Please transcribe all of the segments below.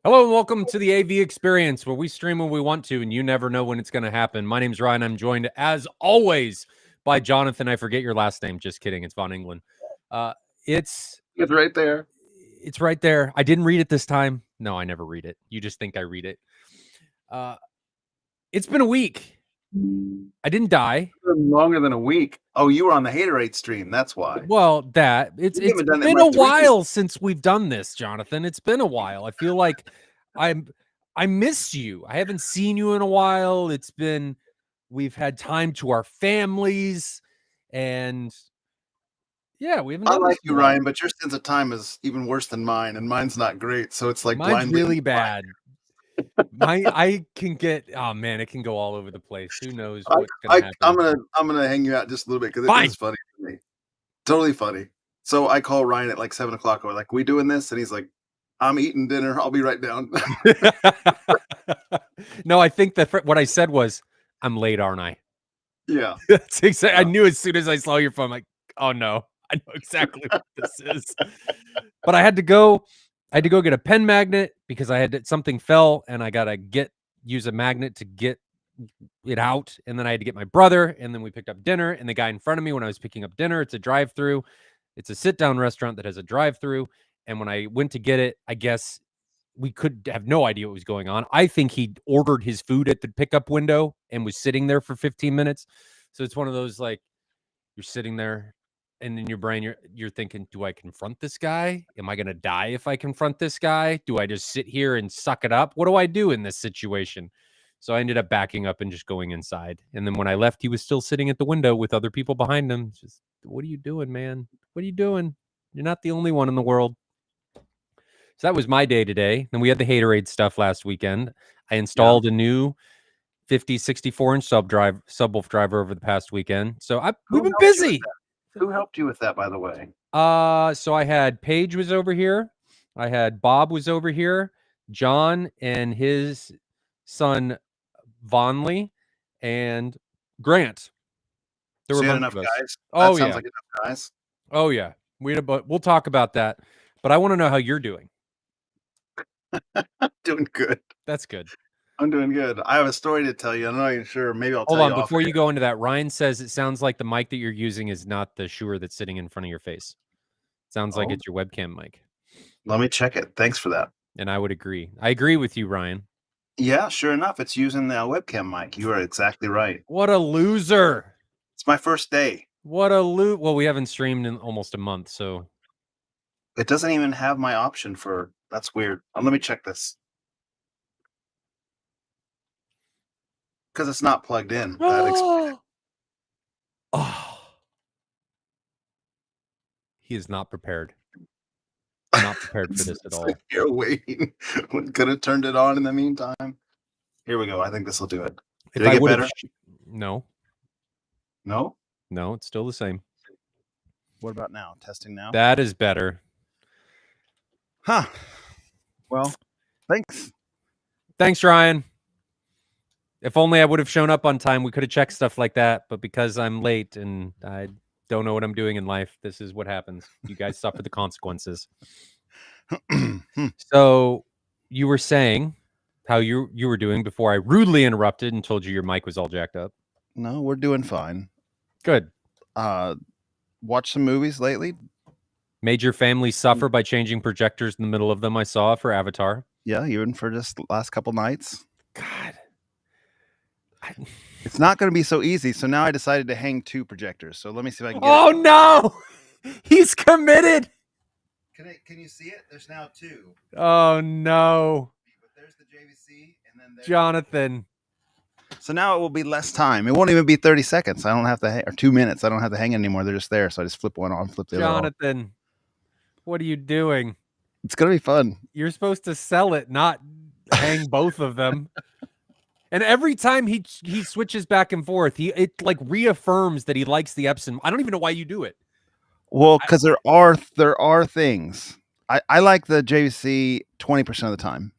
Hello and welcome to the AV experience where we stream when we want to and you never know when it's going to happen. My name's Ryan. I'm joined as always by Jonathan. I forget your last name. Just kidding. It's Von England. It's right there. It's right there. I didn't read it this time. No, I never read it. You just think I read it. It's been a week. I didn't die. Longer than a week. Oh, you were on the Haterade stream. That's why. Well, it's been a while since we've done this, Jonathan. It's been a while. I feel like I missed you. I haven't seen you in a while. We've had time to our families, and yeah, we haven't. I like you, Ryan, but your sense of time is even worse than mine, and mine's not great. So it's like mine's really bad. I can get it can go all over the place. Who knows what's gonna happen? I'm gonna hang you out just a little bit because it is funny to me. Totally funny. So I call Ryan at like 7 o'clock. We're like, "We doing this?" And he's like, "I'm eating dinner. I'll be right down." No, I think that what I said was, "I'm late, aren't I?" Yeah, that's exactly. Yeah. I knew as soon as I saw your phone, like, "Oh no, I know exactly what this is." But I had to go get a pen magnet because something fell and I gotta use a magnet to get it out. And then I had to get my brother, and then we picked up dinner. And the guy in front of me, when I was picking up dinner, it's a drive-through. It's a sit-down restaurant that has a drive-through. And when I went to get it, I guess we could have no idea what was going on. I think he ordered his food at the pickup window and was sitting there for 15 minutes. So it's one of those, like, you're sitting there and in your brain, you're thinking, do I confront this guy? Am I going to die if I confront this guy? Do I just sit here and suck it up? What do I do in this situation? So I ended up backing up and just going inside. And then when I left, he was still sitting at the window with other people behind him. Just, what are you doing, man? What are you doing? You're not the only one in the world. So that was my day today. Then we had the Haterade stuff last weekend. I installed a new 64-inch subwoof driver over the past weekend. So we've been busy. Who helped you with that, by the way? So I had Paige was over here. I had Bob was over here. John and his son Vonley and Grant. There were a bunch of us. Guys? Oh, that sounds like enough guys. Oh yeah. We'll talk about that. But I want to know how you're doing. Doing good. That's good. I'm doing good. I have a story to tell you. I'm not even sure. Maybe I'll tell you. Hold on, before you go into that, Ryan says it sounds like the mic that you're using is not the Shure that's sitting in front of your face. Sounds like it's your webcam mic. Let me check it. Thanks for that. And I would agree. I agree with you, Ryan. Yeah, sure enough, it's using the webcam mic. You are exactly right. What a loser. It's my first day. What a loot. Well, we haven't streamed in almost a month, so. It doesn't even have my option for, that's weird. Let me check this. Because it's not plugged in. Oh. He is not prepared. Not prepared for this at all. You're waiting. Could have turned it on in the meantime. Here we go. I think this will do it. Did it get better? No. No? No, it's still the same. What about now? Testing now? That is better. Huh. Well, thanks. Thanks, Ryan. If only I would have shown up on time, we could have checked stuff like that. But because I'm late and I don't know what I'm doing in life, this is what happens. You guys suffer the consequences. So you were saying how you were doing before I rudely interrupted and told you your mic was all jacked up. No, we're doing fine. Good. Watch some movies lately? Made your family suffer by changing projectors in the middle of them, I saw, for Avatar. Yeah, even for just the last couple nights. God. It's not going to be so easy. So now I decided to hang 2 projectors. So let me see if I can get it. No! He's committed! Can you see it? There's now 2. Oh, no. But there's the JVC and then there's Jonathan. So now it will be less time. It won't even be 30 seconds. I don't have to or 2 minutes. I don't have to hang anymore. They're just there. So I just flip one on, flip the other on. Jonathan, what are you doing? It's going to be fun. You're supposed to sell it, not hang both of them. And every time he switches back and forth, it like reaffirms that he likes the Epson. I don't even know why you do it. Well, because there are things. I like the JVC 20% of the time.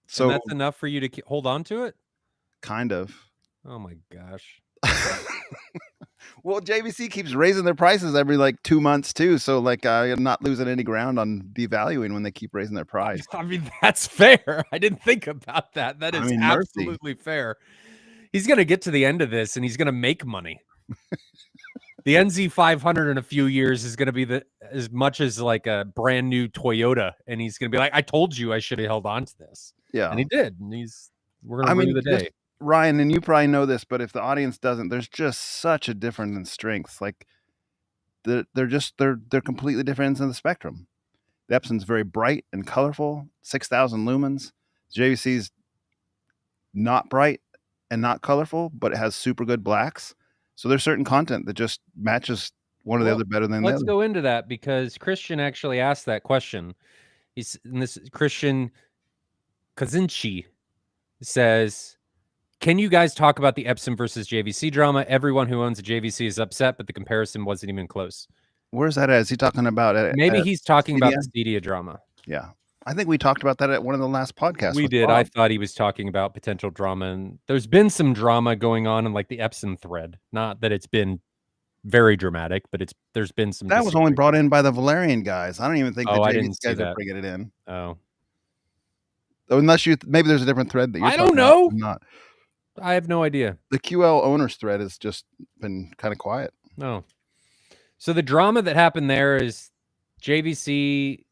So and that's enough for you to hold on to it? Kind of. Oh my gosh. Well, JVC keeps raising their prices every like 2 months too. So like I'm not losing any ground on devaluing when they keep raising their price. I mean, that's fair. I didn't think about that. That I is mean, mercy. absolutely fair. He's going to get to the end of this and he's going to make money. The NZ500 in a few years is going to be as much as like a brand new Toyota, and he's going to be like, "I told you I should have held on to this." Yeah, and he did. And we're going to rue the day. Ryan, and you probably know this, but if the audience doesn't, there's just such a difference in strengths. Like they're completely different ends of the spectrum. The Epson's very bright and colorful, 6,000 lumens. JVC's not bright and not colorful, but it has super good blacks. So there's certain content that just matches one or the other better than the other. Let's go into that because Christian actually asked that question. Christian Kazinchi says, "Can you guys talk about the Epson versus JVC drama? Everyone who owns a JVC is upset, but the comparison wasn't even close." Where's that at? Is he talking about Maybe he's talking about the Stadia drama. Yeah. I think we talked about that at one of the last podcasts. We did. Bob. I thought he was talking about potential drama, and there's been some drama going on in like the Epson thread. Not that it's been very dramatic, but there's been some. That was only brought in by the Valerian guys. I don't even think the JVC guys are bringing it in. Oh, unless maybe there's a different thread that you're. I don't know. Not. I have no idea. The QL owners thread has just been kind of quiet. No. So the drama that happened there is JVC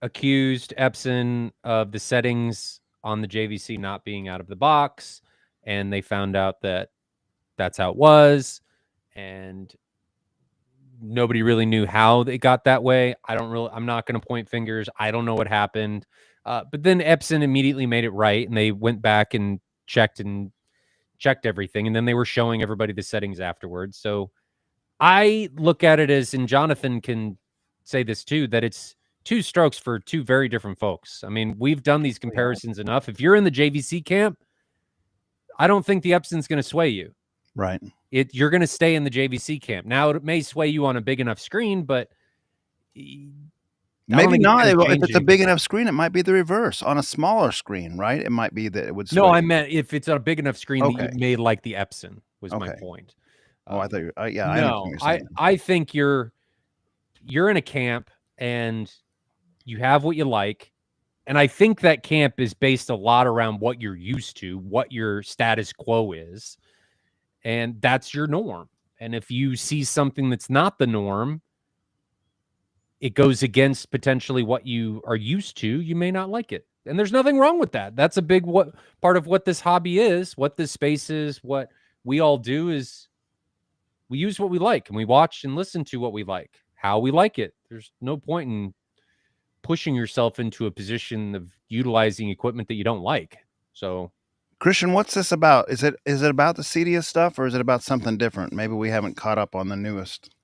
accused Epson of the settings on the JVC not being out of the box, and they found out that that's how it was, and nobody really knew how they got that way. I'm not going to point fingers. I don't know what happened. But then Epson immediately made it right, and they went back and checked everything, and then they were showing everybody the settings afterwards. So I look at it as, and Jonathan can say this too, that it's two strokes for two very different folks. I mean, we've done these comparisons enough. If you're in the JVC camp, I don't think the Epson's going to sway you. Right. You're going to stay in the JVC camp. Now, it may sway you on a big enough screen, but maybe not. If it's a big enough screen, it might be the reverse. On a smaller screen, right? It might be that it would sway. No, I meant if it's on a big enough screen that you may like the Epson was my point. I thought you were, yeah. No, I think you're in a camp and you have what you like. And I think that camp is based a lot around what you're used to, what your status quo is. And that's your norm. And if you see something that's not the norm, it goes against potentially what you are used to, you may not like it. And there's nothing wrong with that. That's a big part of what this hobby is, what this space is, what we all do is we use what we like and we watch and listen to what we like, how we like it. There's no point in pushing yourself into a position of utilizing equipment that you don't like. So, Christian, what's this about? Is it about the Stadia stuff, or is it about something different? Maybe we haven't caught up on the newest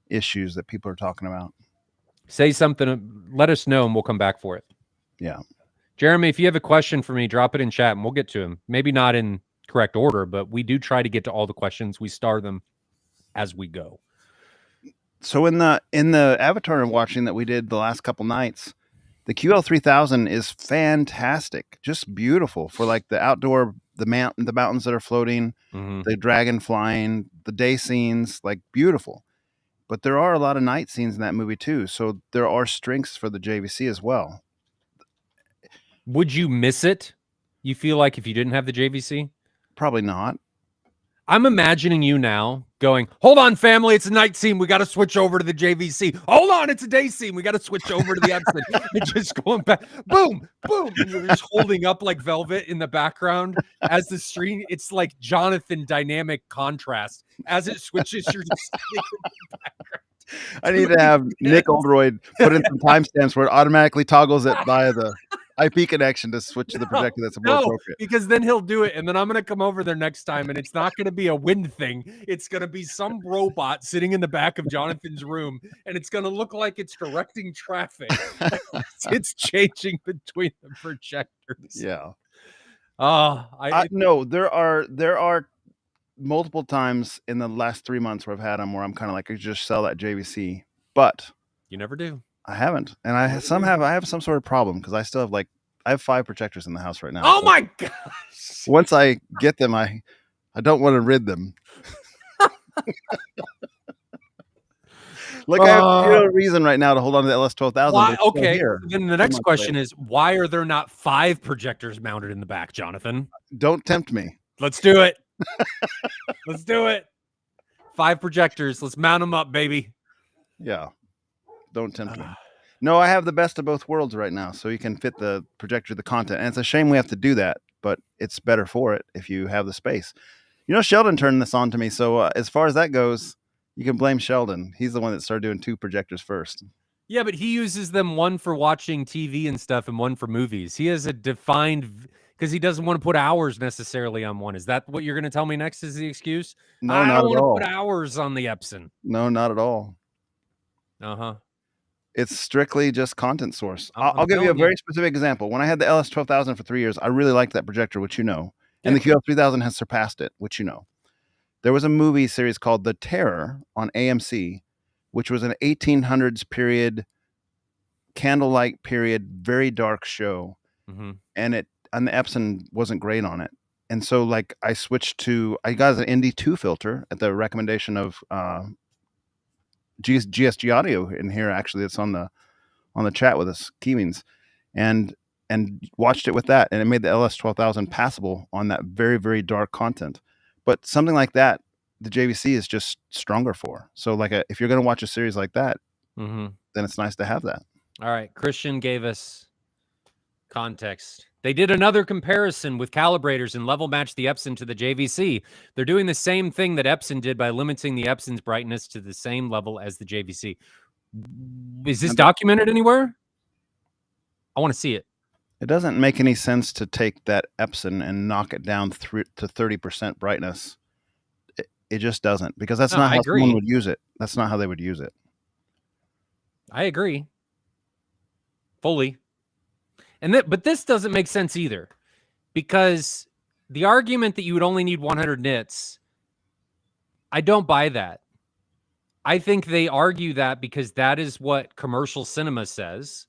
issues that people are talking about. Say something, let us know, and we'll come back for it. Yeah. Jeremy, if you have a question for me, drop it in chat, and we'll get to them. Maybe not in correct order, but we do try to get to all the questions. We star them as we go. So in the Avatar watching that we did the last couple nights, the QL3000 is fantastic, just beautiful for like the outdoor, the mountains that are floating, the dragon flying, the day scenes, like beautiful. But there are a lot of night scenes in that movie too, so there are strengths for the JVC as well. Would you miss it? You feel like if you didn't have the JVC? Probably not. I'm imagining you now going, hold on, family, it's a night scene. We got to switch over to the JVC. Hold on, it's a day scene. We got to switch over to the Epson. And just going back, boom, boom. And you're just holding up like velvet in the background as the screen. It's like Jonathan dynamic contrast. As it switches, you're just in the background. I need to have Nick Oldroyd put in some timestamps where it automatically toggles it via the IP connection to switch to the projector that's more appropriate. Because then he'll do it, and then I'm going to come over there next time, and it's not going to be a wind thing. It's going to be some robot sitting in the back of Jonathan's room, and it's going to look like it's directing traffic. It's changing between the projectors. Yeah. No, there are multiple times in the last 3 months where I've had them where I'm kind of like, I just sell that JVC, but you never do. I haven't, and I have some sort of problem because I have 5 projectors in the house right now. Oh my gosh! Once I get them, I don't want to rid them. Look, I have zero reason right now to hold on to the LS12000. Why? Okay, here. then the next question is, why are there not 5 projectors mounted in the back, Jonathan? Don't tempt me. Let's do it. Let's do it. 5 projectors. Let's mount them up, baby. Yeah. Don't tempt me. No, I have the best of both worlds right now, so you can fit the projector to the content. And it's a shame we have to do that, but it's better for it if you have the space. You know, Sheldon turned this on to me, so as far as that goes, you can blame Sheldon. He's the one that started doing 2 projectors first. Yeah, but he uses them, one for watching TV and stuff and one for movies. He has a defined, because he doesn't want to put hours necessarily on one. Is that what you're going to tell me next is the excuse? No, I not don't at want all. to put hours on the Epson. No, not at all. Uh-huh. It's strictly just content source. I'm I'll give you a telling very specific example. When I had the LS12000 for 3 years, I really liked that projector, which you know. And the QL3000 has surpassed it, which you know. There was a movie series called The Terror on AMC, which was an 1800s period, candlelight period, very dark show. Mm-hmm. And the Epson wasn't great on it. And so like I got an ND2 filter at the recommendation of GSG Audio in here, actually. It's on the chat with us, Keemings, and watched it with that, and it made the LS12000 passable on that very, very dark content. But something like that, the JVC is just stronger for. So like if you're going to watch a series like that, then it's nice to have that. All right. Christian gave us context. They did another comparison with calibrators and level matched the Epson to the JVC. They're doing the same thing that Epson did by limiting the Epson's brightness to the same level as the JVC. Is this documented anywhere? I want to see it. It doesn't make any sense to take that Epson and knock it down to 30% brightness. It just doesn't, because that's not how someone would use it. That's not how they would use it. I agree. Fully. But this doesn't make sense either, because the argument that you would only need 100 nits, I don't buy that. I think they argue that because that is what commercial cinema says.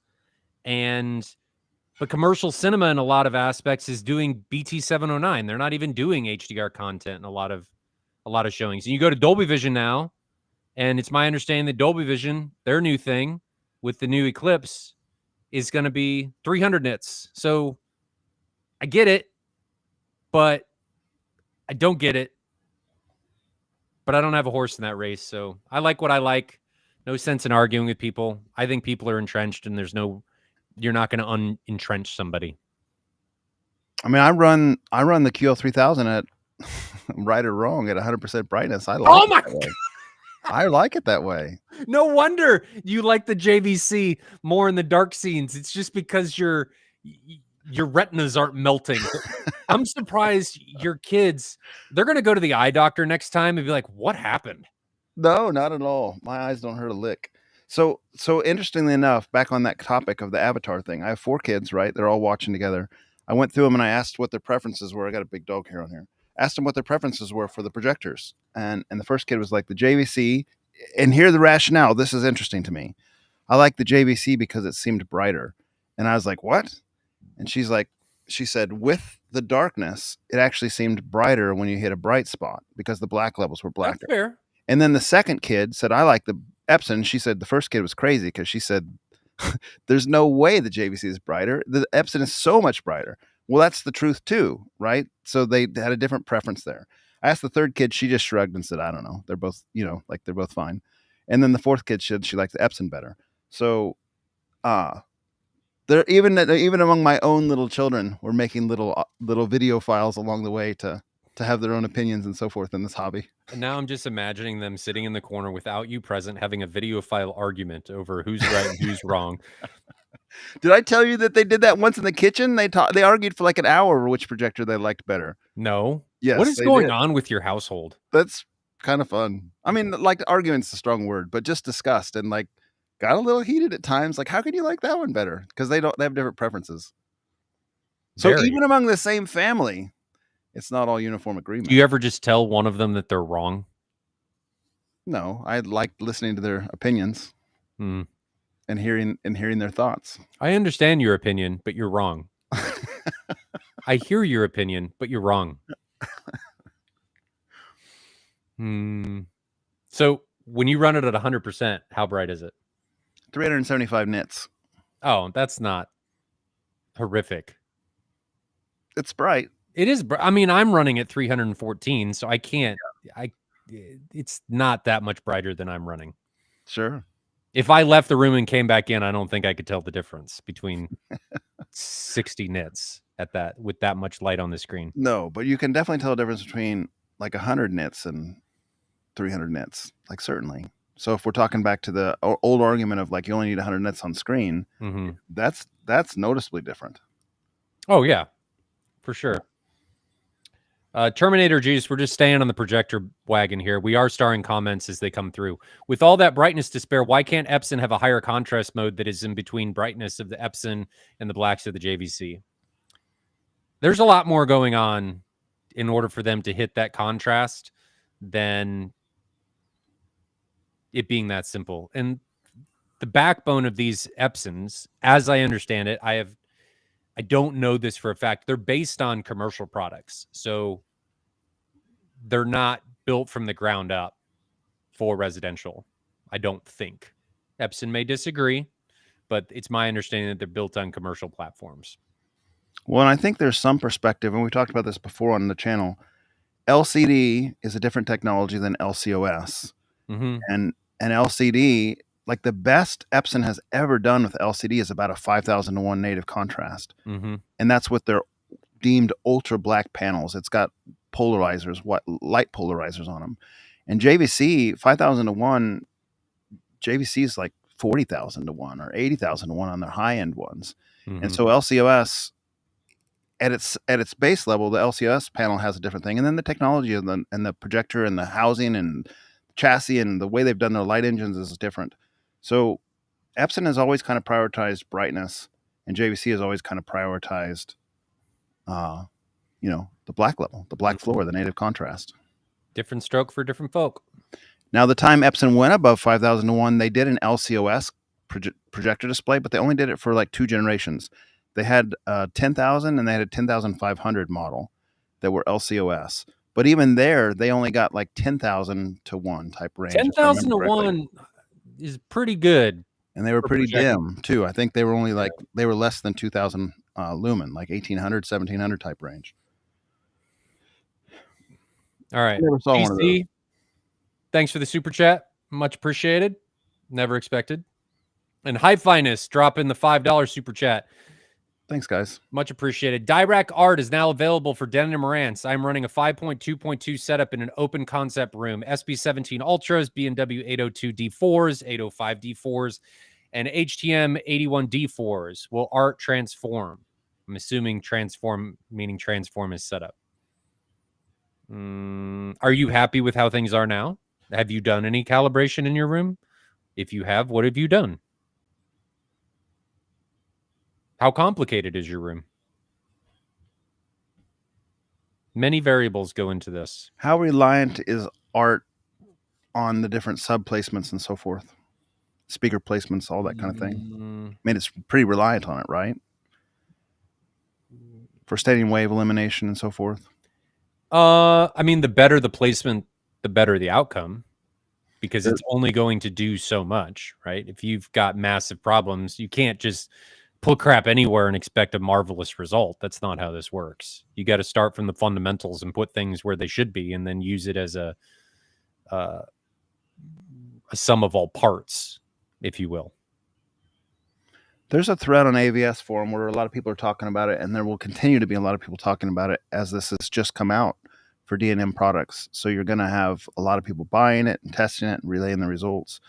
But commercial cinema in a lot of aspects is doing BT 709. They're not even doing HDR content in a lot of showings. And you go to Dolby Vision now, and it's my understanding that Dolby Vision, their new thing with the new Eclipse, is going to be 300 nits. So I get it, but I don't get it. But I don't have a horse in that race. So I like what I like. No sense in arguing with people. I think people are entrenched, and you're not going to unentrench somebody. I mean, I run the QL3000 at right or wrong at 100% brightness. I like oh my God. I like it that way. No wonder you like the JVC more in the dark scenes. It's just because your retinas aren't melting. I'm surprised your kids, they're going to go to the eye doctor next time and be like, what happened? No, not at all. My eyes don't hurt a lick. So interestingly enough, back on that topic of the Avatar thing, I have 4 kids, right? They're all watching together. I went through them and I asked what their preferences were. I got a big dog hair on here. Asked them what their preferences were for the projectors. And the first kid was like the JVC. And here the rationale. This is interesting to me. I like the JVC because it seemed brighter. And I was like, what? And she said, with the darkness, it actually seemed brighter when you hit a bright spot because the black levels were blacker. That's fair. And then the second kid said, I like the Epson. She said the first kid was crazy because she said, there's no way the JVC is brighter. The Epson is so much brighter. Well, that's the truth too, right? So they had a different preference there. I asked the third kid, she just shrugged and said, I don't know. They're both, they're both fine. And then the fourth kid said she liked the Epson better. So they're even among my own little children, we're making little video files along the way to have their own opinions and so forth in this hobby. And now I'm just imagining them sitting in the corner without you present, having a video file argument over who's right and who's wrong. Did I tell you that they did that once in the kitchen? They argued for like an hour over which projector they liked better. No. Yes. What is going on with your household? That's kind of fun. I mean, like argument's a strong word, but just discussed and like got a little heated at times. Like, how can you like that one better? Because they have different preferences. So even among the same family, it's not all uniform agreement. Do you ever just tell one of them that they're wrong? No, I like listening to their opinions. And hearing their thoughts. I understand your opinion, but you're wrong. I hear your opinion, but you're wrong. So when you run it at 100%, how bright is it? 375 nits. Oh, that's not horrific. It's bright. It is. I mean, I'm running at 314, so I can't. It's not that much brighter than I'm running. Sure. If I left the room and came back in, I don't think I could tell the difference between 60 nits at that with that much light on the screen. No, but you can definitely tell the difference between like 100 nits and 300 nits. Like certainly. So if we're talking back to the old argument of like you only need 100 nits on screen, that's noticeably different. Oh yeah, for sure. Terminator Juice, we're just staying on the projector wagon here. We are starring comments as they come through. With all that brightness to spare, why can't Epson have a higher contrast mode that is in between brightness of the Epson and the blacks of the JVC? There's a lot more going on in order for them to hit that contrast than it being that simple. And the backbone of these Epsons, as I understand it, I don't know this for a fact. They're based on commercial products. So they're not built from the ground up for residential, I don't think. Epson may disagree, but it's my understanding that they're built on commercial platforms. Well, and I think there's some perspective, and we talked about this before on the channel. LCD is a different technology than LCOS. And LCD, like the best Epson has ever done with LCD is about a 5,000-to-1 native contrast. And that's with their deemed ultra black panels. It's got polarizers, light polarizers on them. And JVC, 5,000-to-1, JVC is like 40,000-to-1 or 80,000-to-1 on their high-end ones. And so LCOS, at its base level, the LCOS panel has a different thing. And then the technology and the projector and the housing and chassis and the way they've done their light engines is different. So Epson has always kind of prioritized brightness, and JVC has always kind of prioritized, the black level, the black floor, the native contrast. Different stroke for different folk. Now, the time Epson went above 5,000-to-1, they did an LCOS projector display, but they only did it for like 2 generations. They had 10,000 and they had a 10,500 model that were LCOS. But even there, they only got like 10,000-to-1 type range. 10,000-to-1 is pretty good. And they were pretty dim too. I think they were only they were less than 2,000 lumen, like 1,800, 1,700 type range. All right. PC, thanks for the super chat. Much appreciated. Never expected. And HiFiness dropping the $5 super chat. Thanks, guys. Much appreciated. Dirac Art is now available for Denon and Marantz. I'm running a 5.2.2 setup in an open concept room. SB17 Ultras, B&W 802 D4s, 805 D4s, and HTM 81 D4s. Will Art transform? I'm assuming transform, meaning transform is set up. Are you happy with how things are now? Have you done any calibration in your room? If you have, what have you done? How complicated is your room? Many variables go into this. How reliant is Art on the different sub placements and so forth? Speaker placements, all that kind of thing. I mean, it's pretty reliant on it, right? For standing wave elimination and so forth. I mean, the better the placement, the better the outcome, because it's only going to do so much, right? If you've got massive problems, you can't just pull crap anywhere and expect a marvelous result. That's not how this works. You got to start from the fundamentals and put things where they should be, and then use it as a sum of all parts, if you will. There's a thread on AVS forum where a lot of people are talking about it, and there will continue to be a lot of people talking about it as this has just come out for D&M products. So you're going to have a lot of people buying it and testing it and relaying the results.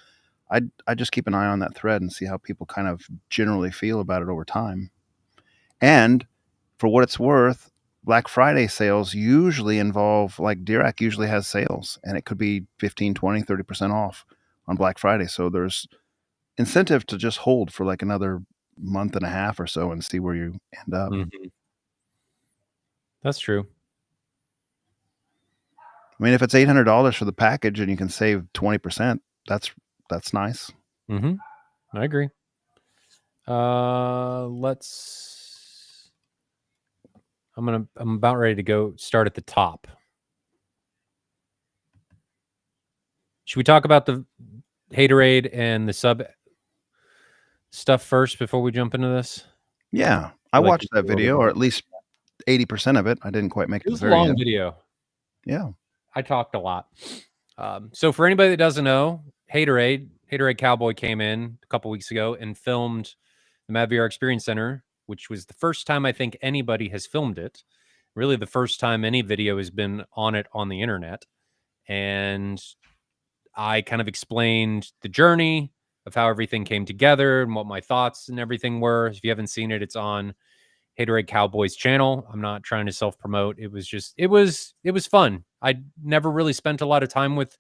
I just keep an eye on that thread and see how people kind of generally feel about it over time. And for what it's worth, Black Friday sales usually involve, like Dirac usually has sales, and it could be 15, 20, 30% off on Black Friday. So there's incentive to just hold for like another month and a half or so and see where you end up. That's true. I mean, if it's $800 for the package and you can save 20%, that's nice. I agree. I'm about ready to go start at the top. Should we talk about the haterade and the sub stuff first before we jump into this? Yeah, I watched that video, or at least 80% of it. I didn't quite make it. It was a long video. Yeah, I talked a lot. So for anybody that doesn't know, Haterade Cowboy came in a couple weeks ago and filmed the Mad VR Experience Center, which was the first time I think anybody has filmed it. Really, the first time any video has been on it on the internet. And I kind of explained the journey of how everything came together and what my thoughts and everything were. If you haven't seen it, it's on Haterade Cowboy's channel. I'm not trying to self-promote. It was fun. I never really spent a lot of time with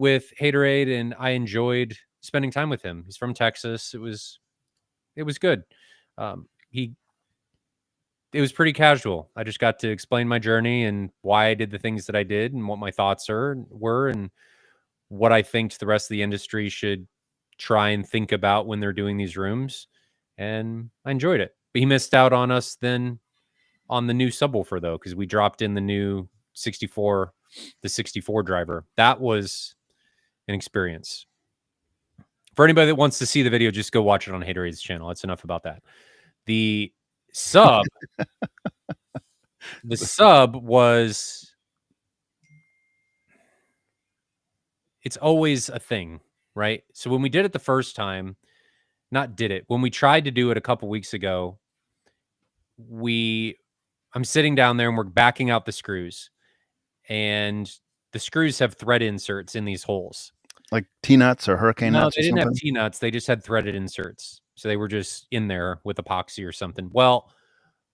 Haterade, and I enjoyed spending time with him. He's from Texas. It was good. It was pretty casual. I just got to explain my journey and why I did the things that I did and what my thoughts were and what I think the rest of the industry should try and think about when they're doing these rooms. And I enjoyed it. But he missed out on us then on the new subwoofer, though, because we dropped in the new 64 driver. That was an experience. For anybody that wants to see the video, just go watch it on Haterade's channel. That's enough about that. The sub, was, it's always a thing, right? So when we did it the first time, when we tried to do it a couple weeks ago, I'm sitting down there and we're backing out the screws, and the screws have thread inserts in these holes. Like T-nuts or hurricane nuts? No, they didn't have T-nuts. They just had threaded inserts. So they were just in there with epoxy or something. Well,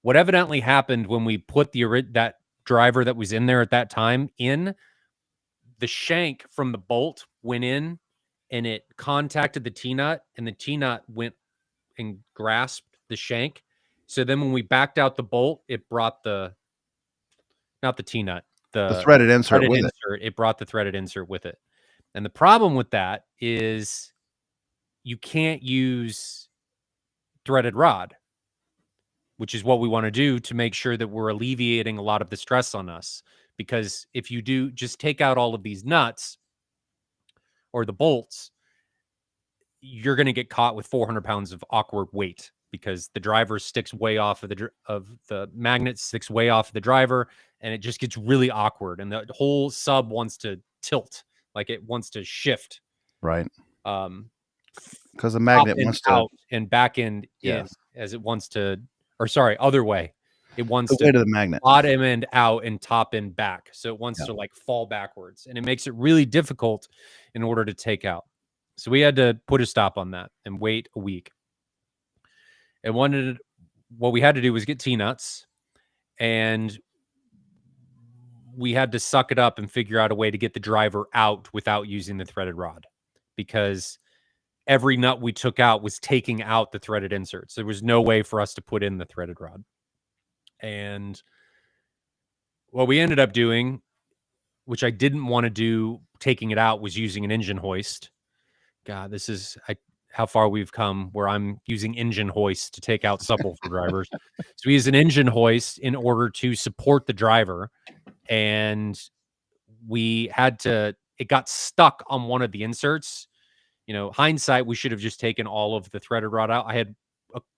what evidently happened when we put that driver that was in there at that time in, the shank from the bolt went in and it contacted the T-nut, and the T-nut went and grasped the shank. So then when we backed out the bolt, it brought not the T-nut, the threaded insert with it. It brought the threaded insert with it. And the problem with that is you can't use threaded rod, which is what we want to do to make sure that we're alleviating a lot of the stress on us. Because if you do just take out all of these nuts or the bolts, you're going to get caught with 400 pounds of awkward weight, because the driver sticks way off of the magnet, sticks way off of the driver, and it just gets really awkward. And the whole sub wants to tilt, like it wants to shift. Right. Because the magnet wants to out and back end in as it wants to, or sorry, other way. It wants to the magnet, bottom end out and top end back. So it wants to like fall backwards, and it makes it really difficult in order to take out. So we had to put a stop on that and wait a week. And what we had to do was get T-nuts, and we had to suck it up and figure out a way to get the driver out without using the threaded rod, because every nut we took out was taking out the threaded inserts. There was no way for us to put in the threaded rod. And what we ended up doing, which I didn't want to do, taking it out, was using an engine hoist. God, this is how far we've come, where I'm using engine hoist to take out subwoofer drivers. So we use an engine hoist in order to support the driver. And it got stuck on one of the inserts. You know, hindsight, we should have just taken all of the threaded rod out. I had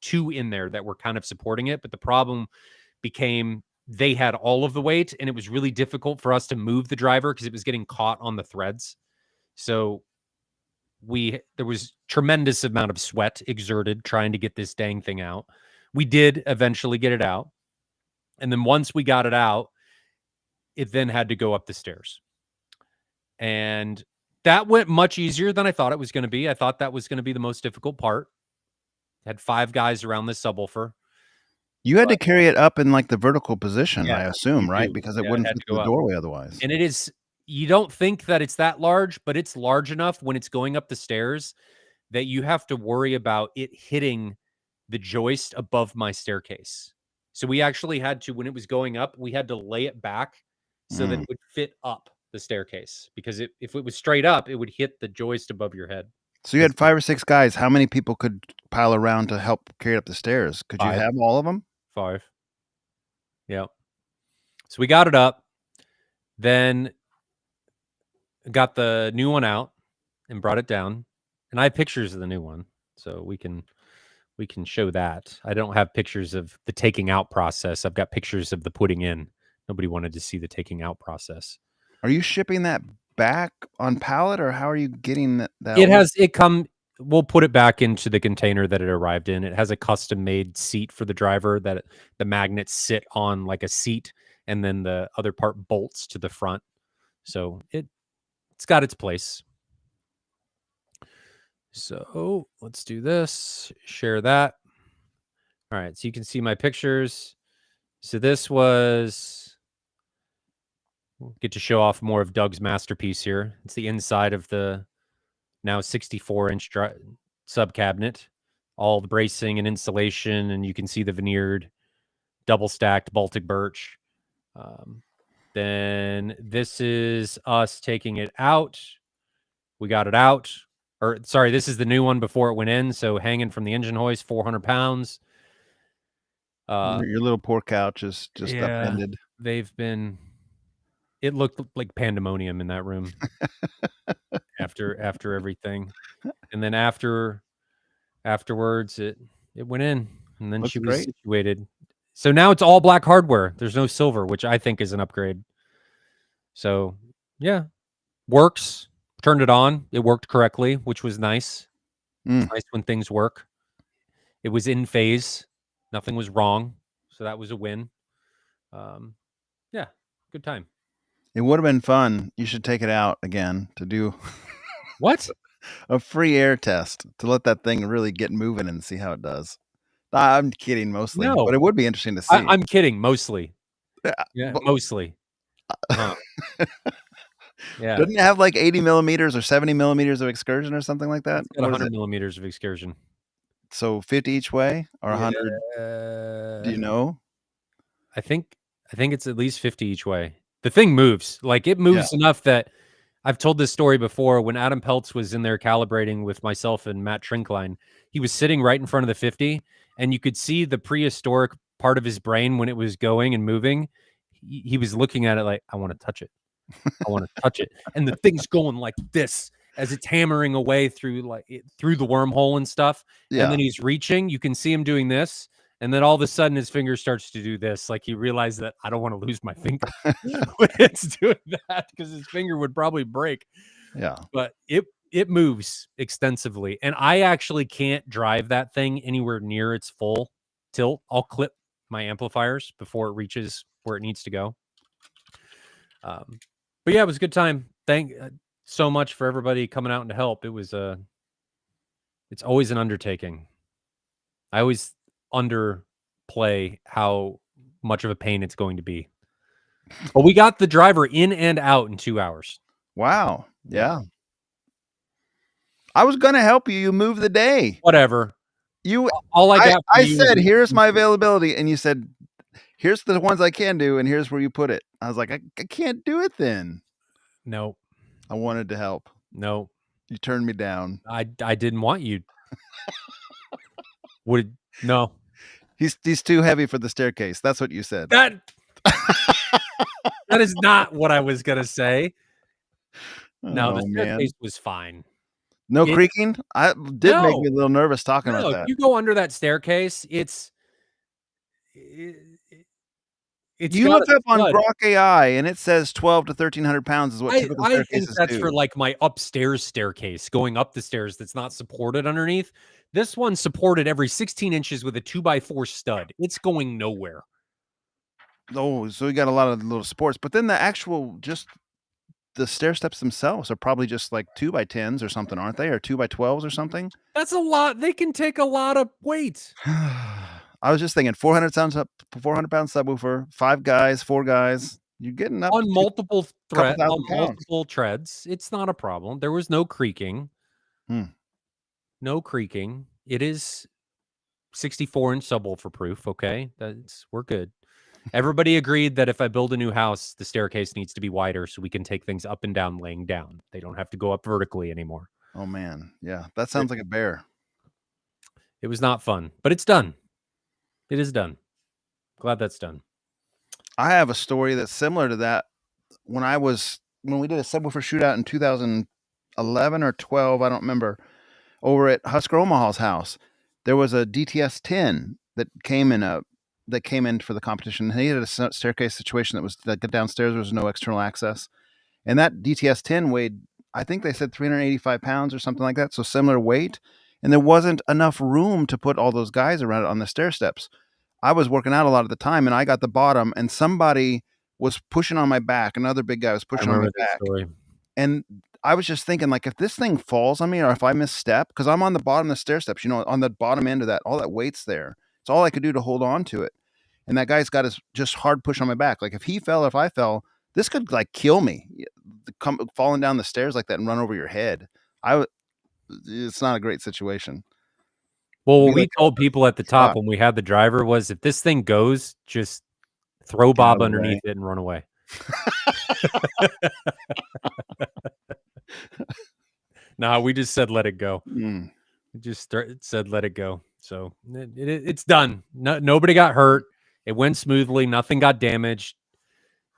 two in there that were kind of supporting it, but the problem became they had all of the weight, and it was really difficult for us to move the driver because it was getting caught on the threads. So there was tremendous amount of sweat exerted trying to get this dang thing out. We did eventually get it out. And then once we got it out, it then had to go up the stairs. And that went much easier than I thought it was going to be. I thought that was going to be the most difficult part. Had 5 guys around this subwoofer. You had to carry it up in like the vertical position, I assume, right? Do. Because it wouldn't fit the doorway otherwise. And it is, you don't think that it's that large, but it's large enough when it's going up the stairs that you have to worry about it hitting the joist above my staircase. So we actually had to, when it was going up, we had to lay it back so that it would fit up the staircase, because if it was straight up, it would hit the joist above your head. So you had 5 or 6 guys. How many people could pile around to help carry up the stairs? Could 5. You have all of them? 5. Yeah. So we got it up. Then got the new one out and brought it down, and I have pictures of the new one, so we can show that. I don't have pictures of the taking out process. I've got pictures of the putting in. Nobody wanted to see the taking out process. Are you shipping that back on pallet, or how are you getting that? We'll put it back into the container that it arrived in. It has a custom made seat for the driver that the magnets sit on like a seat, and then the other part bolts to the front. So it's got its place. So let's do this. Share that. All right. So you can see my pictures. So this was, we'll get to show off more of Doug's masterpiece here. It's the inside of the now 64-inch sub cabinet, all the bracing and insulation, and you can see the veneered double stacked Baltic birch. Then this is us taking it out. We got it out. Or sorry, this is the new one before it went in. So hanging from the engine hoist, 400 pounds. Your little poor couch is just upended. It looked like pandemonium in that room after everything. And then afterwards it went in, and then Looks she was great. situated. So now it's all black hardware. There's no silver, which I think is an upgrade. So yeah, works. Turned it on. It worked correctly, which was nice. It's nice when things work. It was in phase. Nothing was wrong. So that was a win. Yeah, good time. It would have been fun. You should take it out again to do What? a free air test to let that thing really get moving and see how it does. I'm kidding mostly, No. but it would be interesting to see. I'm kidding mostly. Yeah, but- mostly. Yeah. Doesn't it have like 80 millimeters or 70 millimeters of excursion or something like that? It's got 100 millimeters of excursion. So 50 each way or 100? Do you know? I think it's at least 50 each way. The thing moves. Like it moves enough that I've told this story before. When Adam Peltz was in there calibrating with myself and Matt Trinkline, he was sitting right in front of the 50, and you could see the prehistoric part of his brain when it was going and moving. He was looking at it like, I want to touch it. I want to touch it. And the thing's going like this as it's hammering away through through the wormhole and stuff. Yeah. And then he's reaching. You can see him doing this. And then all of a sudden his finger starts to do this. Like he realized that I don't want to lose my finger when it's doing that, because his finger would probably break. Yeah. But it moves extensively. And I actually can't drive that thing anywhere near its full tilt. I'll clip my amplifiers before it reaches where it needs to go. But yeah, it was a good time. Thank so much for everybody coming out to help. It was it's always an undertaking. I always underplay how much of a pain it's going to be. But we got the driver in and out in 2 hours. Wow. Yeah. I was going to help you. You moved the day. Whatever. All I got. I said, here's my availability. And you said, here's the ones I can do. And here's where you put it. I was like, I can't do it then. No. I wanted to help. No. You turned me down. I didn't want you. No. He's too heavy for the staircase. That's what you said. That is not what I was going to say. No, the staircase was fine. No creaking? I did make me a little nervous talking about that. You go under that staircase, you looked up on Grok AI and it says 12 to 1,300 pounds is what typical staircases do. I think that's for like my upstairs staircase, going up the stairs that's not supported underneath. This one's supported every 16 inches with a 2x4 stud. It's going nowhere. Oh, so you got a lot of little supports. But then the stair steps themselves are probably just like 2x10s or something, aren't they? Or 2x12s or something? That's a lot. They can take a lot of weight. I was just thinking 400 pound subwoofer, 4 guys. You're getting up on multiple treads. It's not a problem. There was no creaking. No creaking. It is 64-inch subwoofer proof. Okay, we're good. Everybody agreed that if I build a new house, the staircase needs to be wider so we can take things up and down laying down. They don't have to go up vertically anymore. Oh man, yeah, that sounds like a bear. It was not fun, but it's done. It is done. Glad that's done. I have a story that's similar to that. When I was when we did a subwoofer shootout in 2011 or 12, I don't remember, over at Husker Omaha's house, there was a DTS 10 that came in for the competition. He had a staircase situation that was like downstairs. There was no external access, and that DTS 10 weighed, I think they said 385 pounds or something like that, so similar weight. And there wasn't enough room to put all those guys around it on the stair steps. I was working out a lot of the time, and I got the bottom, and somebody was pushing on my back. Another big guy was I pushing on my remember that back. story. And I was just thinking, like, if this thing falls on me or if I misstep, because I'm on the bottom of the stair steps, on the bottom end of that, all that weight's there. It's all I could do to hold on to it. And that guy's got his just hard push on my back. Like, if he fell, if I fell, this could like kill me. Falling down the stairs like that and run over your head. It's not a great situation. Well, what we told people at the top when we had the driver was, if this thing goes, just throw Bob underneath it and run away. Nah, we just said let it go. We just said let it go. So it's done. Nobody got hurt. It went smoothly. Nothing got damaged.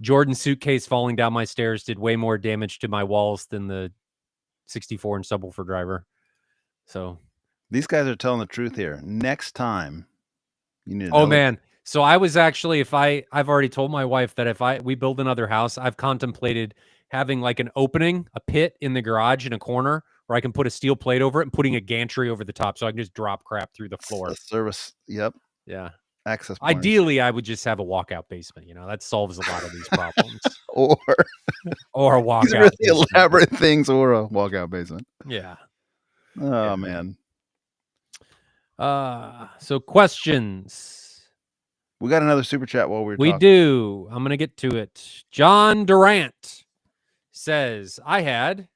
Jordan's suitcase falling down my stairs did way more damage to my walls than the 64-inch subwoofer driver. So these guys are telling the truth here. Next time, you need to know man. So I was actually, I've already told my wife that if we build another house, I've contemplated having like an opening, a pit in the garage in a corner where I can put a steel plate over it and putting a gantry over the top so I can just drop crap through the floor. A service. Yep. Yeah. Access points. Ideally, I would just have a walkout basement. That solves a lot of these problems. or a walkout. These really elaborate things, or a walkout basement. Yeah. Oh yeah. Man. So questions. We got another super chat while we're talking. We do. I'm gonna get to it. John Durant says, I had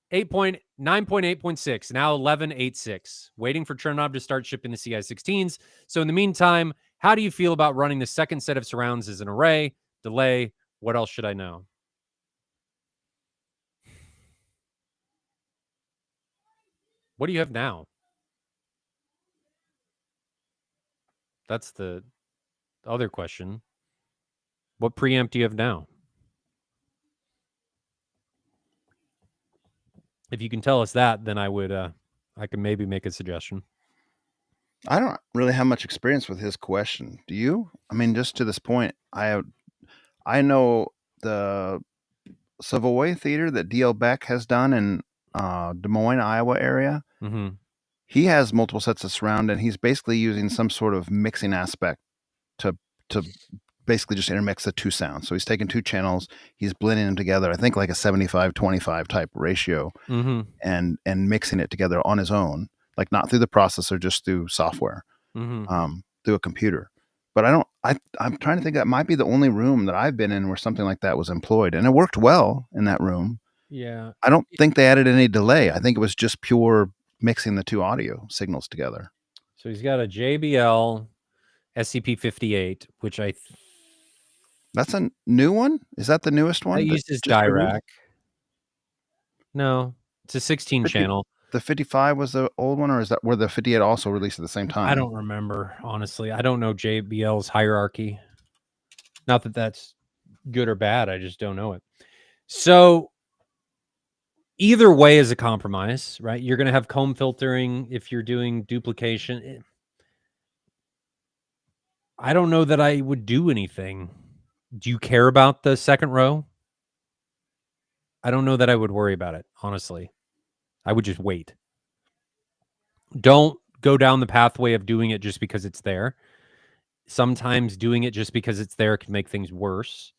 9.8.6, now 11.86. Waiting for Chernobyl to start shipping the CI16s. So in the meantime, how do you feel about running the second set of surrounds as an array? Delay? What else should I know? What do you have now? That's the other question. What preamp do you have now? If you can tell us that, then I can maybe make a suggestion. I don't really have much experience with his question. Do you? I mean, just to this point, I know the Savoy Theater that D.L. Beck has done in Des Moines, Iowa area. Mm-hmm. He has multiple sets of surround, and he's basically using some sort of mixing aspect to basically just intermix the two sounds. So he's taking two channels, he's blending them together, I think like a 75-25 type ratio, and mixing it together on his own, like not through the processor, just through software, through a computer. But I'm trying to think, that might be the only room that I've been in where something like that was employed, and it worked well in that room. Yeah. I don't think they added any delay. I think it was just pure mixing the two audio signals together. So he's got a JBL SCP-58, which that's a new one? Is that the newest one? That uses Dirac. No, it's a 16 channel. The 55 was the old one, or is that where the 58 also released at the same time? I don't remember, honestly. I don't know JBL's hierarchy. Not that that's good or bad. I just don't know it. So either way is a compromise, right? You're going to have comb filtering if you're doing duplication. I don't know that I would do anything. Do you care about the second row? I don't know that I would worry about it, honestly. I would just wait. Don't go down the pathway of doing it just because it's there. Sometimes doing it just because it's there can make things worse.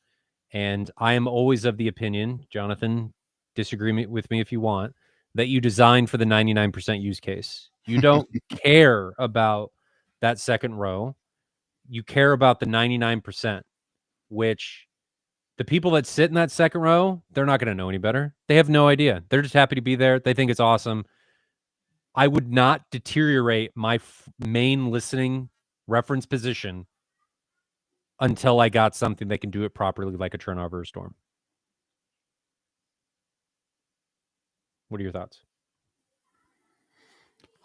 And I am always of the opinion, Jonathan, disagree with me if you want, that you design for the 99% use case. You don't care about that second row. You care about the 99%, which the people that sit in that second row, they're not going to know any better. They have no idea. They're just happy to be there. They think it's awesome. I would not deteriorate my main listening reference position until I got something that can do it properly, like a Chernobyl or a Storm. What are your thoughts?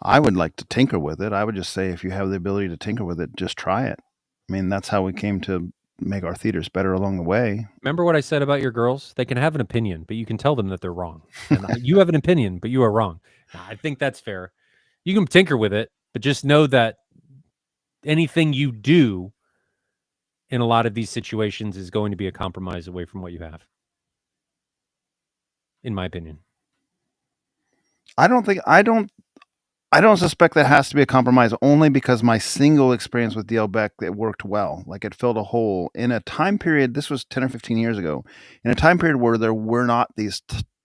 I would like to tinker with it. I would just say, if you have the ability to tinker with it, just try it. I mean, that's how we came to make our theaters better along the way. Remember what I said about your girls? They can have an opinion, but you can tell them that they're wrong. And you have an opinion, but you are wrong. I think that's fair. You can tinker with it, but just know that anything you do in a lot of these situations is going to be a compromise away from what you have. In my opinion. I don't suspect that has to be a compromise only because my single experience with DL Beck, it worked well. Like it filled a hole in a time period. This was 10 or 15 years ago, in a time period where there were not these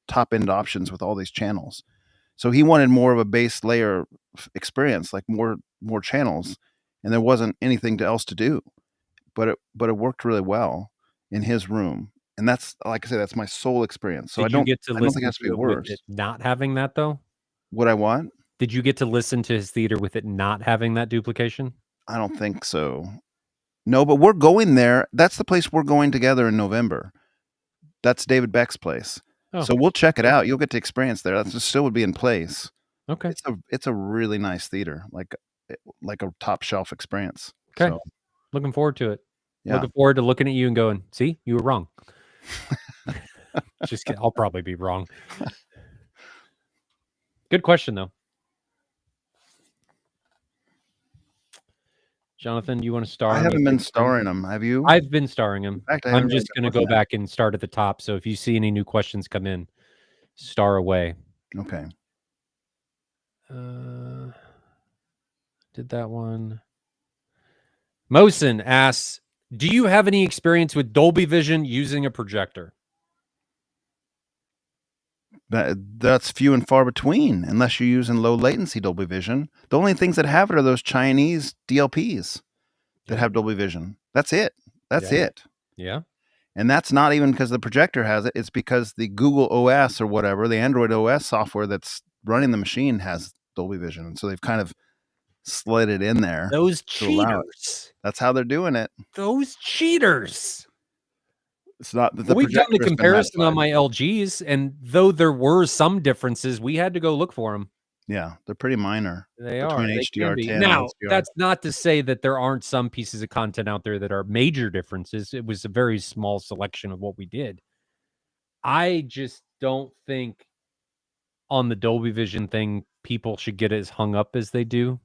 top end options with all these channels. So he wanted more of a base layer experience, like more channels, and there wasn't anything else to do. But it worked really well in his room, and that's, like I said, that's my sole experience. So Did you get to I don't think listen it has to be to it with worse. it not having that though? What I want? Did you get to listen to his theater with it not having that duplication? I don't think so. No, but we're going there. That's the place we're going together in November. That's David Beck's place. Oh, So we'll check it out. You'll get to experience there. That still would be in place. okay. It's a really nice theater, like a top shelf experience. Okay. So, Looking forward to it. yeah. Looking forward to looking at you and going, see, you were wrong. Just kidding. I'll probably be wrong. Good question, though. Jonathan, do you want to star? I haven't been starring him. Have you? I've been starring him. In fact, I'm just going to go back and start at the top. So if you see any new questions come in, star away. Okay. Did that one. Mosin asks, do you have any experience with Dolby Vision using a projector? That's few and far between, unless you're using low latency Dolby Vision. The only things that have it are those Chinese DLPs that have Dolby Vision. That's it. That's it. Yeah. And that's not even because the projector has it. It's because the Google OS or whatever, the Android OS software that's running the machine has Dolby Vision. And so they've kind of slid it in there. Those cheaters. That's how they're doing it. Those cheaters. It's not that we've done the comparison on my LGs, and though there were some differences, we had to go look for them. Yeah, they're pretty minor. They are. Between HDR10 now, and HDR. that's not to say that there aren't some pieces of content out there that are major differences. It was a very small selection of what we did. I just don't think on the Dolby Vision thing, people should get as hung up as they do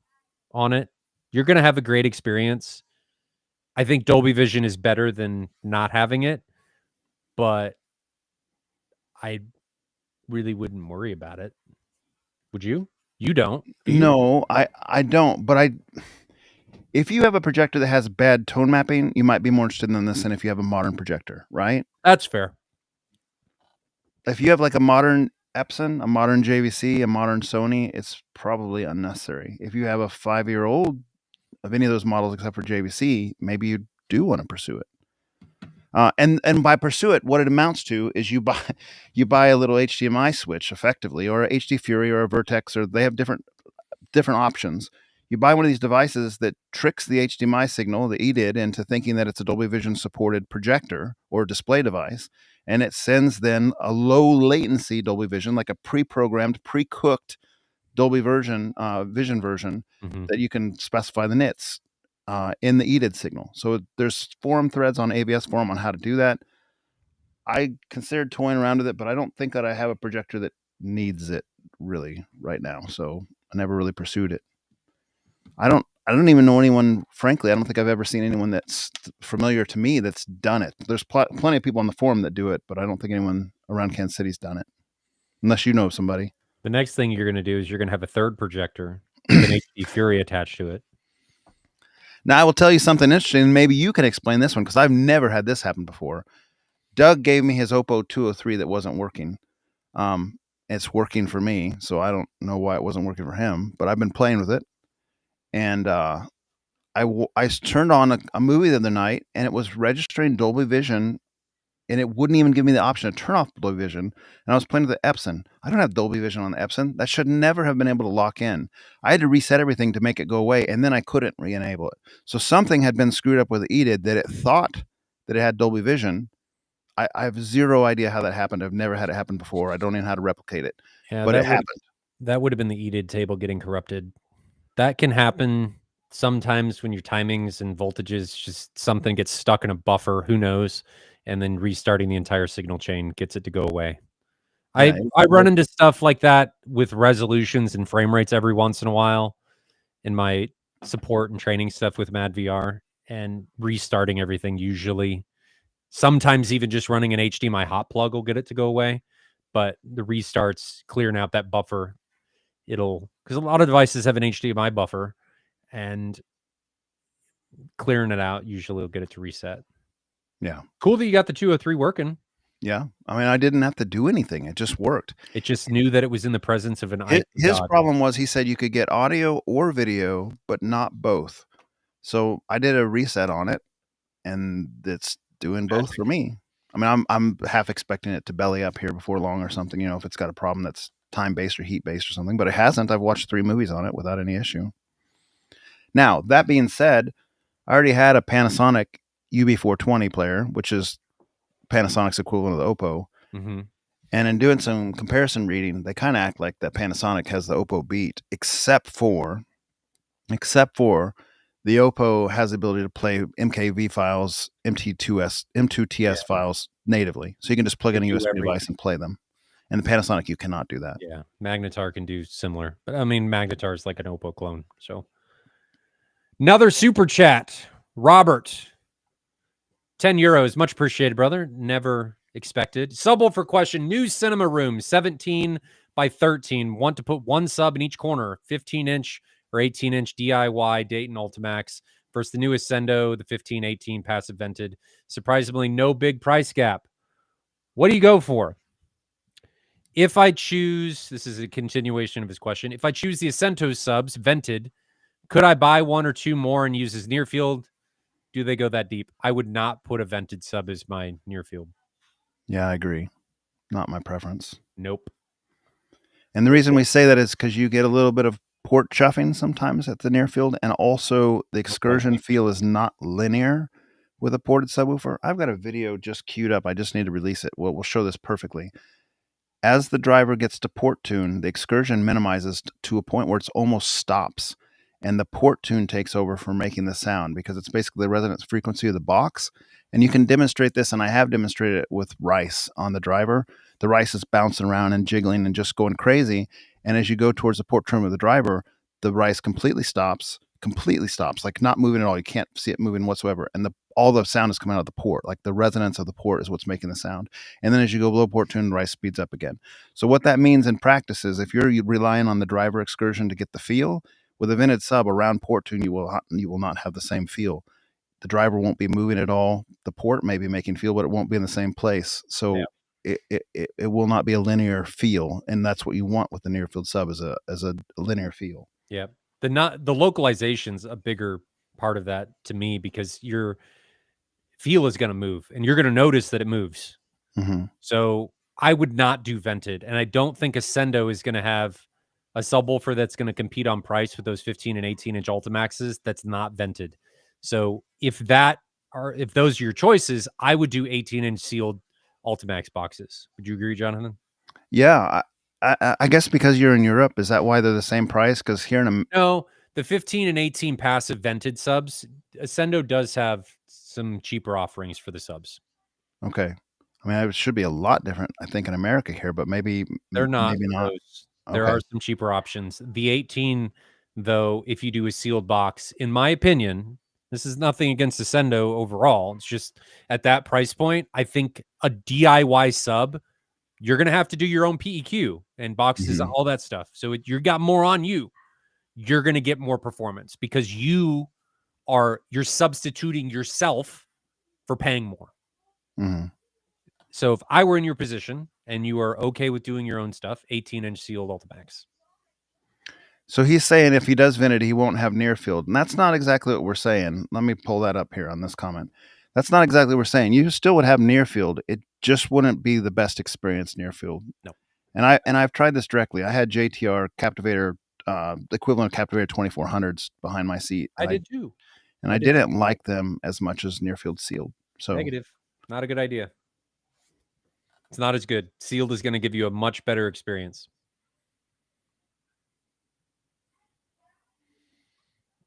on it. You're going to have a great experience. I think Dolby Vision is better than not having it, but I really wouldn't worry about it. Would you? You don't. Do you? No, I don't. But if you have a projector that has bad tone mapping, you might be more interested in this than if you have a modern projector, right? That's fair. If you have like a modern Epson, a modern JVC, a modern Sony, it's probably unnecessary. If you have a 5-year-old of any of those models except for JVC, maybe you do want to pursue it. And by pursue it, what it amounts to is you buy a little HDMI switch effectively, or a HD Fury or a Vertex, or they have different options. You buy one of these devices that tricks the HDMI signal, the EDID, into thinking that it's a Dolby Vision supported projector or display device, and it sends then a low latency Dolby Vision, like a pre-programmed, pre-cooked Dolby Vision version that you can specify the nits in the EDID signal. So there's forum threads on AVS forum on how to do that. I considered toying around with it, but I don't think that I have a projector that needs it really right now. So I never really pursued it. I don't even know anyone, frankly. I don't think I've ever seen anyone that's familiar to me that's done it. There's plenty of people on the forum that do it, but I don't think anyone around Kansas City's done it, unless you know somebody. The next thing you're going to do is you're going to have a third projector with an HD Fury attached to it. Now, I will tell you something interesting. Maybe you can explain this one, because I've never had this happen before. Doug gave me his Oppo 203 that wasn't working. It's working for me, so I don't know why it wasn't working for him, but I've been playing with it. And I turned on a movie the other night, and it was registering Dolby Vision, and it wouldn't even give me the option to turn off Dolby Vision. And I was playing with the Epson. I don't have Dolby Vision on the Epson. That should never have been able to lock in. I had to reset everything to make it go away, and then I couldn't re-enable it. So something had been screwed up with the EDID that it thought that it had Dolby Vision. I have zero idea how that happened. I've never had it happen before. I don't even know how to replicate it. Yeah, but it happened. That would have been the EDID table getting corrupted. That can happen sometimes when your timings and voltages, just something gets stuck in a buffer, who knows? And then restarting the entire signal chain gets it to go away. Yeah, I run into stuff like that with resolutions and frame rates every once in a while in my support and training stuff with MadVR, and restarting everything usually. Sometimes even just running an HDMI hot plug will get it to go away. But the restarts, clearing out that buffer, because a lot of devices have an HDMI buffer, and clearing it out usually will get it to reset. Yeah. Cool that you got the 203 working. Yeah. I mean, I didn't have to do anything. It just worked. It just knew that it was in the presence of an His problem was he said you could get audio or video, but not both. So I did a reset on it, and it's doing both for me. I mean, I'm half expecting it to belly up here before long or something, you know, if it's got a problem that's time-based or heat-based or something, but it hasn't. I've watched 3 movies on it without any issue. Now, that being said, I already had a Panasonic UB420 player, which is Panasonic's equivalent of the Oppo. Mm-hmm. And in doing some comparison reading, they kind of act like that Panasonic has the Oppo beat, except for the Oppo has the ability to play MKV files, M2TS files natively. So you can just plug in a USB device and play them. And the Panasonic, you cannot do that. Yeah, Magnetar can do similar. But I mean, Magnetar is like an Oppo clone. So another super chat. Robert, 10 euros. Much appreciated, brother. Never expected. Subble for question. New cinema room, 17 by 13. Want to put one sub in each corner, 15-inch or 18-inch DIY Dayton Ultimax versus the newest Sendo, the 1518 passive vented. Surprisingly, no big price gap. What do you go for? If I choose, this is a continuation of his question. If I choose the Ascento subs vented, could I buy one or two more and use as near field? Do they go that deep? I would not put a vented sub as my near field. Yeah, I agree. Not my preference. Nope. And the reason we say that is because you get a little bit of port chuffing sometimes at the near field, and also the excursion feel is not linear with a ported subwoofer. I've got a video just queued up. I just need to release it. We'll show this perfectly. As the driver gets to port tune, the excursion minimizes to a point where it almost stops, and the port tune takes over for making the sound because it's basically the resonance frequency of the box. And you can demonstrate this, and I have demonstrated it with Rice on the driver. The Rice is bouncing around and jiggling and just going crazy. And as you go towards the port tune of the driver, the Rice completely stops, like not moving at all. You can't see it moving whatsoever. And all the sound is coming out of the port. Like the resonance of the port is what's making the sound. And then as you go below port tune, the Rice speeds up again. So what that means in practice is if you're relying on the driver excursion to get the feel, with a vented sub around port tune, you will not have the same feel. The driver won't be moving at all. The port may be making feel, but it won't be in the same place. So it will not be a linear feel, and that's what you want with the near field sub as a linear feel. Yeah, the localization's a bigger part of that to me because your feel is going to move, and you're going to notice that it moves. Mm-hmm. So I would not do vented, and I don't think Ascendo is going to have a subwoofer that's going to compete on price with those 15 and 18-inch Ultimaxes that's not vented. So if those are your choices, I would do 18-inch sealed Ultimax boxes. Would you agree, Jonathan? Yeah, I guess because you're in Europe, is that why they're the same price? Because here in No, the 15 and 18 passive vented subs, Ascendo does have some cheaper offerings for the subs. Okay. I mean, it should be a lot different, I think, in America here, but maybe they're not. Maybe not. There are some cheaper options. The 18, though, if you do a sealed box, in my opinion, this is nothing against Ascendo overall. It's just at that price point, I think a DIY sub, you're going to have to do your own PEQ and boxes, all that stuff. So you got more on you. You're going to get more performance because you're substituting yourself for paying more. Mm-hmm. So if I were in your position and you are okay with doing your own stuff, 18-inch sealed Ultimax. So he's saying if he does vented, he won't have near field. And that's not exactly what we're saying. Let me pull that up here on this comment. That's not exactly what we're saying. You still would have near field. It just wouldn't be the best experience near field. No. And I've tried this directly. I had JTR Captivator, the equivalent of Captivator 2400s behind my seat. I did too. And I didn't like them as much as near field sealed. So negative. Not a good idea. It's not as good. Sealed is going to give you a much better experience.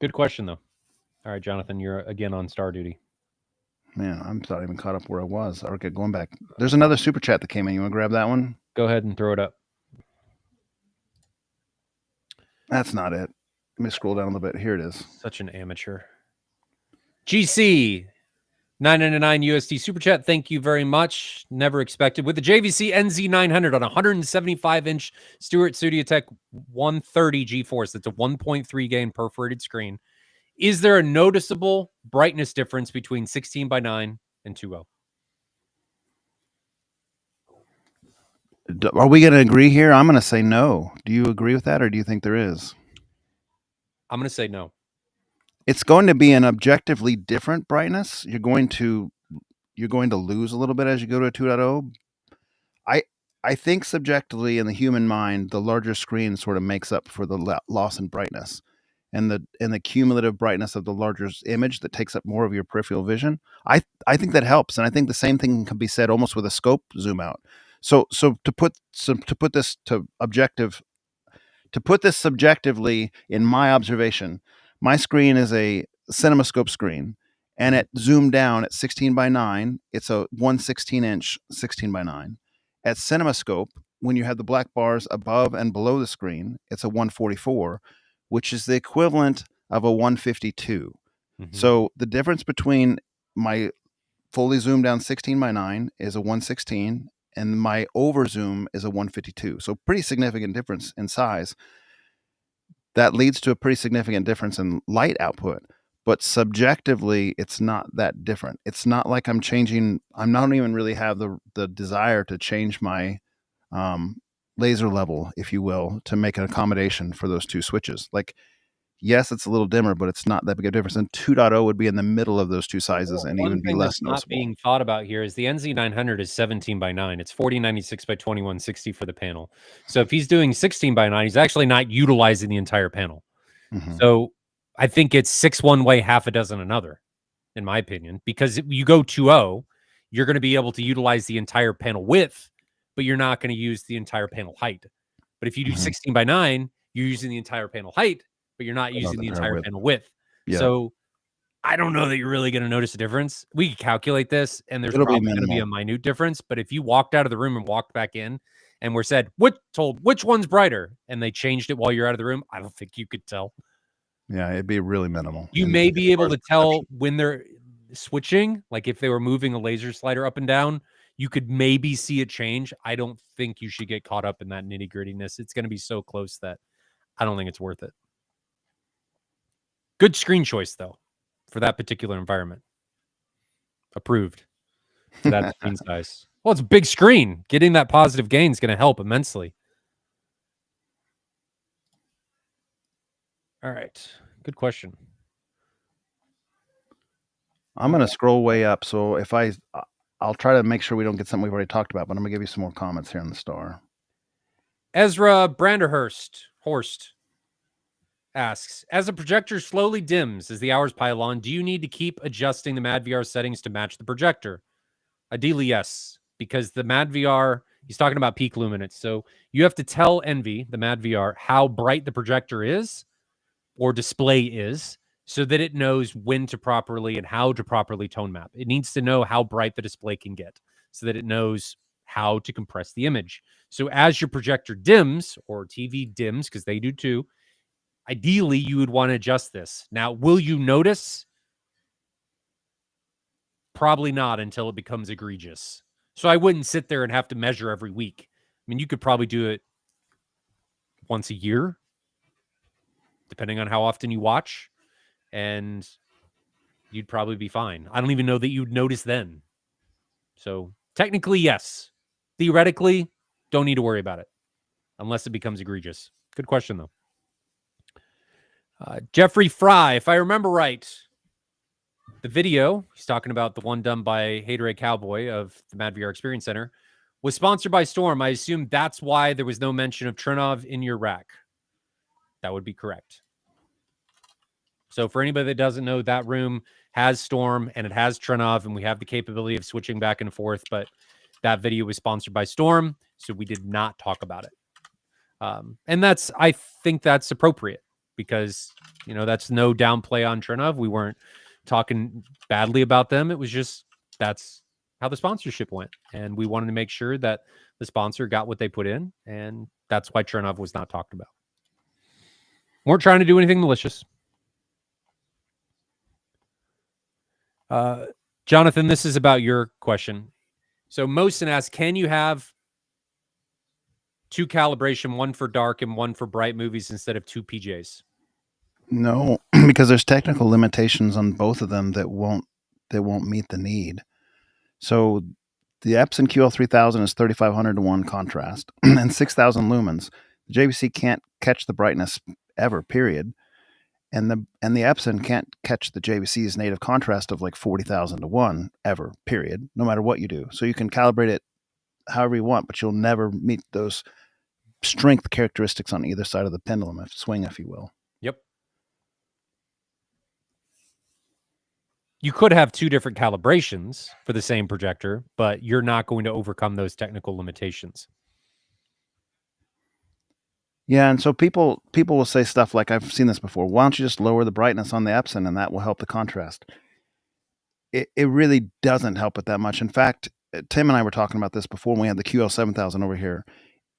Good question, though. All right, Jonathan, you're again on star duty. Man, I'm not even caught up where I was. Okay, going back. There's another super chat that came in. You want to grab that one? Go ahead and throw it up. That's not it. Let me scroll down a little bit. Here it is. Such an amateur. GC 999 USD super chat. Thank you very much. Never expected. With the JVC NZ900 on 175-inch Stewart Studiotech 130 G-Force, that's a 1.3 gain perforated screen. Is there a noticeable brightness difference between 16:9 and 2.0? Are we going to agree here? I'm going to say no. Do you agree with that, or do you think there is? I'm going to say no. It's going to be an objectively different brightness. You're going to lose a little bit as you go to a 2.0. I think subjectively in the human mind, the larger screen sort of makes up for the loss in brightness, and the cumulative brightness of the larger image that takes up more of your peripheral vision. I think that helps, and I think the same thing can be said almost with a scope zoom out. So to put this subjectively in my observation, my screen is a CinemaScope screen, and it zoomed down at 16:9. It's a 1/16-inch 16:9. At CinemaScope, when you have the black bars above and below the screen, it's a 144, which is the equivalent of a 152. Mm-hmm. So the difference between my fully zoomed down 16:9 is a 116, and my over zoom is a 152. So pretty significant difference in size. That leads to a pretty significant difference in light output. But subjectively, it's not that different. It's not like I'm not even really have the desire to change my laser level, if you will, to make an accommodation for those two switches. Like, yes, it's a little dimmer, but it's not that big a difference. And 2.0 would be in the middle of those two sizes and even be less noticeable. Not being thought about here is the NZ900 is 17:9. It's 4096 by 2160 for the panel. So if he's doing 16:9, he's actually not utilizing the entire panel. Mm-hmm. So I think it's 6 one way, half a dozen another, in my opinion, because you go 2.0, you're going to be able to utilize the entire panel width, but you're not going to use the entire panel height. But if you do 16:9, you're using the entire panel height, but you're not using the entire panel width. Yeah. So I don't know that you're really going to notice a difference. We could calculate this, and there's probably going to be a minute difference. But if you walked out of the room and walked back in and were said, which one's brighter, and they changed it while you're out of the room, I don't think you could tell. Yeah, it'd be really minimal. You may be able to tell when they're switching, like if they were moving a laser slider up and down, you could maybe see a change. I don't think you should get caught up in that nitty-grittiness. It's going to be so close that I don't think it's worth it. Good screen choice, though, for that particular environment. Approved for that screen size. Well, it's a big screen. Getting that positive gain is going to help immensely. All right. Good question. I'm going to scroll way up. So if I'll try to make sure we don't get something we've already talked about, but I'm going to give you some more comments here on the star. Ezra Horst asks, as a projector slowly dims as the hours pile on, do you need to keep adjusting the MadVR settings to match the projector? Ideally, yes, because the MadVR, he's talking about peak luminance. So you have to tell Envy, the MadVR, how bright the projector is or display is so that it knows when to properly and how to properly tone map. It needs to know how bright the display can get so that it knows how to compress the image. So as your projector dims, or TV dims, because they do too, ideally you would want to adjust this. Now, will you notice? Probably not until it becomes egregious. So I wouldn't sit there and have to measure every week. I mean, you could probably do it once a year, depending on how often you watch, and you'd probably be fine. I don't even know that you'd notice then. So technically, yes. Theoretically, don't need to worry about it unless it becomes egregious. Good question, though. Jeffrey Fry, if I remember right, the video, he's talking about the one done by Haterade Cowboy of the MadVR Experience Center, was sponsored by Storm. I assume that's why there was no mention of Trinov in your rack. That would be correct. So for anybody that doesn't know, that room has Storm and it has Trinov, and we have the capability of switching back and forth, but that video was sponsored by Storm, so we did not talk about it. And I think that's appropriate. because, that's no downplay on Chernow. We weren't talking badly about them. It was just that's how the sponsorship went. And we wanted to make sure that the sponsor got what they put in. And that's why Chernow was not talked about. Weren't trying to do anything malicious. Jonathan, this is about your question. So Mosin asks, can you have 2 calibration, one for dark and one for bright movies instead of 2 PJs? No, because there's technical limitations on both of them that won't meet the need. So the Epson QL3000 is 3500 to 1 contrast and 6000 lumens. The JVC can't catch the brightness ever, period. And the Epson can't catch the JVC's native contrast of like 40,000 to 1 ever, period, no matter what you do. So you can calibrate it however you want, but you'll never meet those strength characteristics on either side of the pendulum, swing, if you will. Yep. You could have 2 different calibrations for the same projector, but you're not going to overcome those technical limitations. Yeah, and so people will say stuff like, I've seen this before, why don't you just lower the brightness on the Epson and that will help the contrast? It really doesn't help it that much. In fact, Tim and I were talking about this before when we had the QL7000 over here.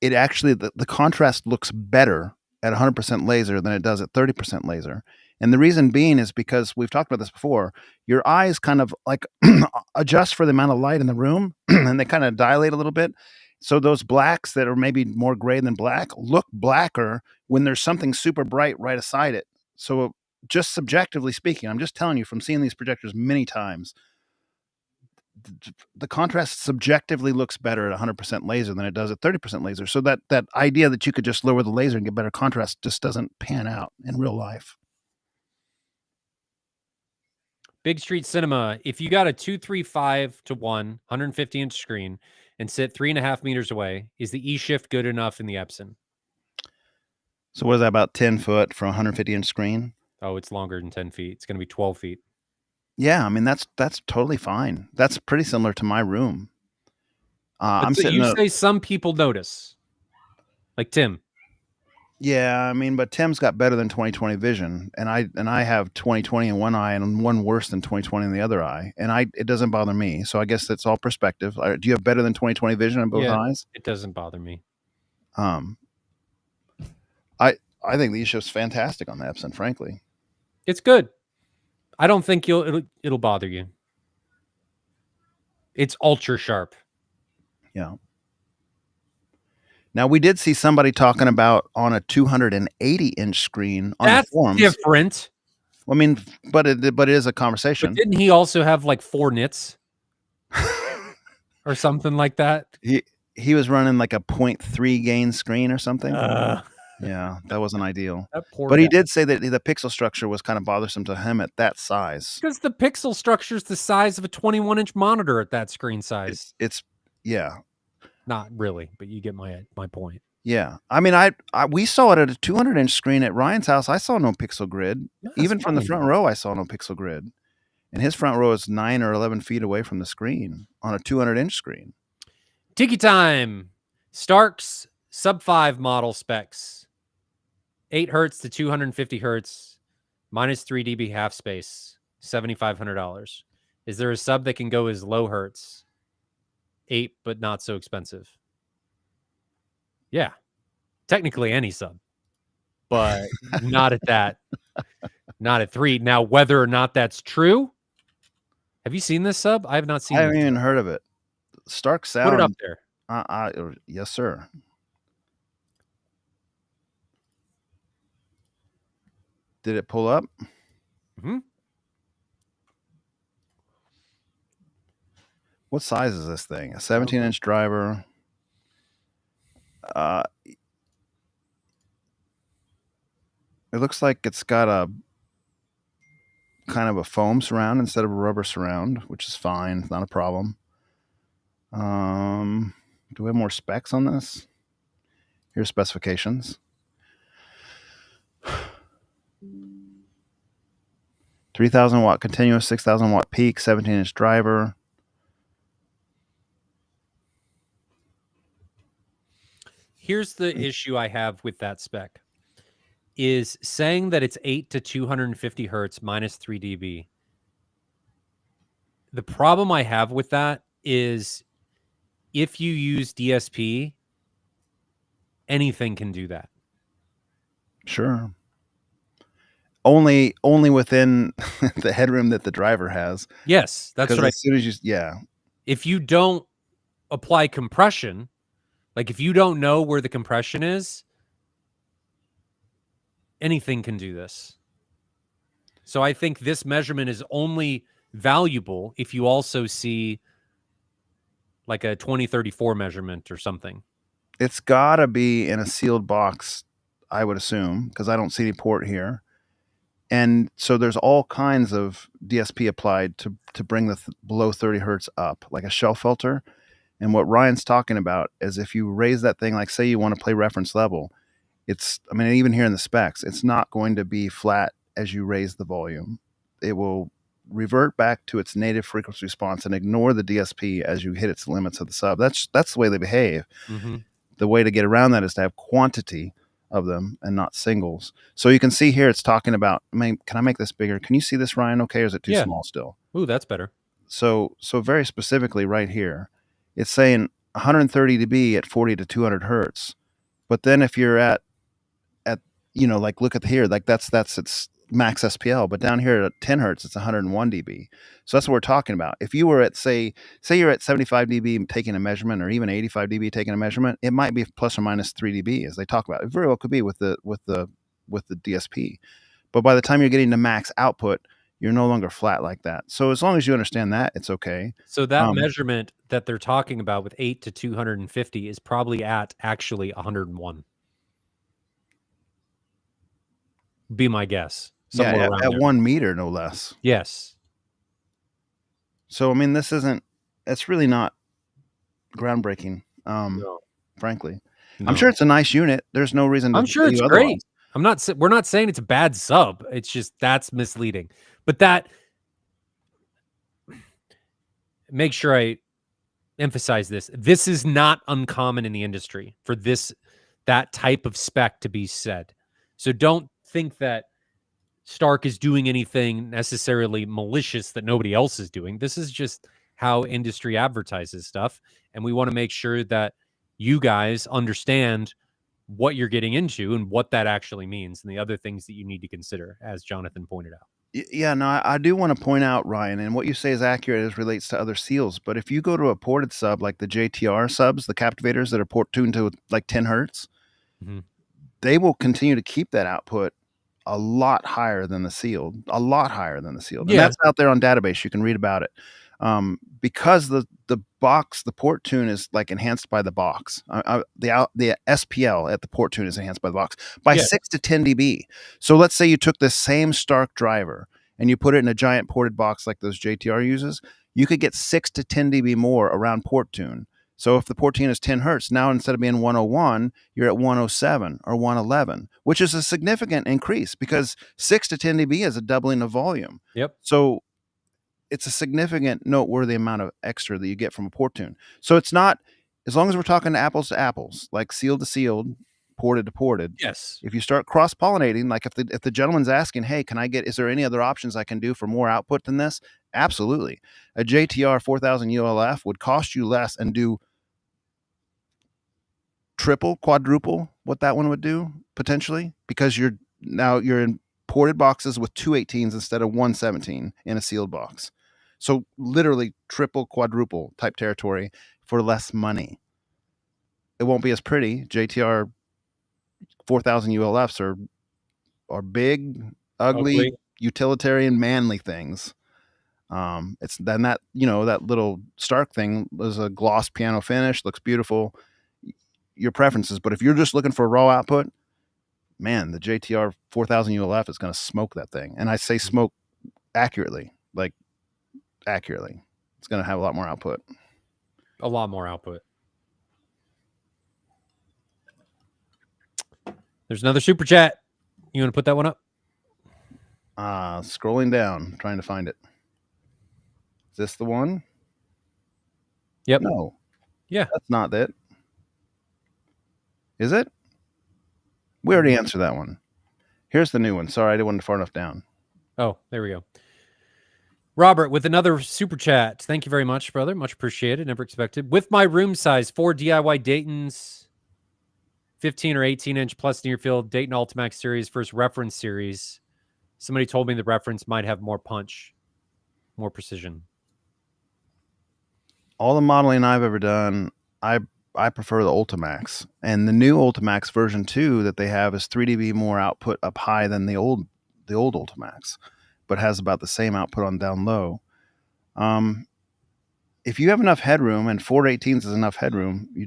It actually, the contrast looks better at 100% laser than it does at 30% laser. And the reason being is because we've talked about this before, your eyes kind of like adjust for the amount of light in the room and they kind of dilate a little bit. So those blacks that are maybe more gray than black look blacker when there's something super bright right aside it. So just subjectively speaking, I'm just telling you from seeing these projectors many times, the contrast subjectively looks better at 100% laser than it does at 30% laser. So that idea that you could just lower the laser and get better contrast just doesn't pan out in real life. Big Street Cinema, if you got a 235 to 1 150-inch screen and sit 3.5 meters away, is the E-shift good enough in the Epson? So what is that, about 10 foot for a 150-inch screen? Oh, it's longer than 10 feet. It's going to be 12 feet. Yeah, I mean, that's totally fine. That's pretty similar to my room. I'm sitting. You say some people notice, like Tim. Yeah, I mean, but Tim's got better than 20/20 vision, and I have 20/20 in one eye and one worse than 20/20 in the other eye, and it doesn't bother me. So I guess that's all perspective. Do you have better than 20/20 vision in both eyes? It doesn't bother me. I think the E-shift's fantastic on the Epson, frankly. It's good. I don't think it'll bother you. It's ultra sharp. Yeah. Now we did see somebody talking about on a 280-inch screen on the forums. That's different. I mean, but it is a conversation. But didn't he also have like 4 nits or something like that? He was running like a 0.3 gain screen or something. Yeah, that wasn't ideal. But he did say that the pixel structure was kind of bothersome to him at that size. Because the pixel structure is the size of a 21-inch monitor at that screen size. It's yeah. Not really, but you get my point. Yeah. I mean, we saw it at a 200-inch screen at Ryan's house. I saw no pixel grid. Even from the front row, I saw no pixel grid. And his front row is 9 or 11 feet away from the screen on a 200-inch screen. Tiki time. Stark's sub 5 model specs. 8 hertz to 250 hertz, minus 3 dB half space, $7,500. Is there a sub that can go as low hertz? 8, but not so expensive. Yeah. Technically any sub, but not at that. Not at 3. Now, whether or not that's true, have you seen this sub? I have not seen it. I haven't even heard of it. Stark sound. Put it up there. Yes, sir. Did it pull up? Mm-hmm. What size is this thing? A 17-inch driver. It looks like it's got a kind of a foam surround instead of a rubber surround, which is fine. It's not a problem. Do we have more specs on this? Here's specifications. 3,000 watt continuous, 6,000 watt peak, 17-inch driver. Here's the issue I have with that spec. is saying that it's 8 to 250 hertz minus 3 dB. The problem I have with that is if you use DSP, anything can do that. Sure. Only within the headroom that the driver has. Yes, that's what as soon as you, if you don't apply compression, like if you don't know where the compression is, anything can do this. So I think this measurement is only valuable if you also see like a 2034 measurement or something. It's got to be in a sealed box, I would assume, because I don't see any port here. And so there's all kinds of DSP applied to bring the below 30 hertz up, like a shelf filter. And what Ryan's talking about is if you raise that thing, like say you want to play reference level, I mean, even here in the specs, it's not going to be flat as you raise the volume. It will revert back to its native frequency response and ignore the DSP as you hit its limits of the sub. That's the way they behave. Mm-hmm. The way to get around that is to have quantity of them and not singles. So you can see here it's talking about, can I make this bigger? Can you see this, Ryan, okay, or is it too small still? Ooh, that's better. So very specifically right here, it's saying 130 dB at 40 to 200 hertz. But then if you're at like look at here, like that's its max SPL, but down here at 10 hertz, it's 101 dB. So that's what we're talking about. If you were at say you're at 75 dB taking a measurement, or even 85 dB taking a measurement, it might be plus or minus 3 dB as they talk about. It very well could be with the DSP. But by the time you're getting to max output, you're no longer flat like that. So as long as you understand that, it's okay. So that measurement that they're talking about with 8 to 250 is probably at actually 101. Be my guess. Somewhere at 1 meter, no less. Yes. So I mean, it's really not groundbreaking. No. Frankly, No. I'm sure it's a nice unit. There's no reason to. I'm sure it's great. We're not saying it's a bad sub. It's just that's misleading. But that, make sure I emphasize this. This is not uncommon in the industry for that type of spec to be said. So don't think that Stark is doing anything necessarily malicious that nobody else is doing. This is just how industry advertises stuff. And we want to make sure that you guys understand what you're getting into and what that actually means and the other things that you need to consider, as Jonathan pointed out. Yeah, no, I do want to point out, Ryan, and what you say is accurate as relates to other seals. But if you go to a ported sub like the JTR subs, the captivators that are port tuned to like 10 hertz, they will continue to keep that output a lot higher than the sealed, And that's out there on database. You can read about it. Because the box, the port tune is like enhanced by the box. The SPL at the port tune is enhanced by the box by 6 to 10 dB. So let's say you took this same Stark driver and you put it in a giant ported box like those JTR uses, you could get 6 to 10 dB more around port tune. So if the port tune is 10 hertz, now instead of being 101, you're at 107 or 111, which is a significant increase because 6 to 10 dB is a doubling of volume. Yep. So it's a significant, noteworthy amount of extra that you get from a port tune. So it's not, as long as we're talking apples to apples, like sealed to sealed, ported to ported. Yes. If you start cross-pollinating, like if the gentleman's asking, hey, is there any other options I can do for more output than this? Absolutely. A JTR 4000 ULF would cost you less and do triple, quadruple what that one would do potentially, because you're in ported boxes with 218s instead of 117 in a sealed box. So literally triple, quadruple type territory for less money. It won't be as pretty. JTR 4000 ULFs are big, ugly, utilitarian, manly things. It's then that little Stark thing was a gloss piano finish, looks beautiful. Your preferences, but if you're just looking for raw output, man, the JTR 4000 ULF is going to smoke that thing. And I say smoke accurately, like accurately. It's going to have a lot more output. A lot more output. There's another super chat. You want to put that one up? Scrolling down, trying to find it. Is this the one? Yep. No. Yeah. That's not it. Is it? We already answered that one. Here's the new one. Sorry, I didn't want it far enough down. Oh, there we go. Robert with another super chat. Thank you very much, brother. Much appreciated. Never expected. With my room size, 4 DIY Dayton's 15 or 18-inch plus near field Dayton Ultimax series, first reference series. Somebody told me the reference might have more punch, more precision. All the modeling I've ever done, I prefer the Ultimax. And the new Ultimax version 2 that they have is 3 dB more output up high than the old Ultimax, but has about the same output on down low. If you have enough headroom, and 418s is enough headroom, you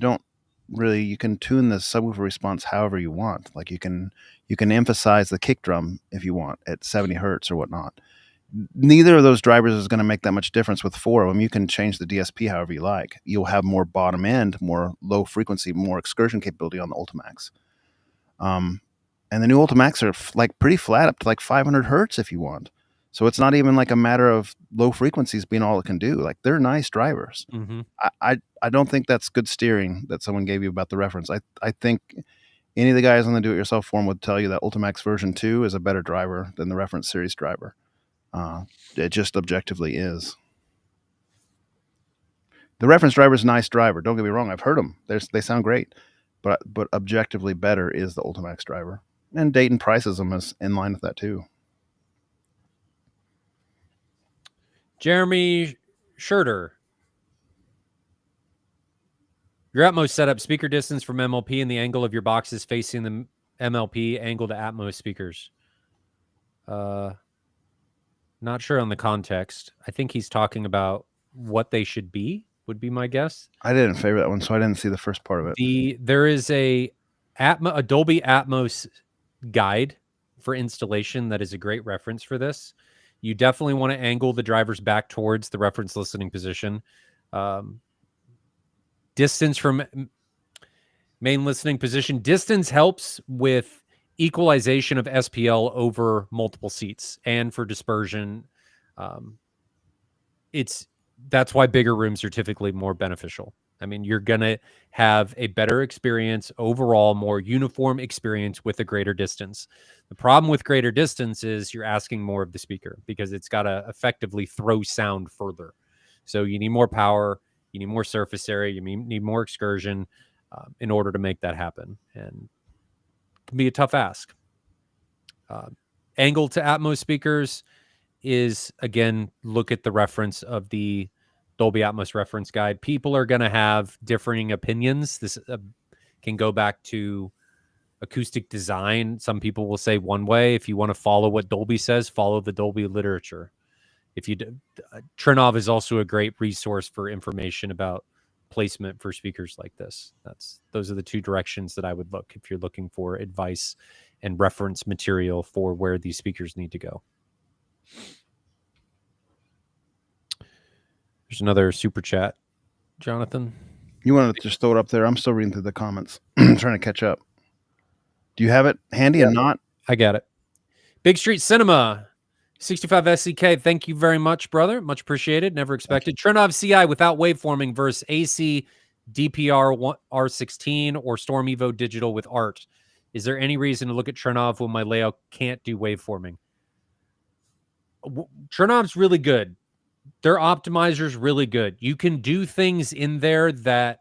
can tune the subwoofer response however you want. Like you can emphasize the kick drum if you want at 70 hertz or whatnot. Neither of those drivers is going to make that much difference with 4 of them. You can change the DSP however you like. You'll have more bottom end, more low frequency, more excursion capability on the Ultimax. And the new Ultimax are like pretty flat up to like 500 hertz if you want. So it's not even like a matter of low frequencies being all it can do. Like they're nice drivers. Mm-hmm. I don't think that's good steering that someone gave you about the reference. I think any of the guys on the do-it-yourself forum would tell you that Ultimax version 2 is a better driver than the reference series driver. It just objectively is. The reference driver is a nice driver. Don't get me wrong. I've heard them. They sound great, but objectively better is the Ultimax driver. And Dayton prices them as in line with that too. Jeremy Schurter. Your Atmos setup, speaker distance from MLP and the angle of your boxes facing the MLP angle to Atmos speakers. Not sure on the context. I think he's talking about what they should be, would be my guess. I didn't favor that one, so I didn't see the first part of it. There is a Dolby Atmos guide for installation that is a great reference for this. You definitely want to angle the drivers back towards the reference listening position. Distance from main listening position. Distance helps with equalization of SPL over multiple seats and for dispersion. That's why bigger rooms are typically more beneficial. I mean, you're going to have a better experience overall, more uniform experience with a greater distance. The problem with greater distance is you're asking more of the speaker because it's got to effectively throw sound further. So you need more power, you need more surface area, you need more excursion in order to make that happen. And it can be a tough ask. Angle to Atmos speakers is, again, look at the reference of the Dolby Atmos reference guide. People are going to have differing opinions. This can go back to acoustic design. Some people will say one way. If you want to follow what Dolby says, follow the Dolby literature. Trinov is also a great resource for information about placement for speakers like this. Those are the two directions that I would look if you're looking for advice and reference material for where these speakers need to go. There's another super chat, Jonathan. You want to just throw it up there? I'm still reading through the comments, trying to catch up. Do you have it handy and not? I got it. Big Street Cinema, 65 SEK. Thank you very much, brother. Much appreciated. Never expected. Trinov CI without waveforming versus AC DPR R16 or Storm Evo Digital with ART. Is there any reason to look at Trinov when my layout can't do waveforming? Trinov's really good. Their optimizer's really good. You can do things in there that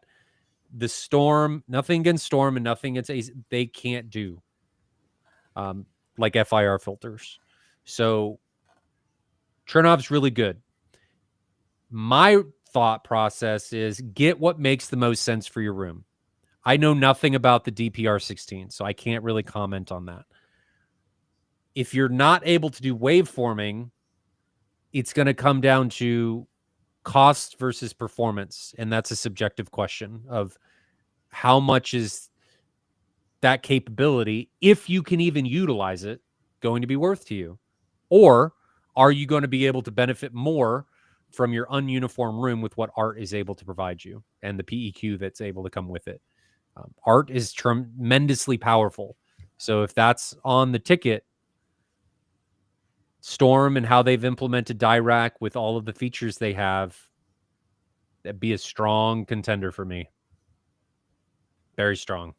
the Storm, nothing against Storm and nothing against AC, they can't do. Like FIR filters. So Trinov's really good. My thought process is get what makes the most sense for your room. I know nothing about the DPR16, so I can't really comment on that. If you're not able to do waveforming, it's going to come down to cost versus performance. And that's a subjective question of how much is that capability, if you can even utilize it, going to be worth to you? Or are you going to be able to benefit more from your ununiform room with what ART is able to provide you and the PEQ that's able to come with it? ART is tremendously powerful. So if that's on the ticket, Storm and how they've implemented Dirac with all of the features they have, that'd be a strong contender for me. Very strong.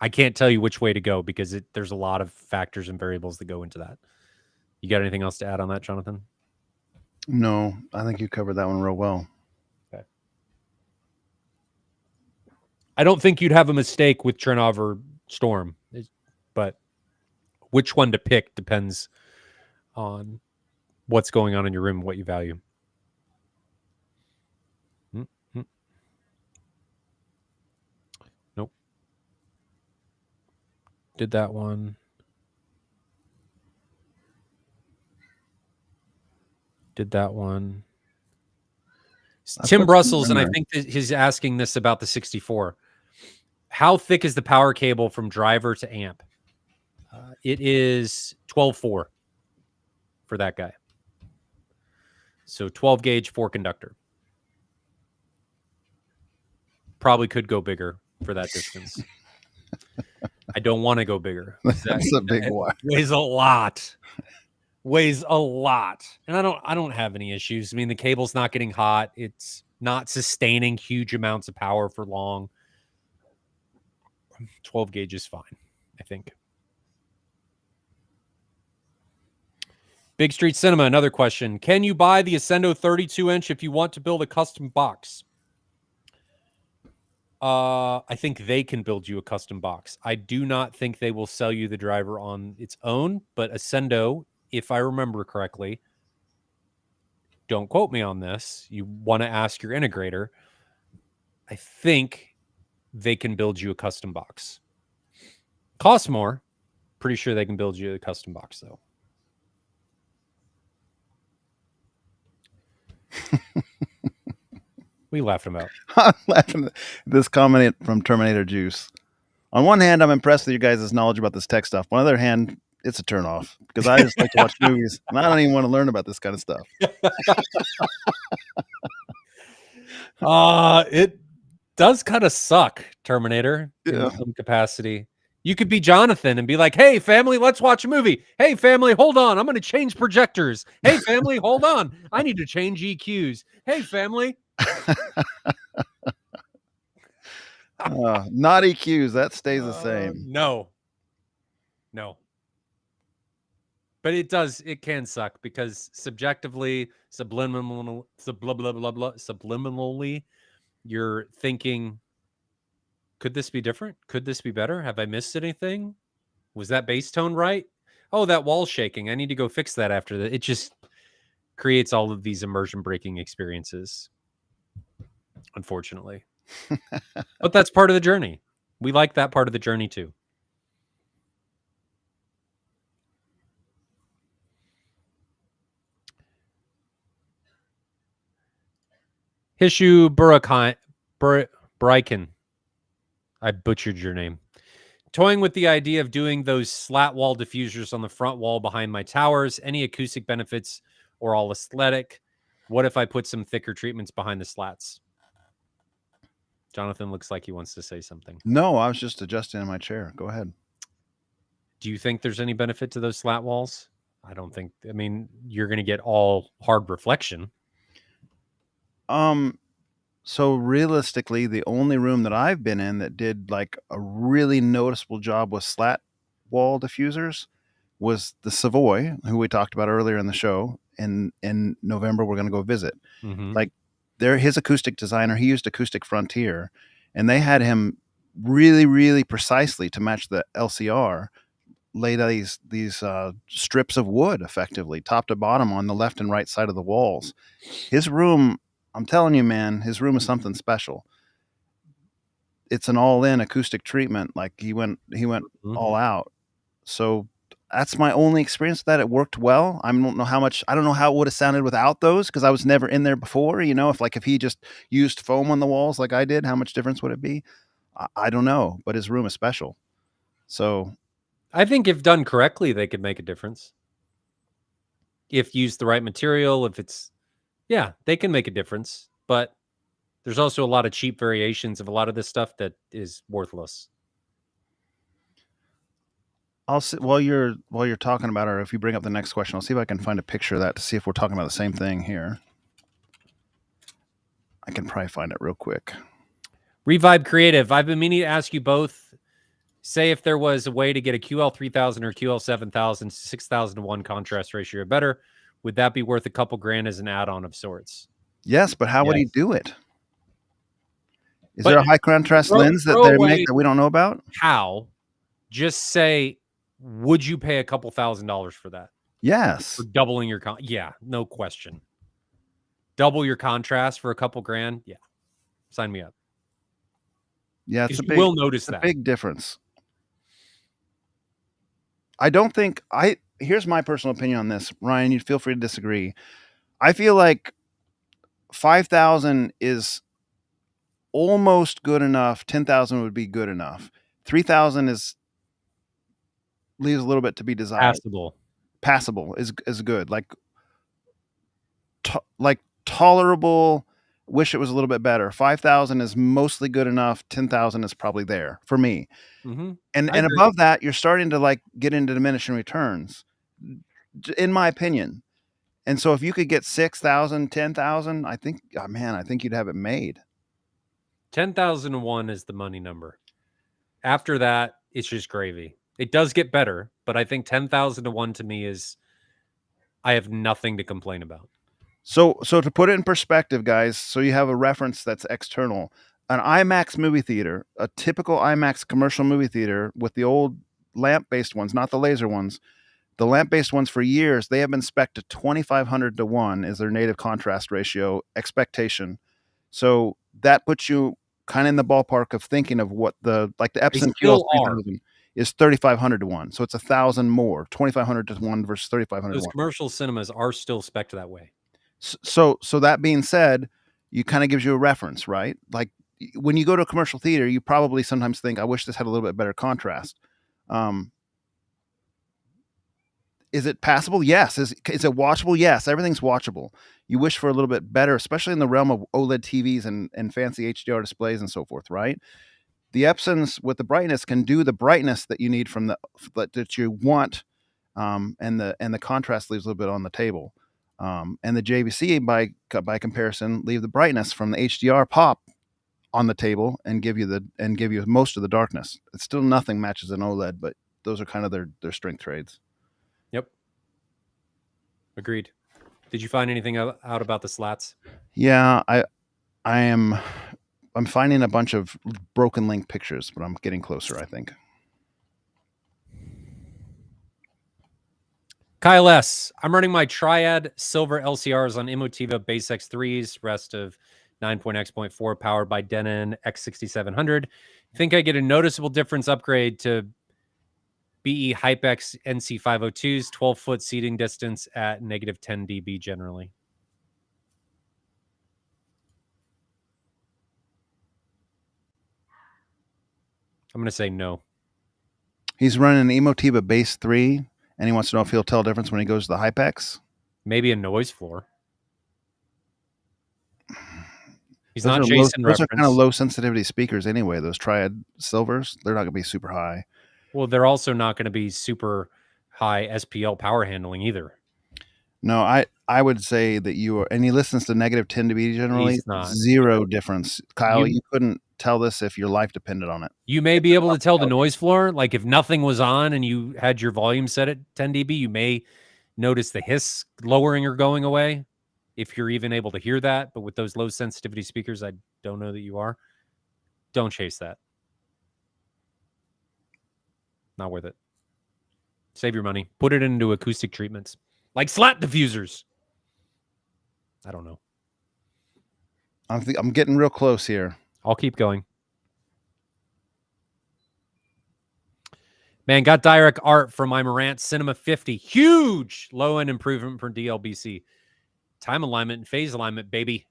I can't tell you which way to go because there's a lot of factors and variables that go into that. You got anything else to add on that, Jonathan? No, I think you covered that one real well. Okay. I don't think you'd have a mistake with Chernobyl or Storm, but which one to pick depends on what's going on in your room and what you value. Nope. Did that one. Did that one. Tim Brussels, and I think that he's asking this about the 64. How thick is the power cable from driver to amp? It is 12.4 for that guy. So 12 gauge, 4 conductor. Probably could go bigger for that distance. I don't want to go bigger. That's a big one. Weighs a lot. Weighs a lot. And I don't have any issues. I mean, the cable's not getting hot. It's not sustaining huge amounts of power for long. 12 gauge is fine, I think. Big Street Cinema, another question. Can you buy the Ascendo 32-inch if you want to build a custom box? I think they can build you a custom box. I do not think they will sell you the driver on its own, but Ascendo, if I remember correctly, don't quote me on this. You want to ask your integrator. I think they can build you a custom box. Costs more. Pretty sure they can build you a custom box, though. We laughed him out. I'm laughing at this comment from Terminator Juice. On one hand, I'm impressed with you guys' knowledge about this tech stuff. On the other hand, it's a turnoff because I just like to watch movies and I don't even want to learn about this kind of stuff. It does kind of suck, Terminator, in some capacity. You could be Jonathan and be like, hey, family, let's watch a movie. Hey, family, hold on. I'm going to change projectors. Hey, family, hold on. I need to change EQs. Hey, family. Not EQs. That stays the same. No. But it can suck because subjectively, subliminally, you're thinking, could this be different? Could this be better? Have I missed anything? Was that bass tone right? Oh, that wall's shaking. I need to go fix that after that. It just creates all of these immersion breaking experiences, unfortunately. But that's part of the journey. We like that part of the journey too. Hishu Bryken. I butchered your name. Toying with the idea of doing those slat wall diffusers on the front wall behind my towers. Any acoustic benefits or all aesthetic? What if I put some thicker treatments behind the slats? Jonathan looks like he wants to say something. No, I was just adjusting in my chair. Go ahead. Do you think there's any benefit to those slat walls? I don't think. I mean, you're going to get all hard reflection. So realistically, the only room that I've been in that did like a really noticeable job with slat wall diffusers was the Savoy, who we talked about earlier in the show. In November, we're going to go visit. Mm-hmm. Like, his acoustic designer, he used Acoustic Frontier, and they had him really, really precisely to match the LCR laid these strips of wood effectively top to bottom on the left and right side of the walls. His room, I'm telling you, man, his room is something special. It's an all-in acoustic treatment. Like he went all out. So that's my only experience with that. It worked well. I don't know how it would have sounded without those because I was never in there before. You know, if he just used foam on the walls like I did, how much difference would it be? I don't know, but his room is special. So I think if done correctly, they could make a difference. If used the right material, they can make a difference. But there's also a lot of cheap variations of a lot of this stuff that is worthless. I'll see, while you're talking about it, or if you bring up the next question, I'll see if I can find a picture of that to see if we're talking about the same thing here. I can probably find it real quick. Revibe Creative. I've been meaning to ask you both Say if there was a way to get a QL 3000 or QL 7000, 6000 to 1 contrast ratio or better, would that be worth a couple grand as an add-on of sorts? Yes, but how would he Yes. do it? Is But there a high contrast lens that they make that we don't know about? How? Just say, would you pay a couple $1,000s for that? Yes. For doubling your yeah, no question. Double your contrast for a couple grand? Yeah. Sign me up. Yeah, it's a You will notice that. big difference. I don't think here's my personal opinion on this. Ryan, you feel free to disagree. I feel like 5,000 is almost good enough. 10,000 would be good enough. 3,000 leaves a little bit to be desired. Passable is good. Like tolerable. Wish it was a little bit better. 5,000 is mostly good enough. 10,000 is probably there for me. Mm-hmm. And above that, you're starting to like get into diminishing returns, in my opinion. And so if you could get 6,000, 10,000, I think, I think you'd have it made. 10,001 is the money number. After that, it's just gravy. It does get better, but I think 10,000 to 1 to me is, I have nothing to complain about. So to put it in perspective, guys, so you have a reference that's external, an IMAX movie theater, a typical IMAX commercial movie theater with the old lamp-based ones, not the laser ones, the lamp-based ones for years, they have been spec'd to 2,500 to 1 is their native contrast ratio expectation. So that puts you kind of in the ballpark of thinking of what the Epson QL 3000 is 3,500 to 1. So it's 1,000 more, 2,500 to 1 versus 3,500 to 1. Those commercial cinemas are still spec'd that way. So that being said, you kind of gives you a reference, right? Like when you go to a commercial theater, you probably sometimes think, I wish this had a little bit better contrast. Is it passable? Yes. Is it watchable? Yes. Everything's watchable. You wish for a little bit better, especially in the realm of OLED TVs and fancy HDR displays and so forth, right? The Epsons with the brightness can do the brightness that you need from that you want, and the contrast leaves a little bit on the table. And the JVC by comparison leave the brightness from the HDR pop on the table and give you most of the darkness. It's still nothing matches an OLED, but those are kind of their strength trades. Yep. Agreed. Did you find anything out about the slats? Yeah, I'm finding a bunch of broken link pictures, but I'm getting closer, I think. Kyle S. I'm running my Triad silver LCRs on Emotiva Base X3s, rest of 9.x.4 powered by Denon X6700. Think I get a noticeable difference upgrade to BE HypeX NC502s, 12-foot seating distance at negative 10 dB generally. I'm going to say no. He's running an Emotiva Base 3, and he wants to know if he'll tell a difference when he goes to the HypeX. Maybe a noise floor. He's those not chasing those reference. are kind of low sensitivity speakers anyway. Those Triad silvers, they're not going to be super high. Well, they're also not going to be super high SPL power handling either. No, I would say that you are, and he listens to negative 10 dB generally. Zero difference. Kyle, you couldn't tell this if your life depended on it. You may be able to tell the noise floor, like if nothing was on and you had your volume set at 10 dB, you may notice the hiss lowering or going away, if you're even able to hear that. But with those low sensitivity speakers, I don't know that you are. Don't chase that. Not worth it. Save your money. Put it into acoustic treatments, like slat diffusers. I don't know. I'm getting real close here. I'll keep going. Man, got direct art from my Marantz Cinema 50. Huge low-end improvement for DLBC. Time alignment and phase alignment, baby.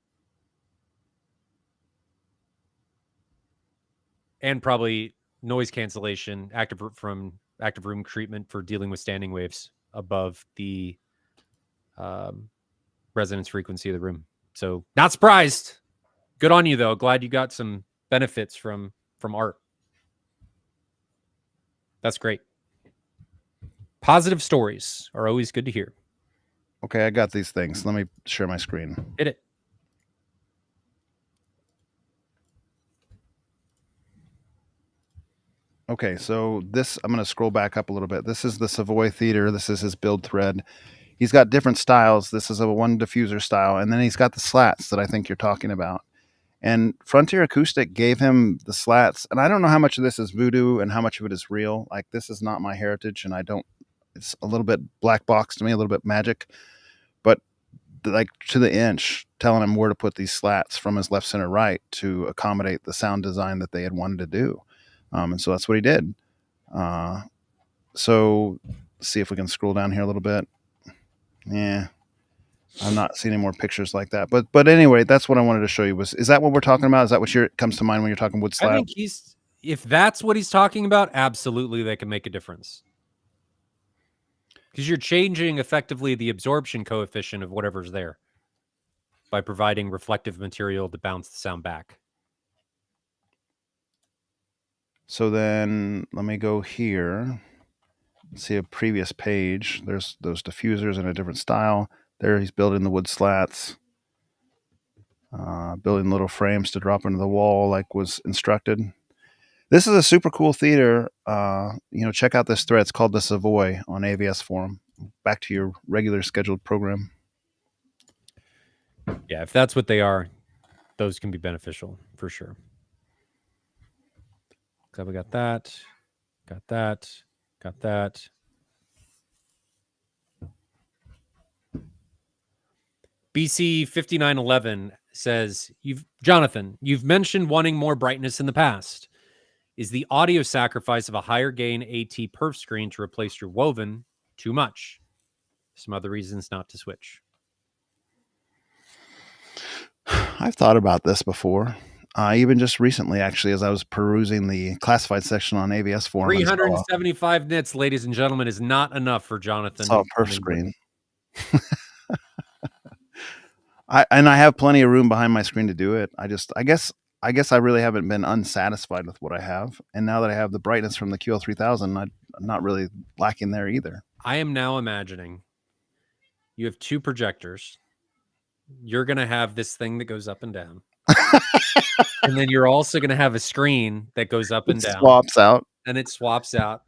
And probably noise cancellation, active room treatment for dealing with standing waves above the resonance frequency of the room. So not surprised. Good on you, though. Glad you got some benefits from art. That's great. Positive stories are always good to hear. Okay, I got these things. Let me share my screen. Hit it. Okay, so this, I'm going to scroll back up a little bit. This is the Savoy Theater. This is his build thread. He's got different styles. This is a one diffuser style, and then he's got the slats that I think you're talking about. And Frontier Acoustic gave him the slats, and I don't know how much of this is voodoo and how much of it is real. Like, this is not my heritage, and I don't. It's a little bit black box to me, a little bit magic, but like to the inch, telling him where to put these slats from his left, center, right to accommodate the sound design that they had wanted to do. And so that's what he did. So let's see if we can scroll down here a little bit. Yeah, I'm not seeing any more pictures like that. But anyway, that's what I wanted to show you. Is that what we're talking about? Is that what comes to mind when you're talking wood slab? I think if that's what he's talking about, absolutely they can make a difference. Because you're changing effectively the absorption coefficient of whatever's there by providing reflective material to bounce the sound back. So then let me go here. See a previous page. There's those diffusers in a different style. There he's building the wood slats, building little frames to drop into the wall like was instructed. This is a super cool theater. Check out this thread. It's called the Savoy on AVS Forum. Back to your regular scheduled program. Yeah, if that's what they are, those can be beneficial for sure. So we got that, got that, got that. BC 5911 says, Jonathan, you've mentioned wanting more brightness in the past. Is the audio sacrifice of a higher gain AT perf screen to replace your woven too much? Some other reasons not to switch. I've thought about this before. Even just recently, actually, as I was perusing the classified section on AVS Forum. 375 nits, ladies and gentlemen, is not enough for Jonathan. Saw a perf screen. I have plenty of room behind my screen to do it. I guess I really haven't been unsatisfied with what I have. And now that I have the brightness from the QL3000, I'm not really lacking there either. I am now imagining you have two projectors. You're going to have this thing that goes up and down. And then you're also going to have a screen that goes up and down. Swaps out. And it swaps out.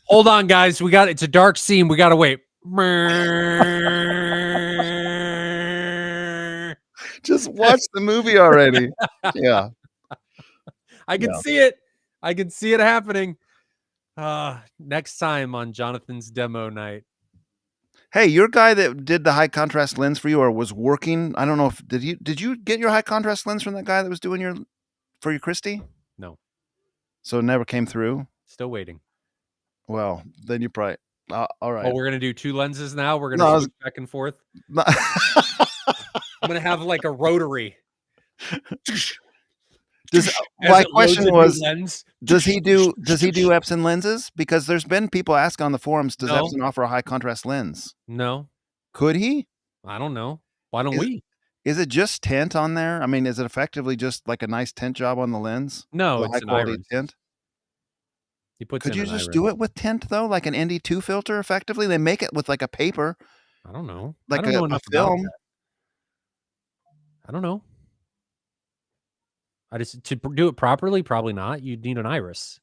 Hold on, guys. It's a dark scene. We got to wait. Just watch the movie already. Yeah. I can see it. I can see it happening. Next time on Jonathan's demo night. Hey, your guy that did the high contrast lens for you or was working, I don't know if did you get your high contrast lens from that guy that was doing for your Christie? No. So it never came through? Still waiting. Well, then you probably all right. Oh, we're gonna do two lenses now. We're gonna switch back and forth. I'm gonna have like a rotary. My question was, does he do Epson lenses? Because there's been people ask on the forums, does Epson offer a high contrast lens? No. Could he? I don't know. Why don't we? Is it just tint on there? I mean, is it effectively just like a nice tint job on the lens? No, it's high quality tint. Could you just do it with tint though, like an ND2 filter? Effectively, they make it with like a paper. I don't know. Like I don't know enough film. about that. I don't know. To do it properly, probably not. You'd need an iris.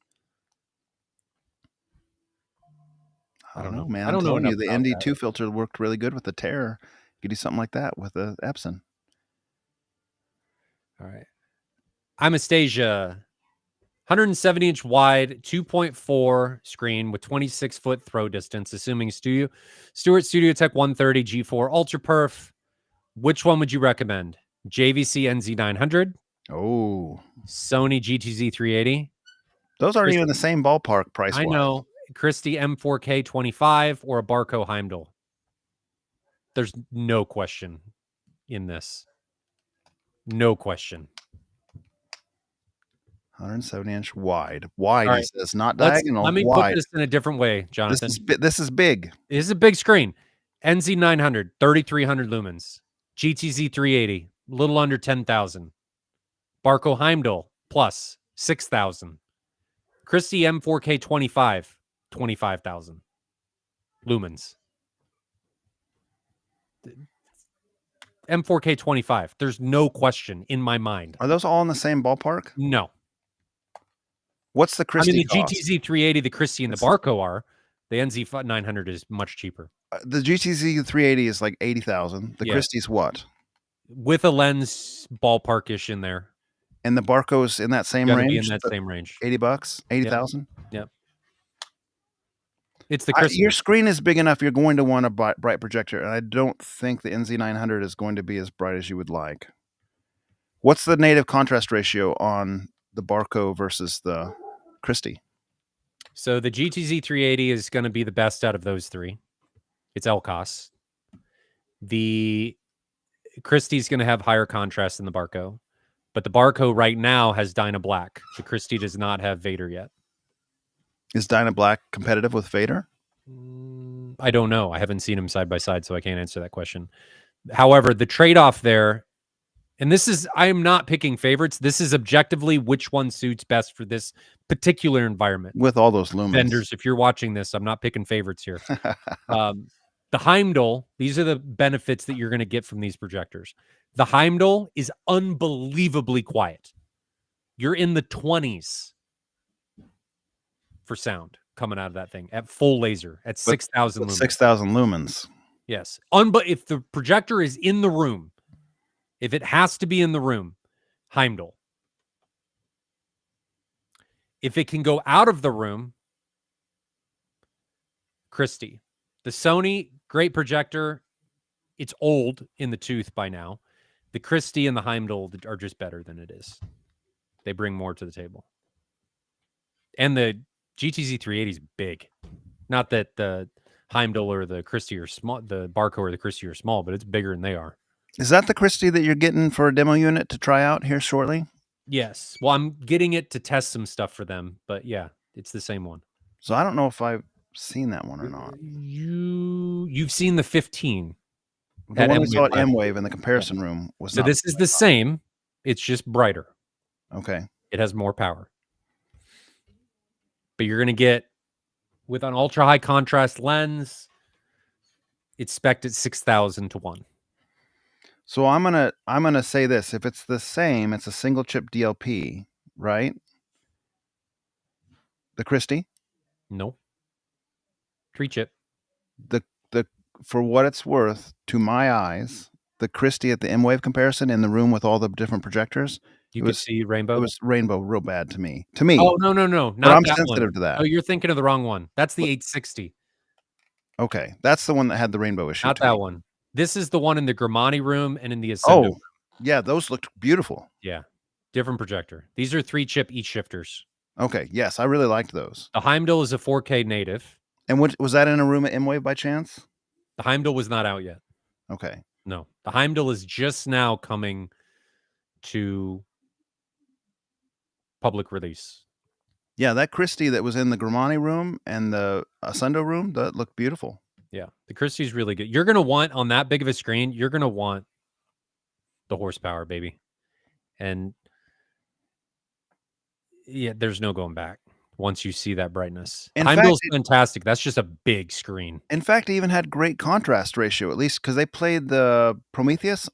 I don't know, man. I don't know. The ND2 filter worked really good with the Terror. You could do something like that with the Epson. All right. I'm Astasia. 170-inch wide, 2.4 screen with 26-foot throw distance, assuming Stuart Studio Tech 130 G4 Ultra Perf. Which one would you recommend? JVC NZ900? Oh. Sony GTZ 380? Those aren't even the same ballpark price-wise. I know. Christie M4K 25 or a Barco Heimdall? There's no question in this. No question. 170-inch wide. Wide, he says, not diagonal. Let me wide. put this in a different way, Jonathan. This is big. This is a big screen. NZ900, 3,300 lumens. GTZ 380, a little under 10,000. Barco Heimdall, plus 6,000. Christie M4K 25, 25,000 lumens. M4K 25. There's no question in my mind. Are those all in the same ballpark? No. What's the Christie the cost? GTZ 380, the Christie, and the Barco are. The NZ 900 is much cheaper. The GTZ 380 is like 80,000. The Christie's what? With a lens ballparkish in there. And the Barco's in that same Gotta range? be in that same range. $80? 80,000? Yep. It's the Christie. Your screen is big enough. You're going to want a bright projector, and I don't think the NZ900 is going to be as bright as you would like. What's the native contrast ratio on the Barco versus the Christie? So the GTZ 380 is going to be the best out of those three. It's LCOS. The Christie's going to have higher contrast than the Barco, but the Barco right now has Dyna Black. The Christie does not have Vader yet. Is Dyna Black competitive with Vader? I don't know. I haven't seen them side by side, so I can't answer that question. However, the trade-off there, and I am not picking favorites. This is objectively which one suits best for this particular environment. With all those lumens. Vendors, if you're watching this, I'm not picking favorites here. The Heimdall, these are the benefits that you're going to get from these projectors. The Heimdall is unbelievably quiet. You're in the 20s for sound coming out of that thing at full laser at 6,000 lumens. 6,000 lumens. Yes. But if the projector is in the room, if it has to be in the room, Heimdall. If it can go out of the room, Christie. The Sony, great projector. It's old in the tooth by now. The Christie and the Heimdall are just better than it is. They bring more to the table. And the GTZ 380 is big. Not that the Heimdall or the Christie are small, the Barco or the Christie are small, but it's bigger than they are. Is that the Christie that you're getting for a demo unit to try out here shortly? Yes. Well, I'm getting it to test some stuff for them, but yeah, it's the same one. So I don't know if I've seen that one or not. You've seen the 15. The one we saw at M-Wave in the comparison room was so this is the same. It's just brighter. Okay. It has more power. But you're going to get, with an ultra high contrast lens, it's spec'd at 6,000 to 1. So I'm gonna say this. If it's the same, it's a single chip DLP, right? The Christie? No. 3-chip. The for what it's worth, to my eyes, the Christie at the M-Wave comparison in the room with all the different projectors, You could see rainbow. it was rainbow real bad to me. Oh, no. Not But I'm that sensitive one. to that. Oh, you're thinking of the wrong one. That's the 860. Okay, that's the one that had the rainbow issue. Not that one. This is the one in the Grimani room and in the Ascendo. Oh, yeah, those looked beautiful. Yeah. Different projector. These are 3-chip each shifters. Okay, yes, I really liked those. The Heimdall is a 4K native. And was that in a room at M-Wave by chance? The Heimdall was not out yet. Okay. No. The Heimdall is just now coming to public release. Yeah, that Christie that was in the Grimani room and the Ascendo room, that looked beautiful. Yeah, the Christie's really good. You're going to want, on that big of a screen, you're going to want the horsepower, baby. And yeah, there's no going back once you see that brightness. Heimdall's fantastic. That's just a big screen. In fact, it even had great contrast ratio, at least because they played the Prometheus.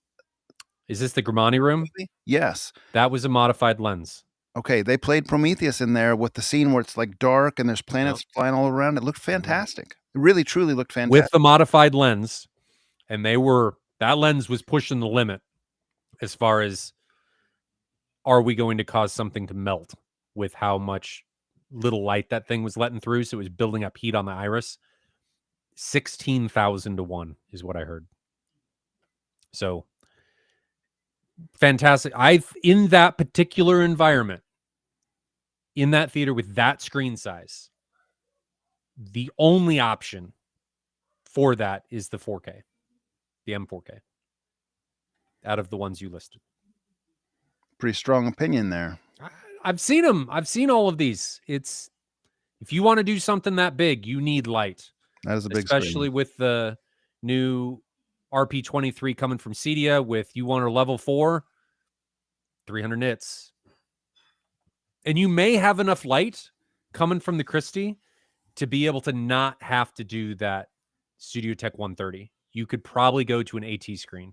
Is this the Grimani room? Yes. That was a modified lens. Okay, they played Prometheus in there with the scene where it's like dark and there's planets flying all around. It looked fantastic. It really, truly looked fantastic. With the modified lens, and that lens was pushing the limit as far as, are we going to cause something to melt with how much little light that thing was letting through? So it was building up heat on the iris. 16,000 to 1 is what I heard. So fantastic. In that particular environment, in that theater with that screen size, the only option for that is the 4K, the M4K, out of the ones you listed. Pretty strong opinion there. I've seen them. I've seen all of these. If you want to do something that big, you need light. That is a big especially screen. With the new RP23 coming from Cedia with you want a level 4, 300 nits. And you may have enough light coming from the Christie to be able to not have to do that Studio Tech 130. You could probably go to an AT screen,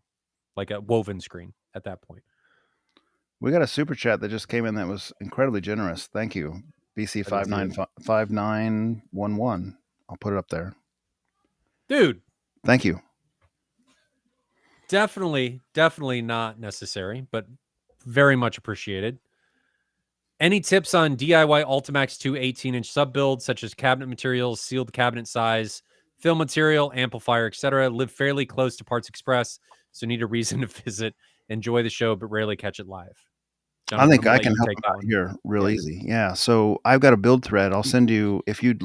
like a woven screen at that point. We got a super chat that just came in that was incredibly generous. Thank you. BC 5911. I'll put it up there. Dude. Thank you. Definitely not necessary, but very much appreciated. Any tips on DIY Ultimax 2 18-inch sub builds, such as cabinet materials, sealed cabinet size, fill material, amplifier, etc.? Live fairly close to Parts Express, so need a reason to visit. Enjoy the show, but rarely catch it live. Jonathan, I think I can help out here real easy. Yeah. So I've got a build thread. I'll send you, if you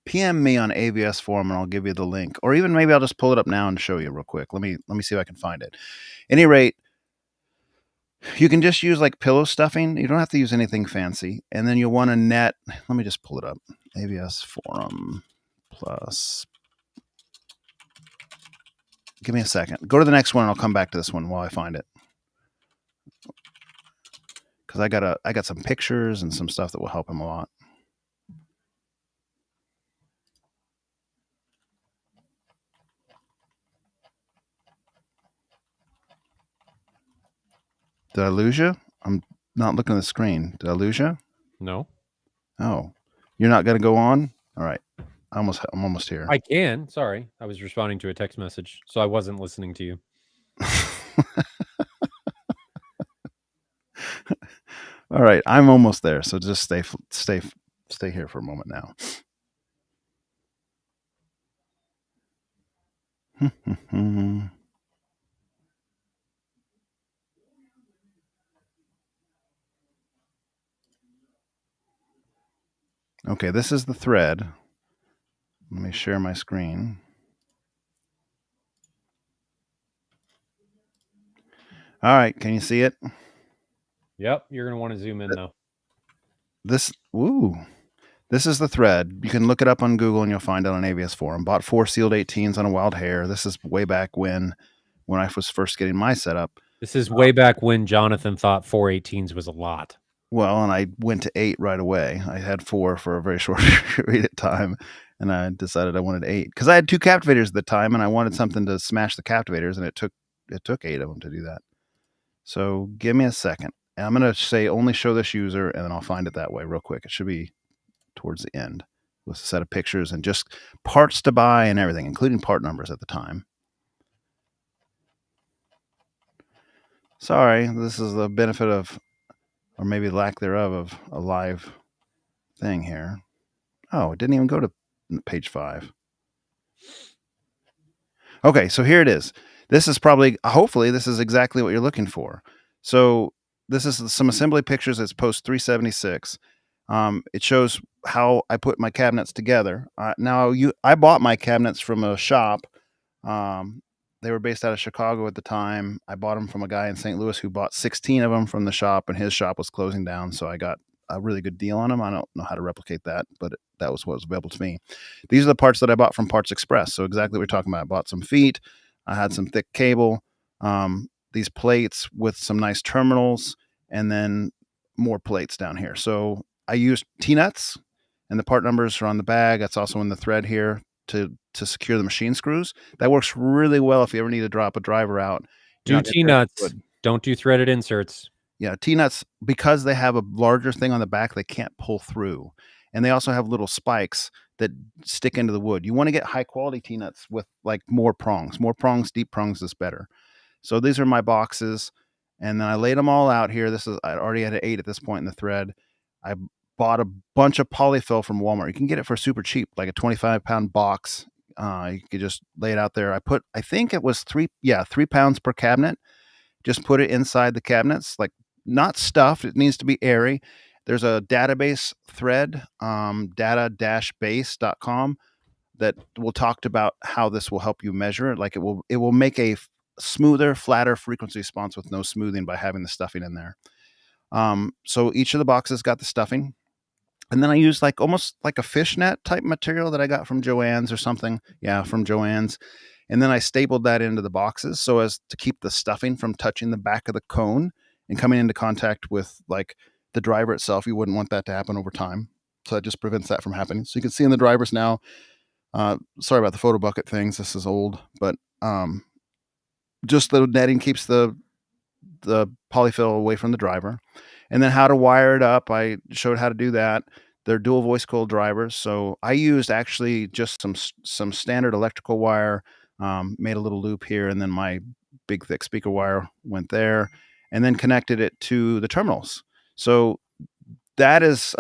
PM me on AVS forum, and I'll give you the link, or even maybe I'll just pull it up now and show you real quick. Let me see if I can find it. Any rate, you can just use like pillow stuffing. You don't have to use anything fancy. And then you'll want to net. Let me just pull it up. AVS forum plus. Give me a second. Go to the next one, and I'll come back to this one while I find it. Because I got some pictures and some stuff that will help him a lot. Did I lose you? I'm not looking at the screen. Did I lose you? No. Oh, you're not going to go on? All right. I'm almost here. I can. Sorry. I was responding to a text message, so I wasn't listening to you. All right, I'm almost there. So just stay here for a moment now. Okay, this is the thread. Let me share my screen. All right, can you see it? Yep, you're going to want to zoom in now. This is the thread. You can look it up on Google and you'll find it on AVS forum. Bought 4 sealed 18s on a wild hair. This is way back when I was first getting my setup. This is way back when Jonathan thought 4 18s was a lot. Well, and I went to 8 right away. I had 4 for a very short period of time, and I decided I wanted 8 because I had 2 captivators at the time, and I wanted something to smash the captivators, and it took 8 of them to do that. So give me a second. And I'm going to say only show this user, and then I'll find it that way real quick. It should be towards the end with a set of pictures and just parts to buy and everything, including part numbers at the time. Sorry, this is the benefit of, or maybe lack thereof, of a live thing here. Oh, it didn't even go to page 5. Okay, so here it is. This is probably, hopefully, this is exactly what you're looking for. So this is some assembly pictures. It's post 376. It shows how I put my cabinets together. I bought my cabinets from a shop. They were based out of Chicago at the time. I bought them from a guy in St. Louis who bought 16 of them from the shop, and his shop was closing down. So I got a really good deal on them. I don't know how to replicate that, but that was what was available to me. These are the parts that I bought from Parts Express. So exactly what we're talking about. I bought some feet. I had some thick cable, these plates with some nice terminals, and then more plates down here. So I used T-nuts, and the part numbers are on the bag. That's also in the thread here to secure the machine screws. That works really well if you ever need to drop a driver out. Do T-nuts. Don't do threaded inserts. Yeah, T-nuts, because they have a larger thing on the back, they can't pull through. And they also have little spikes that stick into the wood. You want to get high quality T-nuts with like more prongs. More prongs, deep prongs is better. So these are my boxes. And then I laid them all out here. I already had 8 at this point in the thread. I bought a bunch of polyfill from Walmart. You can get it for super cheap, like a 25-pound box. You could just lay it out there. I think it was 3 pounds per cabinet. Just put it inside the cabinets, like not stuffed. It needs to be airy. There's a database thread, data-base.com, that will talk about how this will help you measure it. Like it will make a smoother, flatter frequency response with no smoothing by having the stuffing in there. So each of the boxes got the stuffing. And then I used almost like a fishnet type material that I got from Joann's or something. Yeah, from Joann's. And then I stapled that into the boxes so as to keep the stuffing from touching the back of the cone and coming into contact with the driver itself. You wouldn't want that to happen over time. So that just prevents that from happening. So you can see in the drivers now, sorry about the photo bucket things. This is old, but just the netting keeps the polyfill away from the driver. And then how to wire it up. I showed how to do that. They're dual voice coil drivers. So I used actually just some standard electrical wire, made a little loop here, and then my big thick speaker wire went there, and then connected it to the terminals. So that is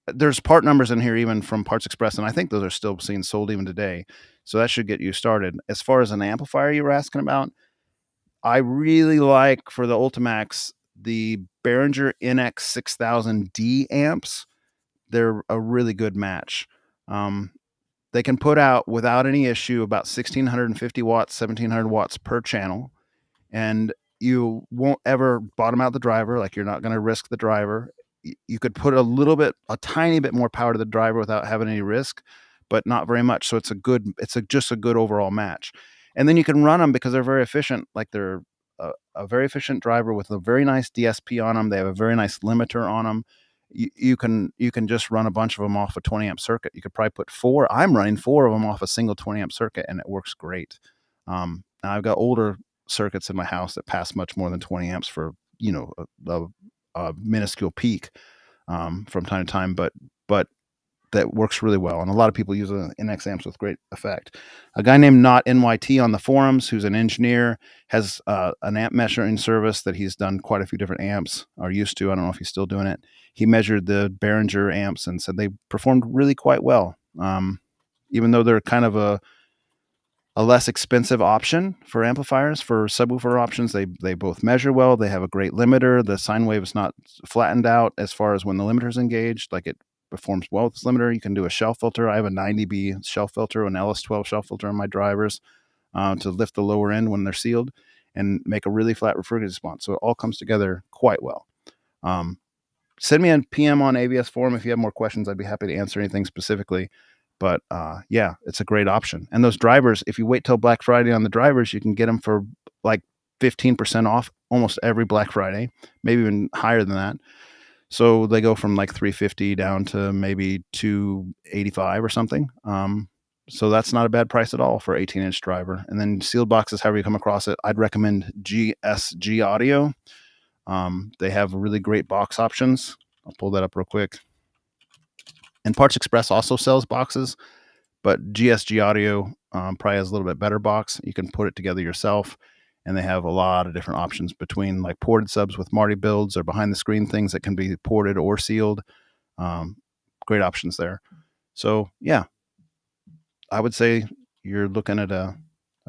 there's part numbers in here even from Parts Express, and I think those are still being sold even today. So that should get you started. As far as an amplifier you were asking about, I really like for the Ultimax the Behringer NX 6000D amps. They're a really good match. They can put out without any issue about 1650 watts, 1700 watts per channel, and you won't ever bottom out the driver. Like, you're not going to risk the driver. You could put a tiny bit more power to the driver without having any risk, but not very much. So it's just a good overall match. And then you can run them because they're very efficient. Like, they're a very efficient driver with a very nice DSP on them. They have a very nice limiter on them. You can just run a bunch of them off a 20 amp circuit. You could probably put I'm running 4 of them off a single 20 amp circuit, and it works great. Now I've got older circuits in my house that pass much more than 20 amps for, a minuscule peak from time to time, but that works really well. And a lot of people use NX amps with great effect. A guy named Not NYT on the forums, who's an engineer, has an amp measuring service that he's done quite a few different amps, or used to. I don't know if he's still doing it. He measured the Behringer amps and said they performed really quite well. Even though they're kind of a less expensive option for amplifiers, for subwoofer options, they both measure well. They have a great limiter. The sine wave is not flattened out as far as when the limiter is engaged. Like, it performs well with this limiter. You can do a shelf filter. I have a 90B shelf filter, an LS12 shelf filter on my drivers to lift the lower end when they're sealed and make a really flat refrigerated response. So it all comes together quite well. Send me a PM on AVS forum if you have more questions. I'd be happy to answer anything specifically. But yeah, it's a great option. And those drivers, if you wait till Black Friday on the drivers, you can get them for like 15% off almost every Black Friday, maybe even higher than that. So they go from like $350 down to maybe $285 or something. So that's not a bad price at all for 18-inch driver. And then sealed boxes, however you come across it, I'd recommend GSG Audio. They have really great box options. I'll pull that up real quick. And Parts Express also sells boxes, but GSG Audio probably has a little bit better box. You can put it together yourself, and they have a lot of different options between like ported subs with Marty builds or behind the screen things that can be ported or sealed. Great options there. So yeah, I would say you're looking at a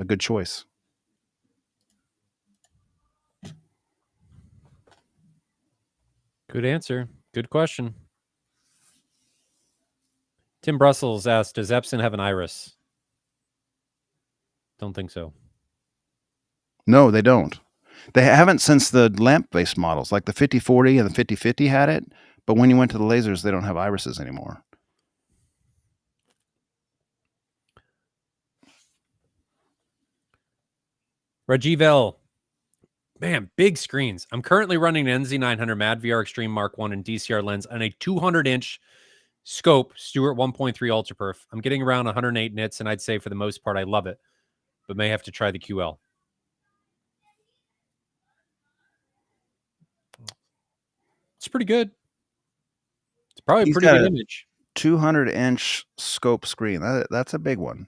good choice. Good answer. Good question. Tim Brussels asked, does Epson have an iris? Don't think so. No, they don't. They haven't since the lamp-based models, like the 5040 and the 5050 had it. But when you went to the lasers, they don't have irises anymore. Rajiv L. Man, big screens. I'm currently running an NZ900 Mad VR Extreme Mark 1 and DCR lens on a 200-inch scope Stuart 1.3 UltraPerf. I'm getting around 108 nits, and I'd say for the most part I love it, but may have to try the QL. It's pretty good. It's probably a pretty good image. 200-inch scope screen. That's a big one.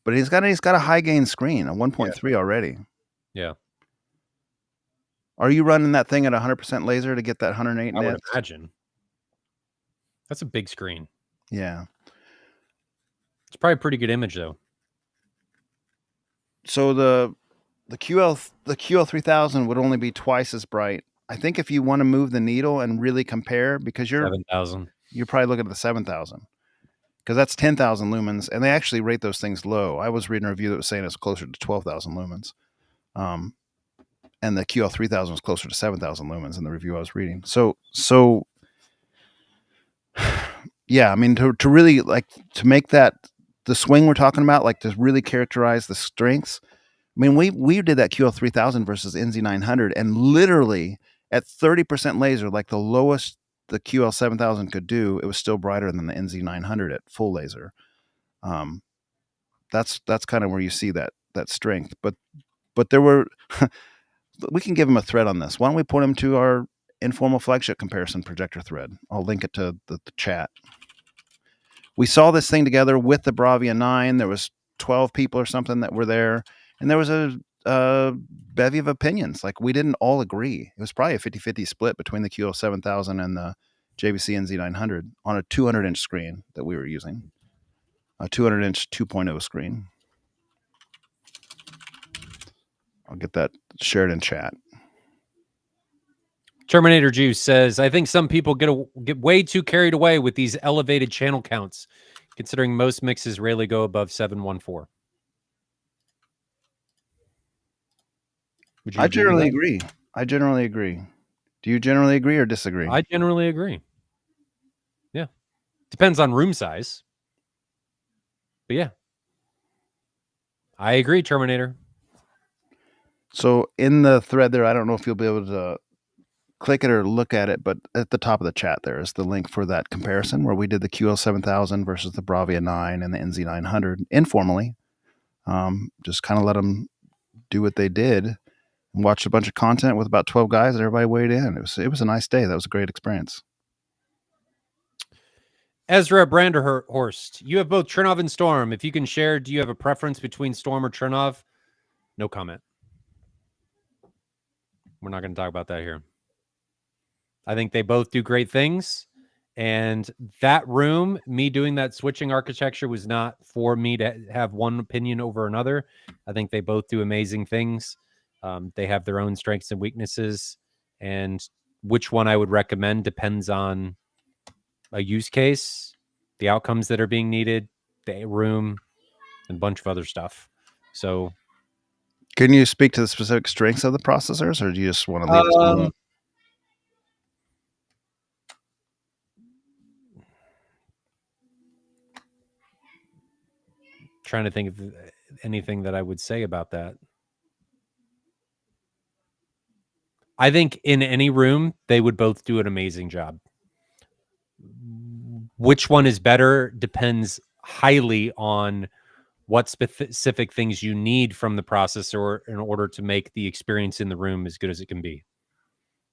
But he's got a high gain screen, a 1.3 already. Yeah. Are you running that thing at 100% laser to get that 108 nits? I would imagine. That's a big screen. Yeah. It's probably a pretty good image though. So the QL 3000 would only be twice as bright. I think if you want to move the needle and really compare, because you're 7,000. You're probably looking at the 7,000. Because that's 10,000 lumens, and they actually rate those things low. I was reading a review that was saying it's closer to 12,000 lumens. And the QL 3000 was closer to 7,000 lumens in the review I was reading. So yeah, I mean, to really like to make that the swing we're talking about, like to really characterize the strengths. I mean, we did that QL 3000 versus NZ900, and literally at 30% laser, like the lowest the QL 7000 could do, it was still brighter than the NZ900 at full laser. That's kind of where you see that strength. But there were we can give him a thread on this. Why don't we point him to our informal flagship comparison projector thread. I'll link it to the chat. We saw this thing together with the Bravia 9. There was 12 people or something that were there, and there was a bevy of opinions. Like, we didn't all agree. It was probably a 50-50 split between the QL7000 and the JVC NZ900 on a 200-inch screen that we were using, a 200-inch 2.0 screen. I'll get that shared in chat. Terminator Juice says, I think some people get way too carried away with these elevated channel counts, considering most mixes rarely go above 714. I generally agree. I generally agree. Do you generally agree or disagree? I generally agree. Yeah. Depends on room size. But yeah. I agree, Terminator. So in the thread there, I don't know if you'll be able to click it or look at it, but at the top of the chat there is the link for that comparison where we did the QL7000 versus the Bravia 9 and the NZ900 informally. Just kind of let them do what they did and watched a bunch of content with about 12 guys and everybody weighed in. It was a nice day. That was a great experience. Ezra Branderhorst, you have both Chernov and Storm. If you can share, do you have a preference between Storm or Chernov? No comment. We're not going to talk about that here. I think they both do great things. And that room, me doing that switching architecture was not for me to have one opinion over another. I think they both do amazing things. They have their own strengths and weaknesses. And which one I would recommend depends on a use case, the outcomes that are being needed, the room, and a bunch of other stuff. So, can you speak to the specific strengths of the processors, or do you just want to leave it alone? Trying to think of anything that I would say about that. I think in any room, they would both do an amazing job. Which one is better depends highly on what specific things you need from the processor in order to make the experience in the room as good as it can be.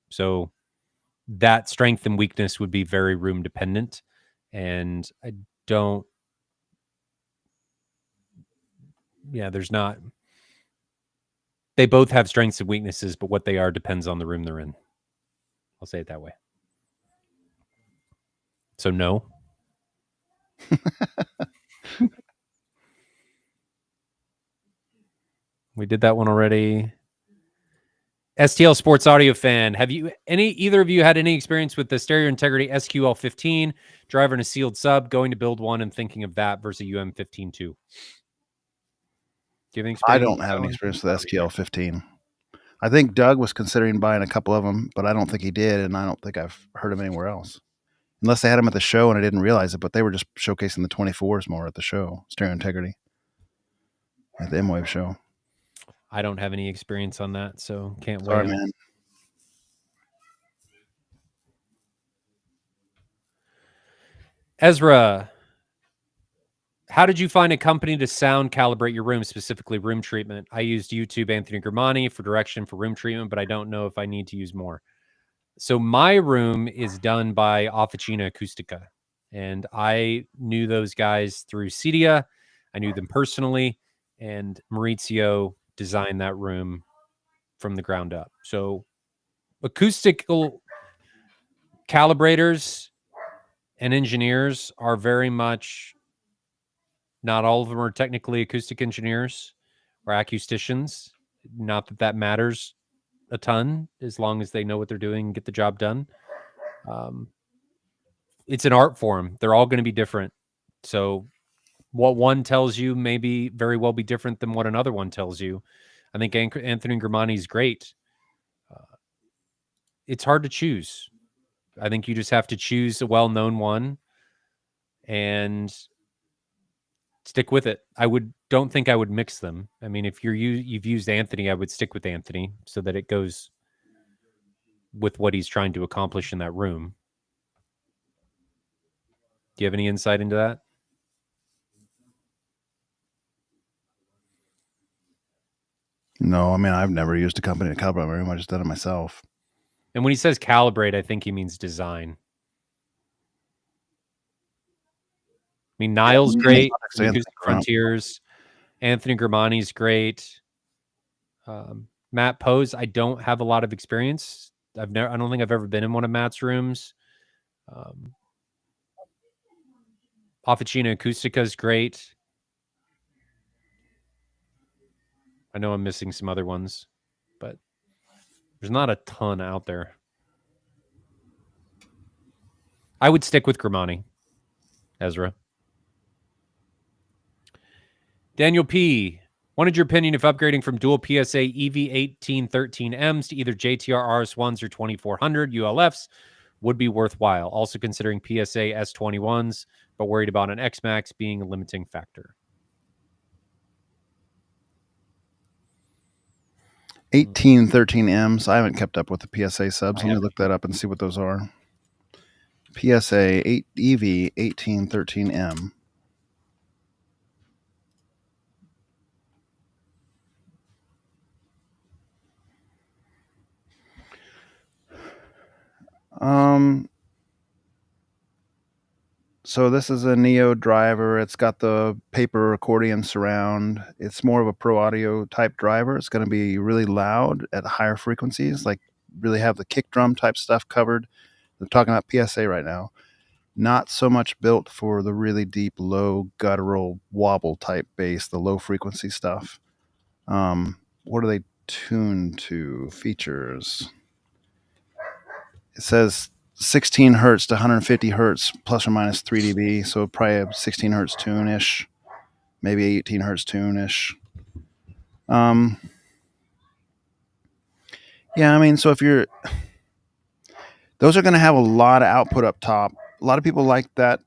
So that strength and weakness would be very room dependent. And there's not, they both have strengths and weaknesses, but what they are depends on the room they're in. I'll say it that way. So no. We did that one already. STL Sports Audio fan, have you either of you had any experience with the Stereo Integrity SQL15 driver in a sealed sub, going to build one and thinking of that versus UM15 too? Do you have any experience? I don't have any experience with SQL15. I think Doug was considering buying a couple of them, but I don't think he did, and I don't think I've heard him anywhere else. Unless they had them at the show and I didn't realize it, but they were just showcasing the 24s more at the show, Stereo Integrity, at the M-Wave show. I don't have any experience on that, so can't wait. Sorry, man. Ezra, how did you find a company to sound calibrate your room, specifically room treatment? I used YouTube Anthony Grimani for direction for room treatment, but I don't know if I need to use more. So my room is done by Officina Acustica, and I knew those guys through Cedia. I knew them personally, and Maurizio designed that room from the ground up. So acoustical calibrators and engineers are very much, not all of them are technically acoustic engineers or acousticians. Not that that matters a ton, as long as they know what they're doing and get the job done. It's an art form. They're all going to be different. So what one tells you may be very well be different than what another one tells you. I think Anthony Grimani is great. It's hard to choose. I think you just have to choose a well-known one and stick with it. Don't think I would mix them. I mean, if you've used Anthony, I would stick with Anthony so that it goes with what he's trying to accomplish in that room. Do you have any insight into that? No, I mean, I've never used a company to calibrate my room. I just did it myself. And when he says calibrate, I think he means design. I mean, Niall's great. Acoustic Frontiers. Anthony Gramani's great. Matt Pose, I don't have a lot of experience. I don't think I've ever been in one of Matt's rooms. Officina Acustica is great. I know I'm missing some other ones, but there's not a ton out there. I would stick with Gramani, Ezra. Daniel P. Wanted your opinion if upgrading from dual PSA EV1813Ms to either JTR RS1s or 2400 ULFs would be worthwhile. Also considering PSA S21s, but worried about an X-Max being a limiting factor. 1813Ms. I haven't kept up with the PSA subs. Let me look that up and see what those are. PSA 8 EV 1813M. So this is a Neo driver. It's got the paper accordion surround. It's more of a pro audio type driver. It's going to be really loud at higher frequencies, like really have the kick drum type stuff covered. I'm talking about PSA right now. Not so much built for the really deep, low, guttural wobble type bass, the low frequency stuff. What are they tuned to? Features. It says 16 hertz to 150 hertz plus or minus 3 dB. So probably a 16 hertz tune-ish, maybe 18 hertz tune-ish. Yeah, I mean, so if you're, those are going to have a lot of output up top. A lot of people like that.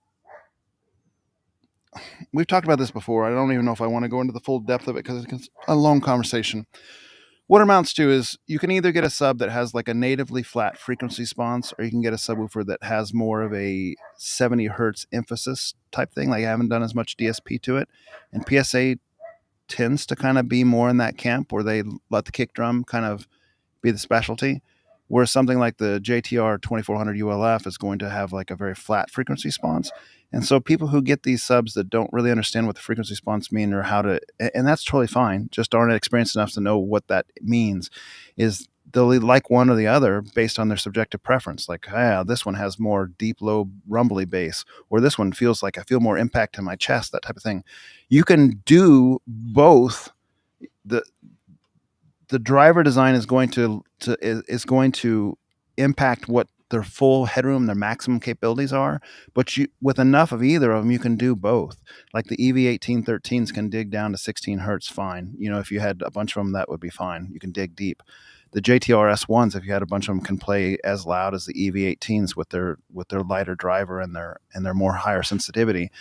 We've talked about this before. I don't even know if I want to go into the full depth of it because it's a long conversation. What it amounts to is you can either get a sub that has like a natively flat frequency response, or you can get a subwoofer that has more of a 70 hertz emphasis type thing. Like I haven't done as much DSP to it. And PSA tends to kind of be more in that camp where they let the kick drum kind of be the specialty. Whereas something like the JTR 2400 ULF is going to have like a very flat frequency response. And so people who get these subs that don't really understand what the frequency response mean or how to, and that's totally fine, just aren't experienced enough to know what that means, is they'll like one or the other based on their subjective preference. Like, this one has more deep, low, rumbly bass, or this one feels like I feel more impact in my chest, that type of thing. You can do both. The driver design is going to impact what their full headroom, their maximum capabilities are, but you, with enough of either of them, you can do both. Like the EV1813s can dig down to 16 hertz fine. You know, if you had a bunch of them, that would be fine. You can dig deep. The JTR S1s, if you had a bunch of them, can play as loud as the EV18s with their lighter driver and their more higher sensitivity.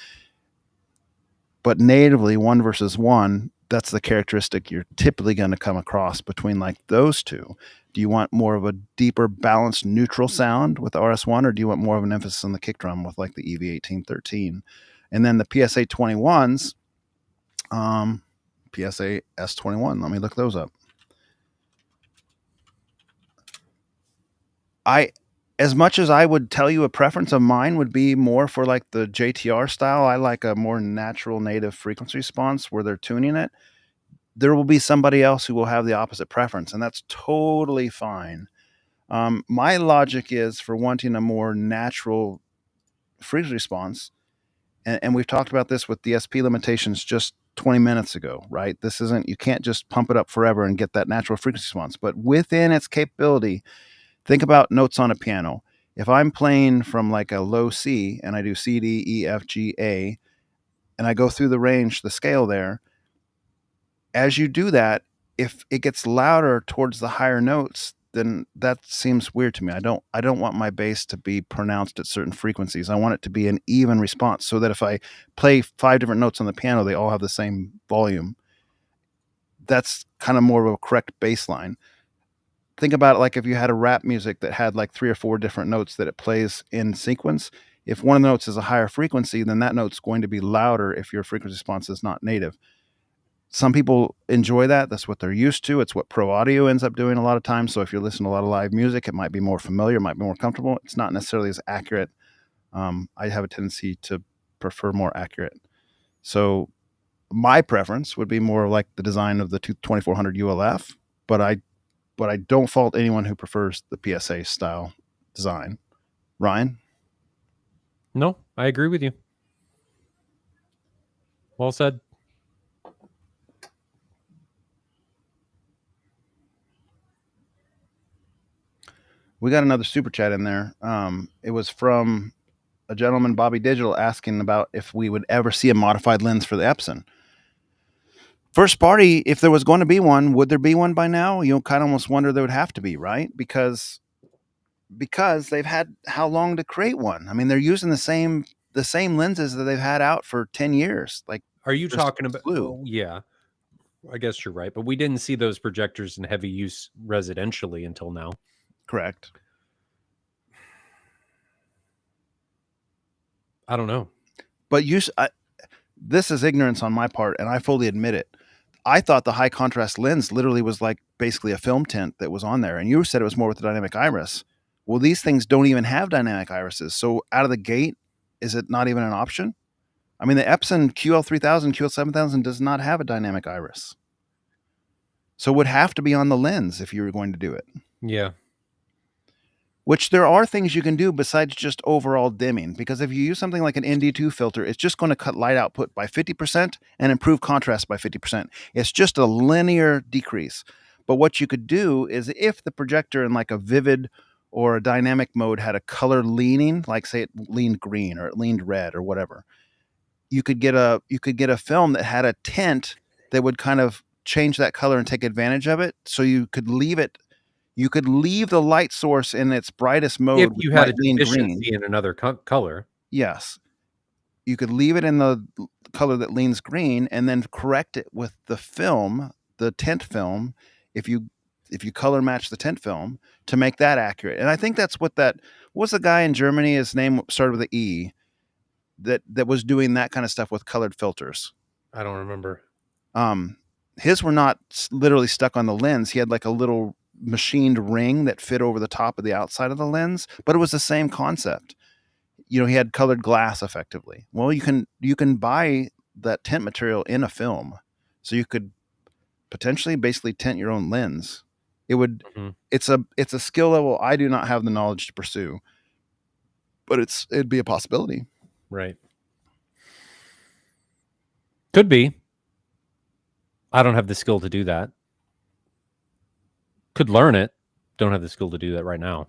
But natively, one versus one, that's the characteristic you're typically going to come across between like those two. Do you want more of a deeper, balanced, neutral sound with RS1, or do you want more of an emphasis on the kick drum with like the EV1813? And then the PSA 21s, PSA S21. Let me look those up. As much as I would tell you a preference of mine would be more for like the JTR style, I like a more natural native frequency response where they're tuning it. There will be somebody else who will have the opposite preference, and that's totally fine. My logic is for wanting a more natural frequency response, and we've talked about this with DSP limitations just 20 minutes ago, right? This isn't, you can't just pump it up forever and get that natural frequency response, but within its capability, think about notes on a piano. If I'm playing from like a low C and I do C, D, E, F, G, A, and I go through the range, the scale there, as you do that, if it gets louder towards the higher notes, then that seems weird to me. I don't want my bass to be pronounced at certain frequencies. I want it to be an even response so that if I play 5 different notes on the piano, they all have the same volume. That's kind of more of a correct baseline. Think about it like if you had a rap music that had like 3 or 4 different notes that it plays in sequence. If one of the notes is a higher frequency, then that note's going to be louder if your frequency response is not native. Some people enjoy that. That's what they're used to. It's what pro audio ends up doing a lot of times. So if you're listening to a lot of live music, it might be more familiar, might be more comfortable. It's not necessarily as accurate. I have a tendency to prefer more accurate. So my preference would be more like the design of the 2400 ULF, but I don't fault anyone who prefers the PSA style design. Ryan? No, I agree with you. Well said. We got another super chat in there. It was from a gentleman, Bobby Digital, asking about if we would ever see a modified lens for the Epson. First party, if there was going to be one, would there be one by now? You kind of almost wonder there would have to be, right? Because they've had how long to create one? I mean, they're using the same lenses that they've had out for 10 years. Like, are you talking about? Oh, yeah, I guess you're right, but we didn't see those projectors in heavy use residentially until now. Correct. I don't know. But this is ignorance on my part, and I fully admit it. I thought the high contrast lens literally was like basically a film tint that was on there. And you said it was more with the dynamic iris. Well, these things don't even have dynamic irises. So out of the gate, is it not even an option? I mean, the Epson QL3000, QL7000 does not have a dynamic iris. So it would have to be on the lens if you were going to do it. Yeah. Which there are things you can do besides just overall dimming, because if you use something like an ND2 filter, it's just going to cut light output by 50% and improve contrast by 50%. It's just a linear decrease. But what you could do is if the projector in like a vivid or a dynamic mode had a color leaning, like say it leaned green or it leaned red or whatever, you could get a film that had a tint that would kind of change that color and take advantage of it. So you could leave the light source in its brightest mode. If you had a deficiency in another color. Yes. You could leave it in the color that leans green and then correct it with the film, the tint film, if you color match the tint film to make that accurate. And I think that's what was the guy in Germany, his name started with an E, that was doing that kind of stuff with colored filters. I don't remember. His were not literally stuck on the lens. He had like a little machined ring that fit over the top of the outside of the lens, but it was the same concept. He had colored glass effectively. Well, you can buy that tint material in a film, so you could potentially basically tint your own lens. It's a skill level I do not have the knowledge to pursue, but it'd be a possibility. Right. Could be. I don't have the skill to do that. Could learn it. Don't have the skill to do that right now.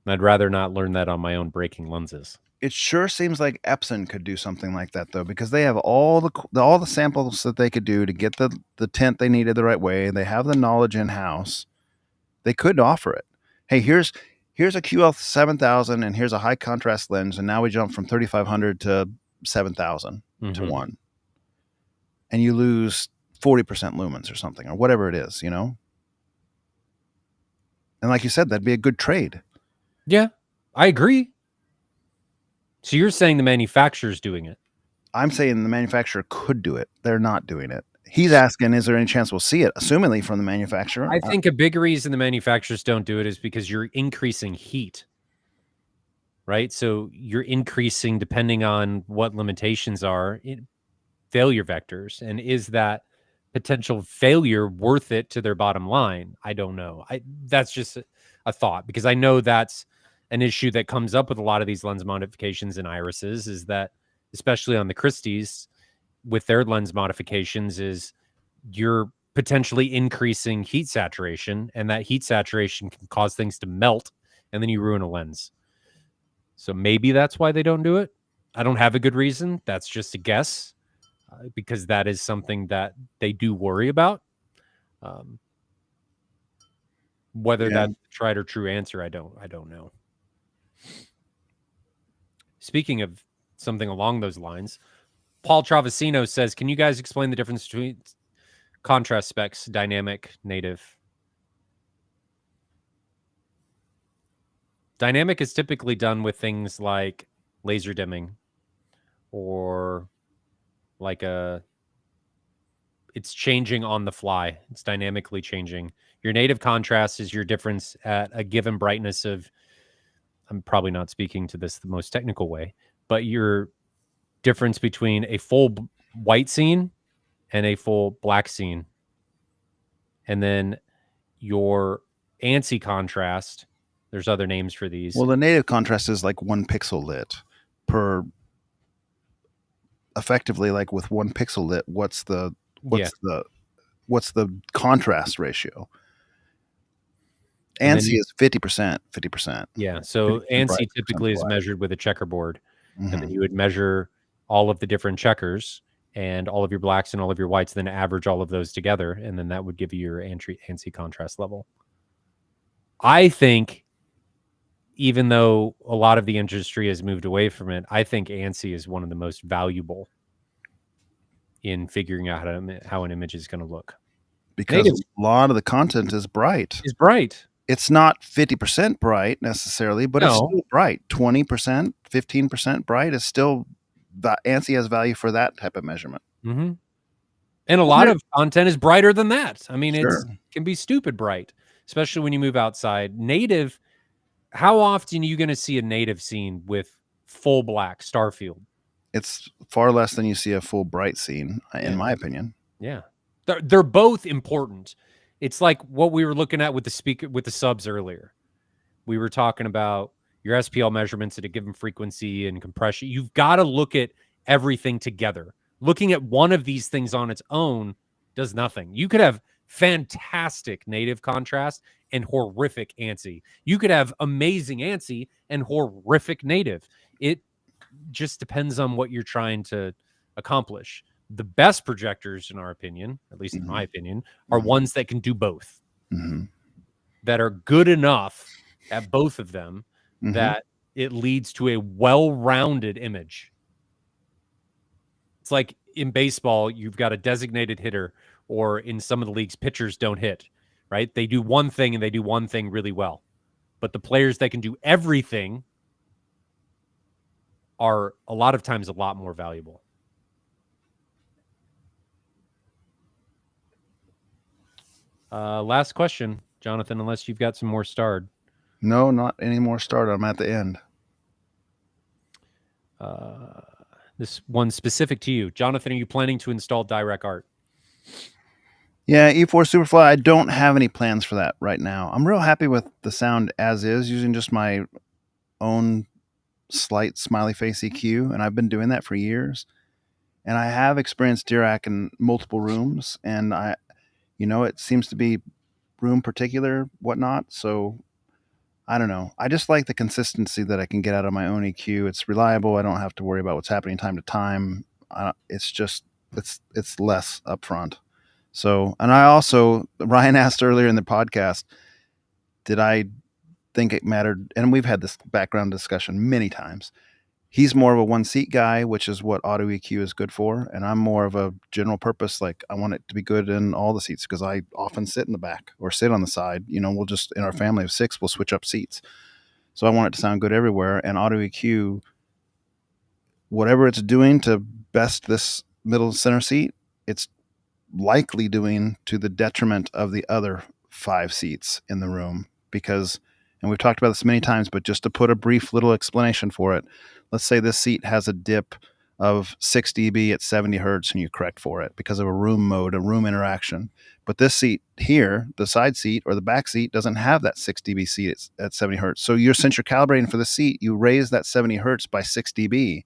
I'd rather not learn that on my own breaking lenses. It sure seems like Epson could do something like that, though, because they have all the samples that they could do to get the tint they needed the right way. They have the knowledge in-house. They could offer it. Hey, here's a QL7000 and here's a high contrast lens, and now we jump from 3500 to 7000 to 1. And you lose 40% lumens or something, or whatever it is, And like you said, that'd be a good trade. Yeah, I agree. So you're saying the manufacturer's doing it? I'm saying the manufacturer could do it. They're not doing it. He's asking, is there any chance we'll see it, assumingly from the manufacturer? I think a big reason the manufacturers don't do it is because you're increasing heat, right? So you're increasing, depending on what limitations are, failure vectors. And is that potential failure worth it to their bottom line? I don't know. That's just a thought, because I know that's an issue that comes up with a lot of these lens modifications and irises, is that, especially on the Christie's with their lens modifications, is you're potentially increasing heat saturation, and that heat saturation can cause things to melt, and then you ruin a lens. So maybe that's why they don't do it. I don't have a good reason. That's just a guess, because that is something that they do worry about. Whether that's the tried or true answer, I don't know. Speaking of something along those lines, Paul Travasino says, can you guys explain the difference between contrast specs, dynamic, native? Dynamic is typically done with things like laser dimming, or like a it's changing on the fly. It's dynamically changing. Your native contrast is your difference at a given brightness of, I'm probably not speaking to this the most technical way, but your difference between a full white scene and a full black scene. And then your ANSI contrast, there's other names for these. Well, the native contrast is like 1 pixel lit per, effectively, like with 1 pixel lit, what's the contrast ratio? ANSI is 50%, 50%. Yeah. So ANSI typically is measured with a checkerboard. And then you would measure all of the different checkers and all of your blacks and all of your whites, then average all of those together. And then that would give you your ANSI contrast level. I think, even though a lot of the industry has moved away from it, I think ANSI is one of the most valuable in figuring out how an image is going to look. Because a lot of the content is bright. It's not 50% bright necessarily, but it's still bright. 20%, 15% bright is still, ANSI has value for that type of measurement. Mm-hmm. And a lot of content is brighter than that. I mean, it can be stupid bright, especially when you move outside. Native, how often are you going to see a native scene with full black Starfield? It's far less than you see a full bright scene, in my opinion. Yeah. They're both important. It's like what we were looking at with the subs earlier. We were talking about your SPL measurements at a given frequency and compression. You've got to look at everything together. Looking at one of these things on its own does nothing. You could have fantastic native contrast and horrific ANSI. You could have amazing ANSI and horrific native. It just depends on what you're trying to accomplish. The best projectors, in our opinion, at least in my opinion, are ones that can do both, that are good enough at both of them that it leads to a well-rounded image. It's like in baseball, you've got a designated hitter, or in some of the leagues, pitchers don't hit, right? They do one thing and they do one thing really well. But the players that can do everything are a lot of times a lot more valuable. Last question, Jonathan, unless you've got some more starred. No, not any more starred. I'm at the end. This one specific to you. Jonathan, are you planning to install Direct Art? Yeah, E4 Superfly, I don't have any plans for that right now. I'm real happy with the sound as is, using just my own slight smiley face EQ, and I've been doing that for years. And I have experienced Dirac in multiple rooms, and it seems to be room particular, whatnot. So I don't know. I just like the consistency that I can get out of my own EQ. It's reliable. I don't have to worry about what's happening time to time. It's less upfront. So, and I also, Ryan asked earlier in the podcast, did I think it mattered? And we've had this background discussion many times. He's more of a 1-seat guy, which is what auto EQ is good for. And I'm more of a general purpose. Like, I want it to be good in all the seats because I often sit in the back or sit on the side. We'll just, in our family of 6, we'll switch up seats. So I want it to sound good everywhere. And auto EQ, whatever it's doing to best this middle center seat, it's likely doing to the detriment of the other 5 seats in the room. Because, and we've talked about this many times, but just to put a brief little explanation for it, let's say this seat has a dip of 6 dB at 70 hertz and you correct for it because of a room mode, a room interaction. But this seat here, the side seat or the back seat, doesn't have that 6 dB seat at 70 hertz. So since you're calibrating for the seat, you raise that 70 hertz by 6 dB.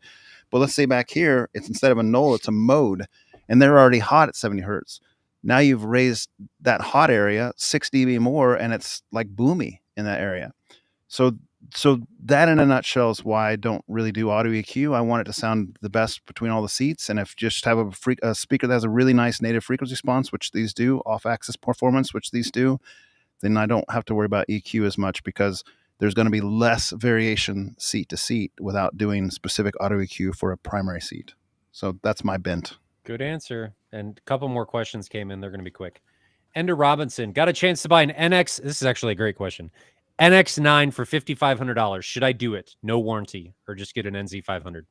But let's say back here, it's instead of a null, it's a mode, and they're already hot at 70 hertz. Now you've raised that hot area 6 dB more, and it's like boomy in that area. So that in a nutshell is why I don't really do auto EQ. I want it to sound the best between all the seats. And if just have a speaker that has a really nice native frequency response, which these do, off-axis performance, which these do, then I don't have to worry about EQ as much because there's going to be less variation seat to seat without doing specific auto EQ for a primary seat. So that's my bent. Good answer. And a couple more questions came in. They're going to be quick. Ender Robinson, got a chance to buy an NX. This is actually a great question. NX9 for $5,500. Should I do it? No warranty, or just get an NZ500?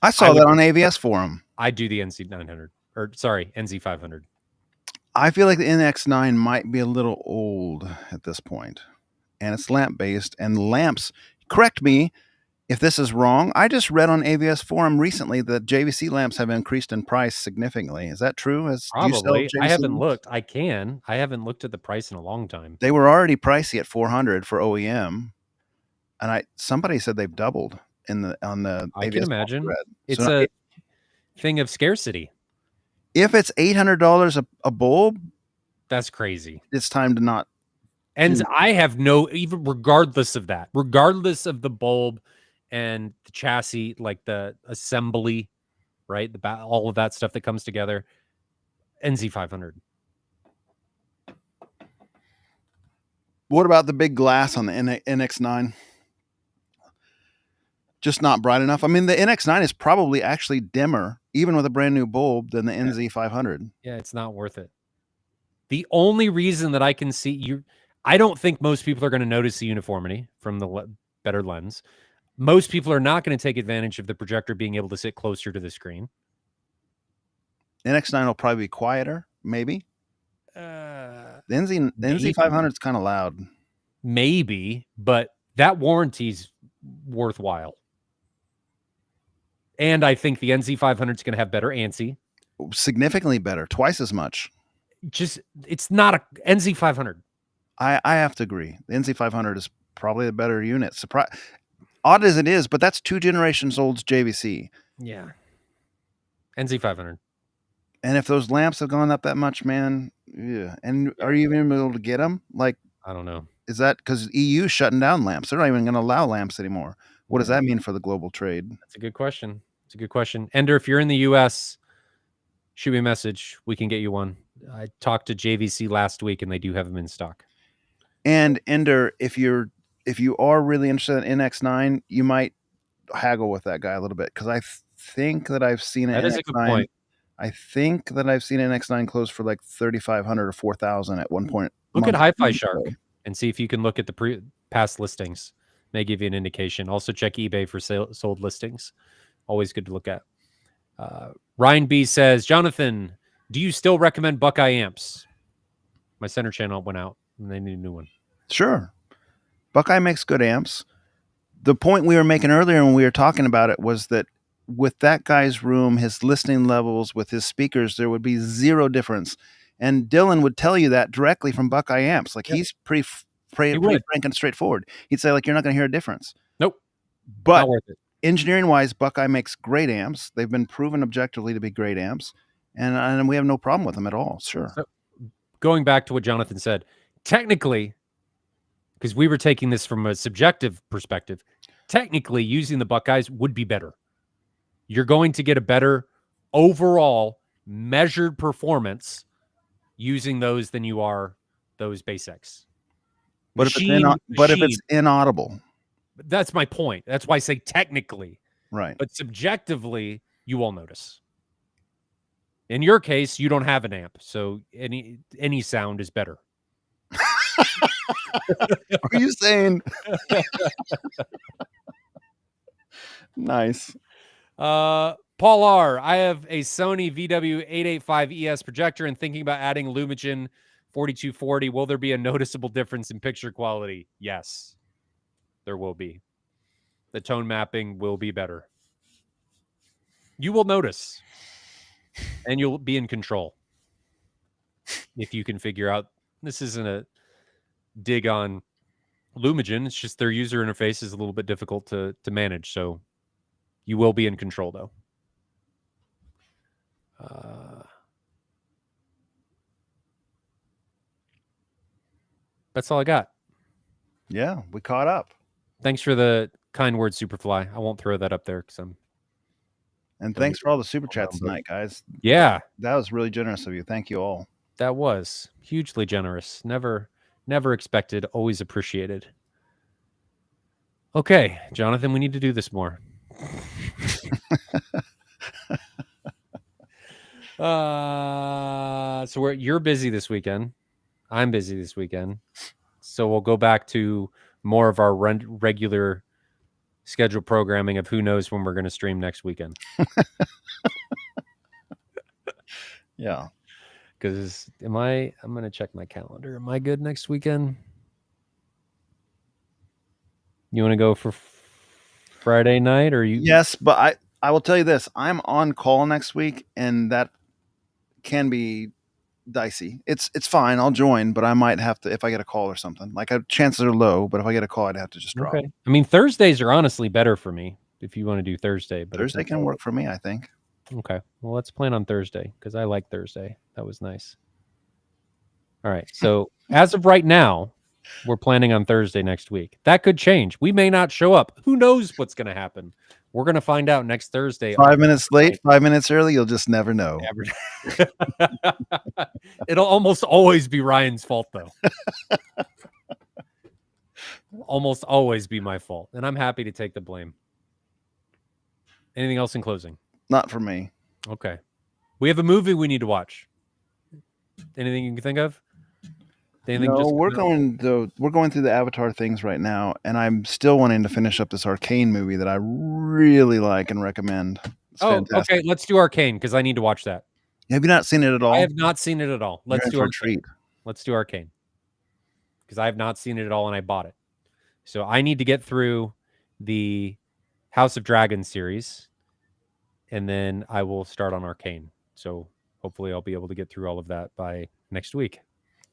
I saw that on AVS forum. I do the NZ900. or sorry, NZ500. I feel like the NX9 might be a little old at this point, and it's lamp based. And lamps, correct me if this is wrong. I just read on AVS forum recently that JVC lamps have increased in price significantly. Is that true? Do you sell Probably. I JVC haven't lamps? looked. I haven't looked at the price in a long time. They were already pricey at $400 for OEM, and somebody said they've doubled on the I AVS can imagine. thread. It's So a thing of scarcity. if it's $800 a bulb, That's crazy. it's time to not. And I have no, even regardless of that, regardless of the bulb and the chassis, like the assembly, right? All of that stuff that comes together. NZ500. What about the big glass on the NX9? Just not bright enough. I mean, the NX9 is probably actually dimmer, even with a brand new bulb, than the NZ500. Yeah, it's not worth it. The only reason that I can see I don't think most people are going to notice the uniformity from the better lens. Most people are not going to take advantage of the projector being able to sit closer to the screen. NX9 will probably be quieter, maybe. The NZ500 is kind of loud. Maybe, but that warranty's worthwhile. And I think the NZ500 is going to have better ANSI. Significantly better, twice as much. It's not a NZ500. I have to agree. The NZ500 is probably a better unit. Odd as it is, but that's 2 generations old's JVC. Yeah. NZ500. And if those lamps have gone up that much, man, yeah. And are you even able to get them? Like, I don't know. Is that because EU shutting down lamps? They're not even going to allow lamps anymore. What does that mean for the global trade? That's a good question. It's a good question. Ender, if you're in the U.S., shoot me a message. We can get you one. I talked to JVC last week, and they do have them in stock. And Ender, if you are really interested in NX9, you might haggle with that guy a little bit, because I think that I've seen an That is a good point. I think that I've seen an NX9 close for like $3,500 or $4,000 at one point. Look at HiFi Shark and see if you can look at the past listings. May give you an indication. Also check eBay for sold listings. Always good to look at. Ryan B says, Jonathan, do you still recommend Buckeye amps? My center channel went out and they need a new one. Sure. Buckeye makes good amps. The point we were making earlier when we were talking about it was that with that guy's room, his listening levels with his speakers, there would be zero difference. And Dylan would tell you that directly from Buckeye amps. Like, he's pretty frank and straightforward. He'd say, like, you're not going to hear a difference. Nope. But not worth it. Engineering wise, Buckeye makes great amps. They've been proven objectively to be great amps. And we have no problem with them at all. Sure. So, going back to what Jonathan said, technically, because we were taking this from a subjective perspective, technically using the Buckeyes would be better. You're going to get a better overall measured performance using those than you are those basics. But if it's inaudible. That's my point. That's why I say technically. Right. But subjectively, you will notice. In your case, you don't have an amp, so any sound is better. Are you saying? Nice. Paul R. I have a Sony VW885ES projector and thinking about adding Lumagen 4240. Will there be a noticeable difference in picture quality? Yes, there will be. The tone mapping will be better. You will notice, and you'll be in control if you can figure out. This isn't a dig on Lumagen. It's just their user interface is a little bit difficult to manage. So you will be in control, though. That's all I got. Yeah, we caught up. Thanks for the kind words, Superfly. I won't throw that up there because And thanks for all the super chats tonight, guys. Yeah, that was really generous of you. Thank you all. That was hugely generous. Never expected. Always appreciated. Okay, Jonathan, we need to do this more. So you're busy this weekend. I'm busy this weekend. So we'll go back to more of our regular scheduled programming of who knows when we're going to stream next weekend. Yeah. Because I'm going to check my calendar. Am I good next weekend? You want to go for Friday night or you? Yes, but I will tell you this. I'm on call next week, and that can be dicey. It's fine. I'll join, but I might have to if I get a call or something. Like chances are low, but if I get a call, I'd have to just drop. Okay. I mean, Thursdays are honestly better for me if you want to do Thursday. But Thursday can work for me, I think. Okay. Well, let's plan on Thursday because I like Thursday. That was nice. All right. So as of right now, we're planning on Thursday next week. That could change. We may not show up. Who knows what's going to happen? We're going to find out next Thursday. 5 minutes late, 5 minutes early, you'll just never know. It'll almost always be Ryan's fault, though. Almost always be my fault. And I'm happy to take the blame. Anything else in closing? Not for me. Okay. We have a movie we need to watch. Anything you can think of? Anything No, we're going through the Avatar things right now, and I'm still wanting to finish up this Arcane movie that I really like and recommend. It's fantastic. Okay. Let's do Arcane because I need to watch that. Have you not seen it at all? I have not seen it at all. Let's do Arcane. Treat. Let's do Arcane because I have not seen it at all, and I bought it. So I need to get through the House of Dragons series, and then I will start on Arcane. So hopefully I'll be able to get through all of that by next week.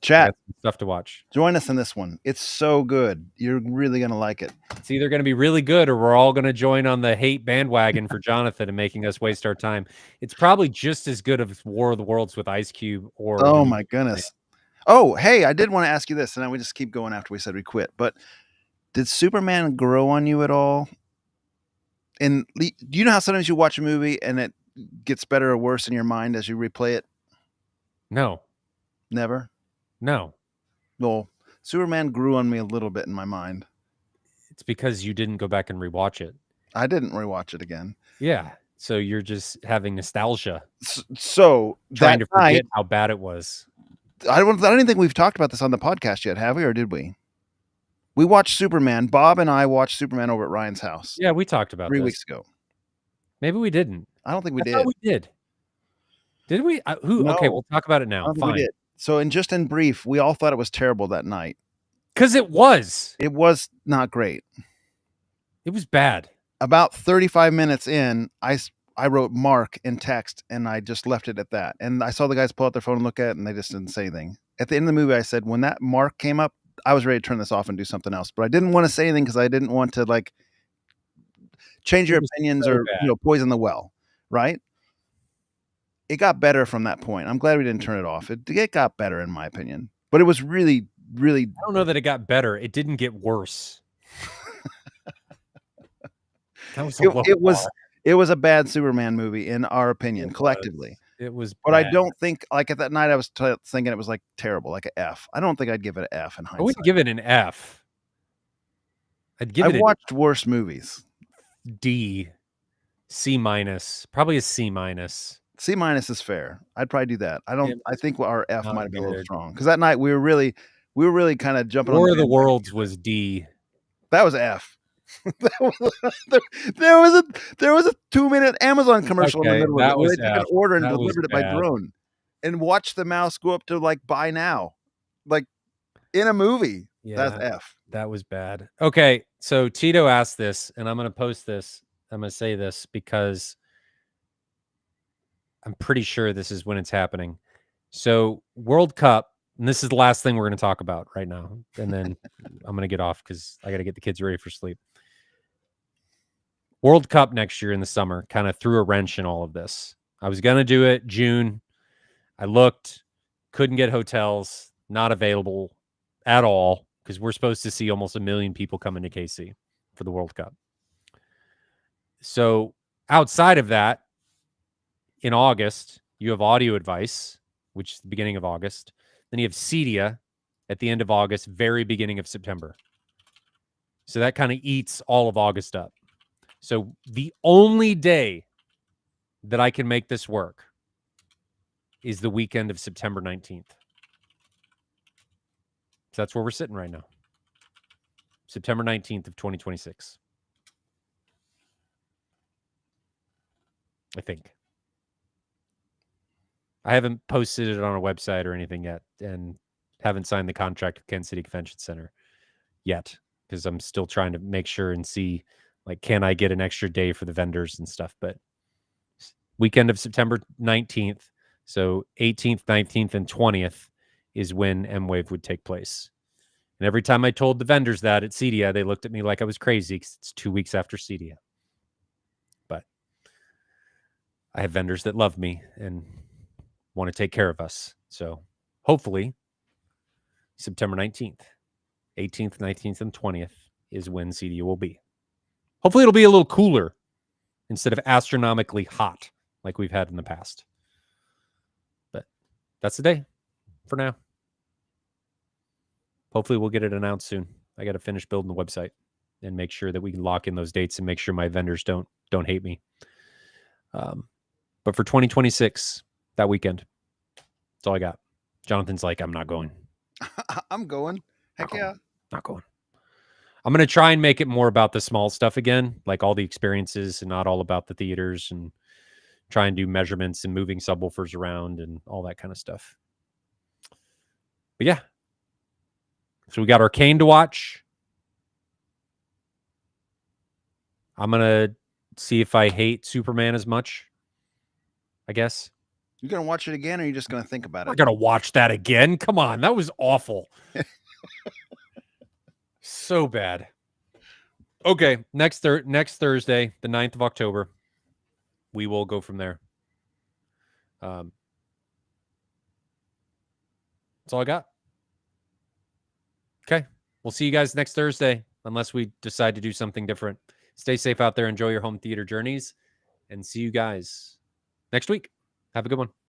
Chat. Stuff to watch. Join us in this one. It's so good. You're really going to like it. It's either going to be really good or we're all going to join on the hate bandwagon for Jonathan and making us waste our time. It's probably just as good as War of the Worlds with Ice Cube or... Oh, my goodness. Oh, hey, I did want to ask you this, and then we just keep going after we said we quit. But did Superman grow on you at all? And do you know how sometimes you watch a movie and it gets better or worse in your mind as you replay it? No. Never? No. Well, Superman grew on me a little bit in my mind. It's because you didn't go back and rewatch it. I didn't rewatch it again. Yeah. So you're just having nostalgia. So trying to forget how bad it was. I don't think we've talked about this on the podcast yet, have we? Or did we? We watched Superman. Bob and I watched Superman over at Ryan's house. Yeah, we talked about 3 weeks ago. Maybe we didn't. I don't think we did. We did. Did we? No, okay, we'll talk about it now. Fine. We did. So, in brief, we all thought it was terrible that night. Because it was. It was not great. It was bad. About 35 minutes in, I wrote Mark in text, and I just left it at that. And I saw the guys pull out their phone and look at it, and they just didn't say anything. At the end of the movie, I said, when that Mark came up, I was ready to turn this off and do something else. But I didn't want to say anything because I didn't want to, like, change your opinions or poison the well, right? It got better from that point. I'm glad we didn't turn it off. It got better, in my opinion. But it was really, really... I don't know that it got better. It didn't get worse. That was it was a bad Superman movie, in our opinion, collectively. It was But bad. I don't think, like, at that night, I was thinking it was, like, terrible, like an F. I don't think I'd give it an F in hindsight. I wouldn't give it an F. I've watched worse movies. D. C-, probably a C-. C- is fair. I'd probably do that. I think our F might have been a little strong because that night we were really kind of jumping. War of the Worlds was D. That was F. there was a 2-minute Amazon commercial in the middle of it where they took an order and delivered it by drone, and watched the mouse go up to like buy now, like in a movie. Yeah, that's F. That was bad. Okay, so Tito asked this, and I'm going to post this. I'm going to say this because I'm pretty sure this is when it's happening. So World Cup, and this is the last thing we're going to talk about right now. And then I'm going to get off because I got to get the kids ready for sleep. World Cup next year in the summer kind of threw a wrench in all of this. I was going to do it June. I looked, couldn't get hotels, not available at all because we're supposed to see almost 1 million people coming to KC for the World Cup. So outside of that, in August, you have Audio Advice, which is the beginning of August. Then you have Cedia at the end of August, very beginning of September. So that kind of eats all of August up. So the only day that I can make this work is the weekend of September 19th. So that's where we're sitting right now. September 19th of 2026. I think. I haven't posted it on a website or anything yet, and haven't signed the contract with Kansas City Convention Center yet, because I'm still trying to make sure and see, like, can I get an extra day for the vendors and stuff. But weekend of September 19th, so 18th, 19th, and 20th is when M-Wave would take place. And every time I told the vendors that at CEDIA, they looked at me like I was crazy because it's 2 weeks after CEDIA. But I have vendors that love me and want to take care of us. So hopefully September 19th, 18th, 19th, and 20th is when CEDIA will be. Hopefully it'll be a little cooler instead of astronomically hot like we've had in the past. But that's the day for now. Hopefully we'll get it announced soon. I got to finish building the website and make sure that we can lock in those dates and make sure my vendors don't hate me. But for 2026, that weekend, that's all I got. Jonathan's like, I'm not going. I'm going. Heck yeah. Not going. I'm going to try and make it more about the small stuff again, like all the experiences and not all about the theaters, and try and do measurements and moving subwoofers around and all that kind of stuff. But yeah. So we got Arcane to watch. I'm going to see if I hate Superman as much, I guess. You gonna watch it again, or are you just gonna think about I'm it? not going to watch that again. Come on. That was awful. So bad. Okay. Next Thursday, the 9th of October, we will go from there. That's all I got. Okay. We'll see you guys next Thursday, unless we decide to do something different. Stay safe out there. Enjoy your home theater journeys, and see you guys next week. Have a good one.